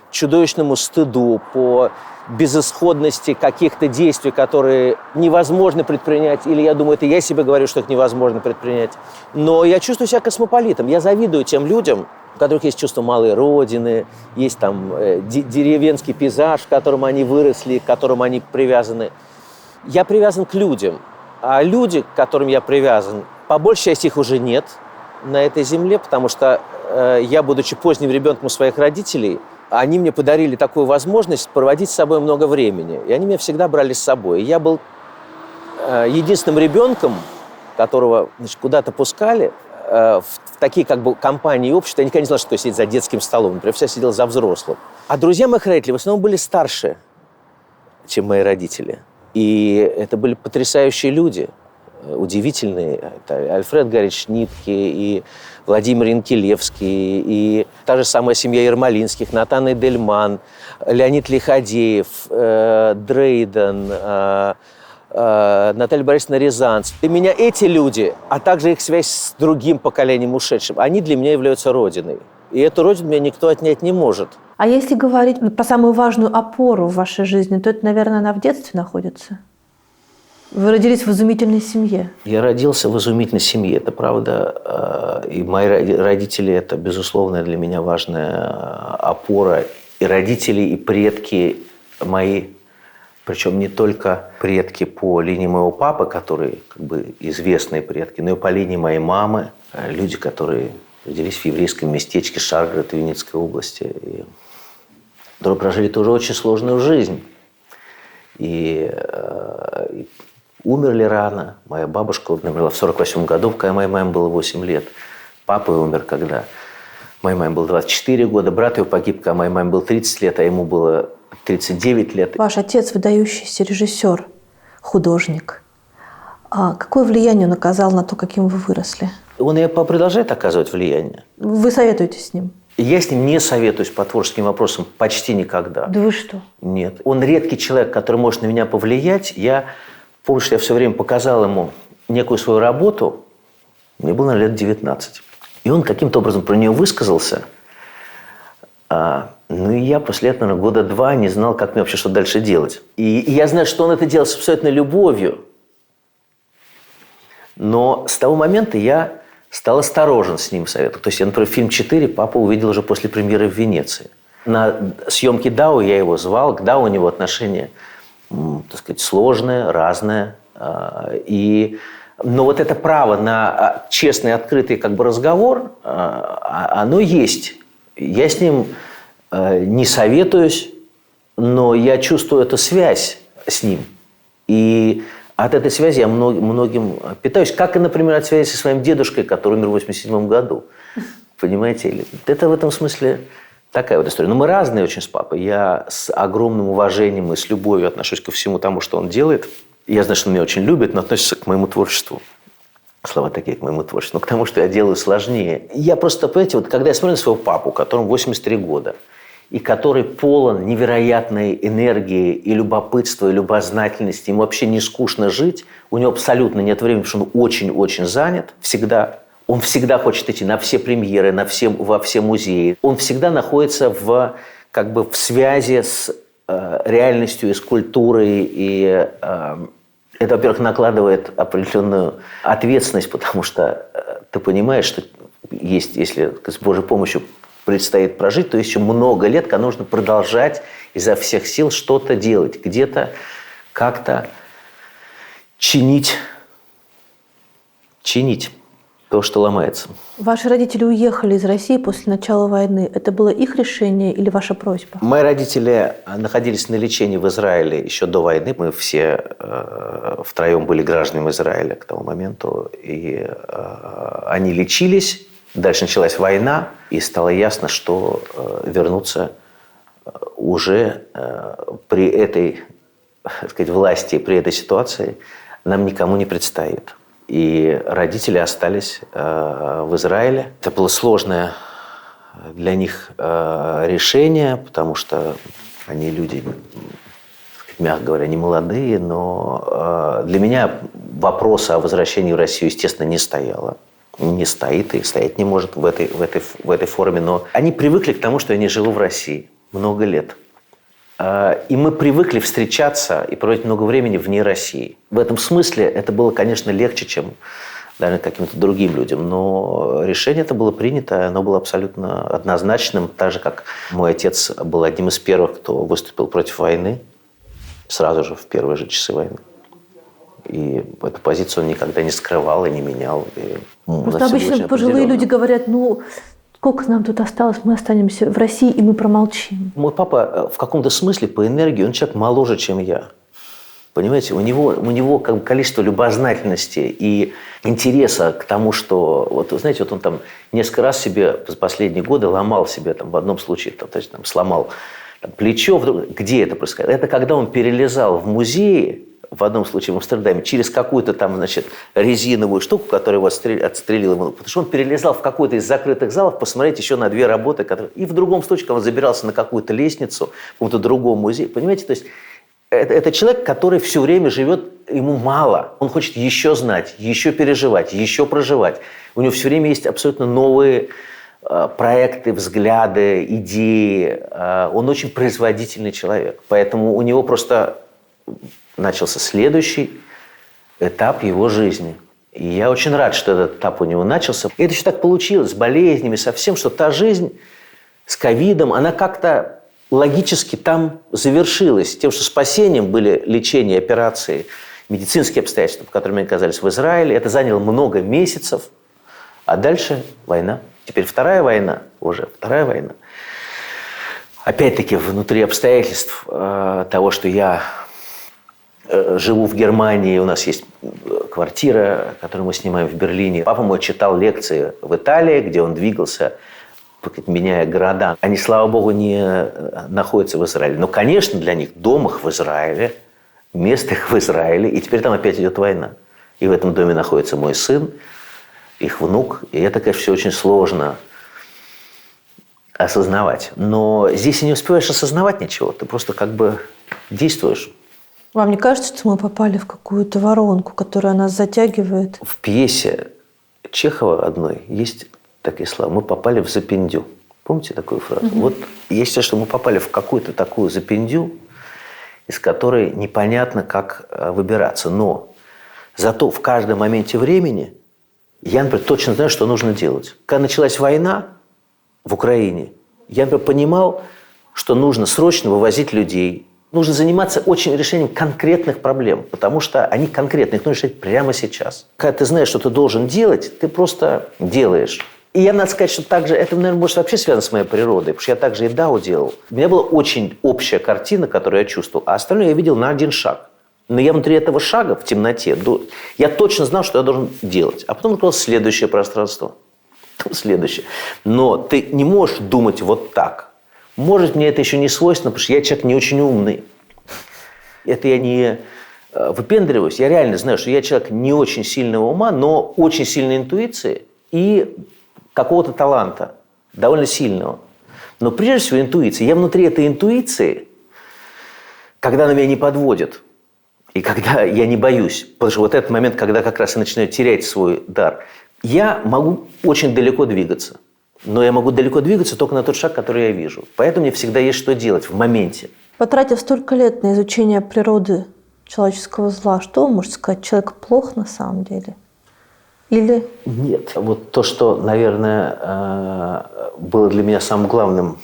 A: чудовищному стыду, по безысходности каких-то действий, которые невозможно предпринять, или я думаю, это я себе говорю, что их невозможно предпринять. Но я чувствую себя космополитом. Я завидую тем людям, у которых есть чувство малой родины, есть там деревенский пейзаж, в котором они выросли, к которому они привязаны. Я привязан к людям. А люди, к которым я привязан, по большей части их уже нет на этой земле, потому что я, будучи поздним ребенком у своих родителей, они мне подарили такую возможность проводить с собой много времени. И они меня всегда брали с собой. И я был единственным ребенком, которого, значит, куда-то пускали в такие как бы компании и общества. Я никогда не знал, что сидеть за детским столом. Например, всегда сидел за взрослым. А друзья моих родителей в основном были старше, чем мои родители. И это были потрясающие люди, удивительные. Это Альфред Гарич Нитке, и Владимир Янкелевский, и та же самая семья Ермолинских, Натан Эдельман, Леонид Лиходеев, Дрейден, Наталья Борисовна Рязанцев. Для меня эти люди, а также их связь с другим поколением ушедшим, они для меня являются родиной. И эту родину меня никто отнять не может.
B: А если говорить про самую важную опору в вашей жизни, то это, наверное, она в детстве находится? Вы родились в изумительной семье.
A: Я родился в изумительной семье, это правда. И мои родители – это, безусловно, для меня важная опора. И родители, и предки мои, причем не только предки по линии моего папы, которые как бы известные предки, но и по линии моей мамы, люди, которые родились в еврейском местечке Шаргород Винницкой области, и которые прожили тоже очень сложную жизнь. И умерли рано. Моя бабушка умерла в 1948 году, когда моей маме было 8 лет. Папа умер, когда моей маме было 24 года. Брат его погиб, когда моей маме было 30 лет, а ему было 39 лет.
B: Ваш отец выдающийся режиссер, художник. А какое влияние он оказал на то, каким вы выросли?
A: Он и продолжает оказывать влияние.
B: Вы советуетесь с ним?
A: Я с ним не советуюсь по творческим вопросам почти никогда.
B: Да вы что?
A: Нет. Он редкий человек, который может на меня повлиять. Я помню, что я все время показал ему некую свою работу. Мне было, наверное, лет 19. И он каким-то образом про нее высказался. Ну и я после этого, наверное, года 2 не знал, как мне вообще что дальше делать. И я знаю, что он это делал с абсолютной любовью. Но с того момента я стал осторожен с ним в советах. То есть я, например, фильм «4» папа увидел уже после премьеры в Венеции. На съемки «Дау» я его звал. К «Дау» у него отношение, так сказать, сложное, разное. Но вот это право на честный, открытый как бы разговор, оно есть. Я с ним не советуюсь, но я чувствую эту связь с ним. И от этой связи я многим питаюсь. Как и, например, от связи со своим дедушкой, который умер в 1987 году. Понимаете? Это в этом смысле такая вот история. Но мы разные очень с папой. Я с огромным уважением и с любовью отношусь ко всему тому, что он делает. Я знаю, что он меня очень любит, но относится к моему творчеству. Слова такие, к моему творчеству. Но к тому, что я делаю, сложнее. Я просто, понимаете, вот когда я смотрю на своего папу, которому 83 года, и который полон невероятной энергии и любопытства, и любознательности, ему вообще не скучно жить, у него абсолютно нет времени, потому что он очень-очень занят всегда. Он всегда хочет идти на все премьеры, во все музеи. Он всегда находится в связи с реальностью и с культурой. И это, во-первых, накладывает определенную ответственность, потому что ты понимаешь, что если с Божьей помощью предстоит прожить, то еще много лет, когда нужно продолжать изо всех сил что-то делать, где-то как-то чинить то, что ломается.
B: Ваши родители уехали из России после начала войны. Это было их решение или ваша просьба?
A: Мои родители находились на лечении в Израиле еще до войны. Мы все втроем были гражданами Израиля к тому моменту. И они лечились. Дальше началась война, и стало ясно, что вернуться уже при этой, так сказать, власти, при этой ситуации нам никому не предстоит. И родители остались в Израиле. Это было сложное для них решение, потому что они люди, мягко говоря, не молодые, но для меня вопроса о возвращении в Россию, естественно, не стояло. Не стоит и стоять не может в этой форме. Но они привыкли к тому, что я не живу в России много лет. И мы привыкли встречаться и проводить много времени вне России. В этом смысле это было, конечно, легче, чем, наверное, каким-то другим людям. Но решение это было принято, оно было абсолютно однозначным. Так же, как мой отец был одним из первых, кто выступил против войны, сразу же в первые же часы войны.
C: И эту позицию он никогда не скрывал и не менял. И,
B: просто обычно пожилые люди говорят, сколько нам тут осталось, мы останемся в России, и мы промолчим.
C: Мой папа в каком-то смысле по энергии, он человек моложе, чем я. Понимаете, у него как бы количество любознательности и интереса к тому, что... Вот, знаете, он там несколько раз себе за последние годы ломал себе, там, в одном случае, сломал плечо. Где это происходит? Это когда он перелезал в музее, в одном случае в Амстердаме, через какую-то там, резиновую штуку, которая его отстрелила. Потому что он перелезал в какой-то из закрытых залов посмотреть еще на 2 работы. И в другом случае, когда он забирался на какую-то лестницу в каком-то другом музее. Понимаете, то есть это человек, который все время живет, ему мало. Он хочет еще знать, еще переживать, еще проживать. У него все время есть абсолютно новые проекты, взгляды, идеи. Он очень производительный человек. Поэтому у него просто начался следующий этап его жизни. И я очень рад, что этот этап у него начался. И это еще так получилось, с болезнями, со всем, что та жизнь с ковидом, она как-то логически там завершилась. Тем, что спасением были лечение, операции, медицинские обстоятельства, которыми они оказались в Израиле. Это заняло много месяцев. А дальше война. Теперь вторая война. Опять-таки, внутри обстоятельств того, что я живу в Германии, у нас есть квартира, которую мы снимаем в Берлине. Папа мой читал лекции в Италии, где он двигался, меняя города. Они, слава богу, не находятся в Израиле. Но, конечно, для них дом их в Израиле, место их в Израиле. И теперь там опять идет война. И в этом доме находится мой сын, их внук. И это, конечно, все очень сложно осознавать. Но здесь и не успеваешь осознавать ничего. Ты просто как бы действуешь.
B: Вам не кажется, что мы попали в какую-то воронку, которая нас затягивает?
C: В пьесе Чехова одной есть такие слова: мы попали в запиндю. Помните такую фразу? Угу. Вот я считаю, что мы попали в какую-то такую запиндю, из которой непонятно, как выбираться. Но зато в каждом моменте времени я, например, точно знаю, что нужно делать. Когда началась война в Украине, я, например, понимал, что нужно срочно вывозить людей. Нужно заниматься очень решением конкретных проблем, потому что они конкретные, их нужно решать прямо сейчас. Когда ты знаешь, что ты должен делать, ты просто делаешь. И я, надо сказать, что также, это, наверное, может вообще связано с моей природой, потому что я также и дао делал. У меня была очень общая картина, которую я чувствовал, а остальное я видел на один шаг. Но я внутри этого шага, в темноте, я точно знал, что я должен делать. А потом открылось следующее пространство. Следующее. Но ты не можешь думать вот так. Может, мне это еще не свойственно, потому что я человек не очень умный. Это я не выпендриваюсь. Я реально знаю, что я человек не очень сильного ума, но очень сильной интуиции и какого-то таланта, довольно сильного. Но прежде всего интуиция. Я внутри этой интуиции, когда она меня не подводит, и когда я не боюсь, потому что вот этот момент, когда как раз я начинаю терять свой дар, я могу очень далеко двигаться. Но я могу далеко двигаться только на тот шаг, который я вижу. Поэтому мне всегда есть что делать в моменте.
B: Потратив столько лет на изучение природы человеческого зла, что вы можете сказать? Человек плох на самом деле? Или...
C: Нет. Вот то, что, наверное, было для меня самым главным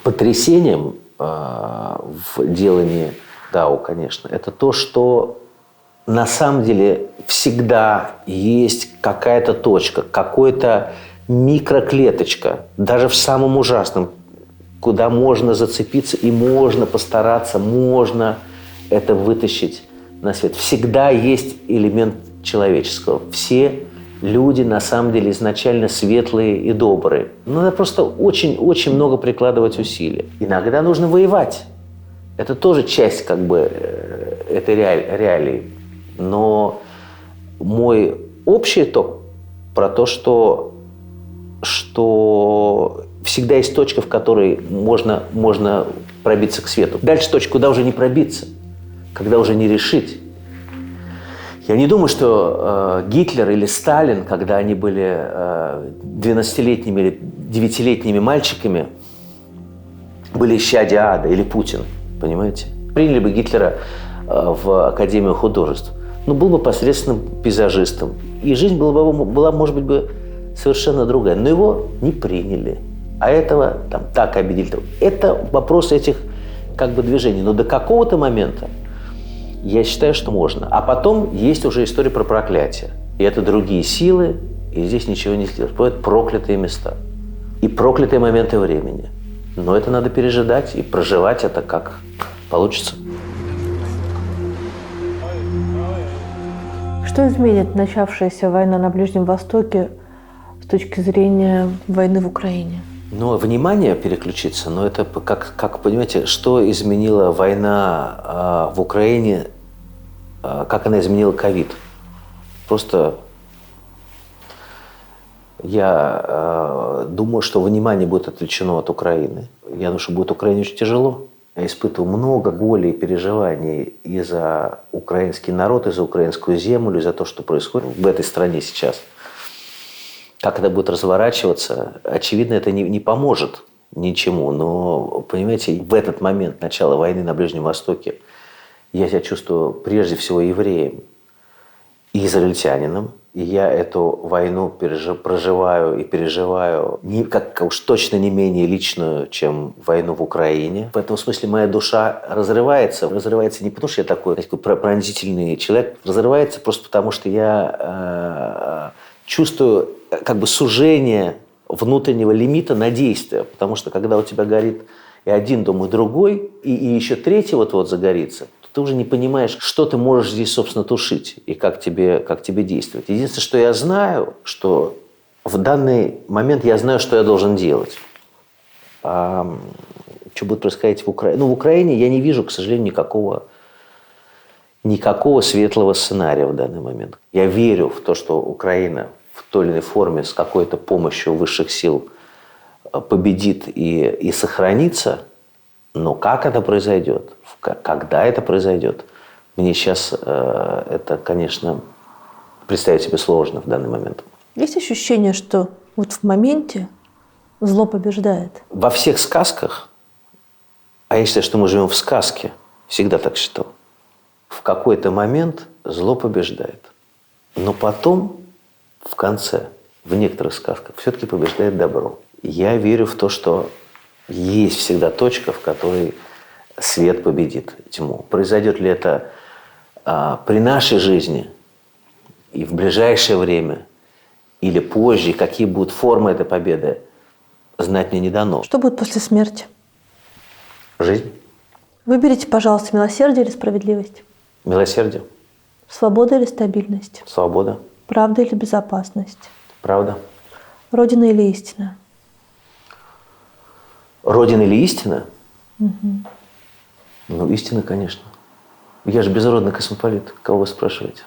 C: потрясением в делании дао, конечно, это то, что на самом деле всегда есть какая-то точка, какой-то микроклеточка, даже в самом ужасном, куда можно зацепиться и можно постараться, можно это вытащить на свет. Всегда есть элемент человеческого. Все люди на самом деле изначально светлые и добрые. Но надо просто очень-очень много прикладывать усилий. Иногда нужно воевать. Это тоже часть как бы этой реалии. Но мой общий итог про то, что всегда есть точка, в которой можно пробиться к свету. Дальше точка, куда уже не пробиться, когда уже не решить. Я не думаю, что Гитлер или Сталин, когда они были 12-летними или 9-летними мальчиками, были исчадия ада, или Путин, понимаете? Приняли бы Гитлера в Академию художеств. Но был бы посредственным пейзажистом. И жизнь была, может быть, совершенно другая. Но его не приняли. А этого там так обидели. Это вопрос этих как бы движений. Но до какого-то момента Я считаю, что можно. А потом есть уже история про проклятие. И это другие силы, и здесь ничего не сделать. Бывают проклятые места. И проклятые моменты времени. Но это надо пережидать и проживать это как получится.
B: Что изменит начавшаяся война на Ближнем Востоке с точки зрения войны в Украине?
C: Но внимание переключиться, но это как понимаете, что изменила война в Украине, как она изменила ковид. Просто я думаю, что внимание будет отвлечено от Украины. Я думаю, что будет Украине очень тяжело. Я испытываю много боли и переживаний и за украинский народ, и за украинскую землю, и за то, что происходит в этой стране сейчас. Как это будет разворачиваться, очевидно, это не поможет ничему. Но, понимаете, в этот момент начала войны на Ближнем Востоке я себя чувствую прежде всего евреем и израильтянином. И я эту войну проживаю и переживаю как уж точно не менее личную, чем войну в Украине. В этом смысле моя душа разрывается. Разрывается не потому, что я такой пронзительный человек. Разрывается просто потому, что я чувствую как бы сужение внутреннего лимита на действие. Потому что когда у тебя горит и один дом, и другой, и еще третий вот-вот загорится, ты уже не понимаешь, что ты можешь здесь, собственно, тушить и как тебе действовать. Единственное, что я знаю, что в данный момент я знаю, что я должен делать. А что будет происходить в Украине? Ну, в Украине я не вижу, к сожалению, никакого светлого сценария в данный момент. Я верю в то, что Украина в той или иной форме с какой-то помощью высших сил победит и сохранится. Но как это произойдет, когда это произойдет, мне сейчас это, конечно, представить себе сложно в данный момент.
B: Есть ощущение, что вот в моменте зло побеждает?
C: Во всех сказках, а я считаю, что мы живем в сказке, всегда так считал, в какой-то момент зло побеждает. Но потом, в конце, в некоторых сказках, все-таки побеждает добро. Я верю в то, что есть всегда точка, в которой свет победит тьму. Произойдет ли это при нашей жизни и в ближайшее время, или позже, и какие будут формы этой победы, знать мне не дано.
B: Что будет после смерти?
C: Жизнь.
B: Выберите, пожалуйста, милосердие или справедливость?
C: Милосердие.
B: Свобода или стабильность?
C: Свобода.
B: Правда или безопасность?
C: Правда.
B: Родина или истина?
C: Родина или истина?
B: Угу.
C: Ну, истина, конечно. Я же безродный космополит. Кого вы спрашиваете?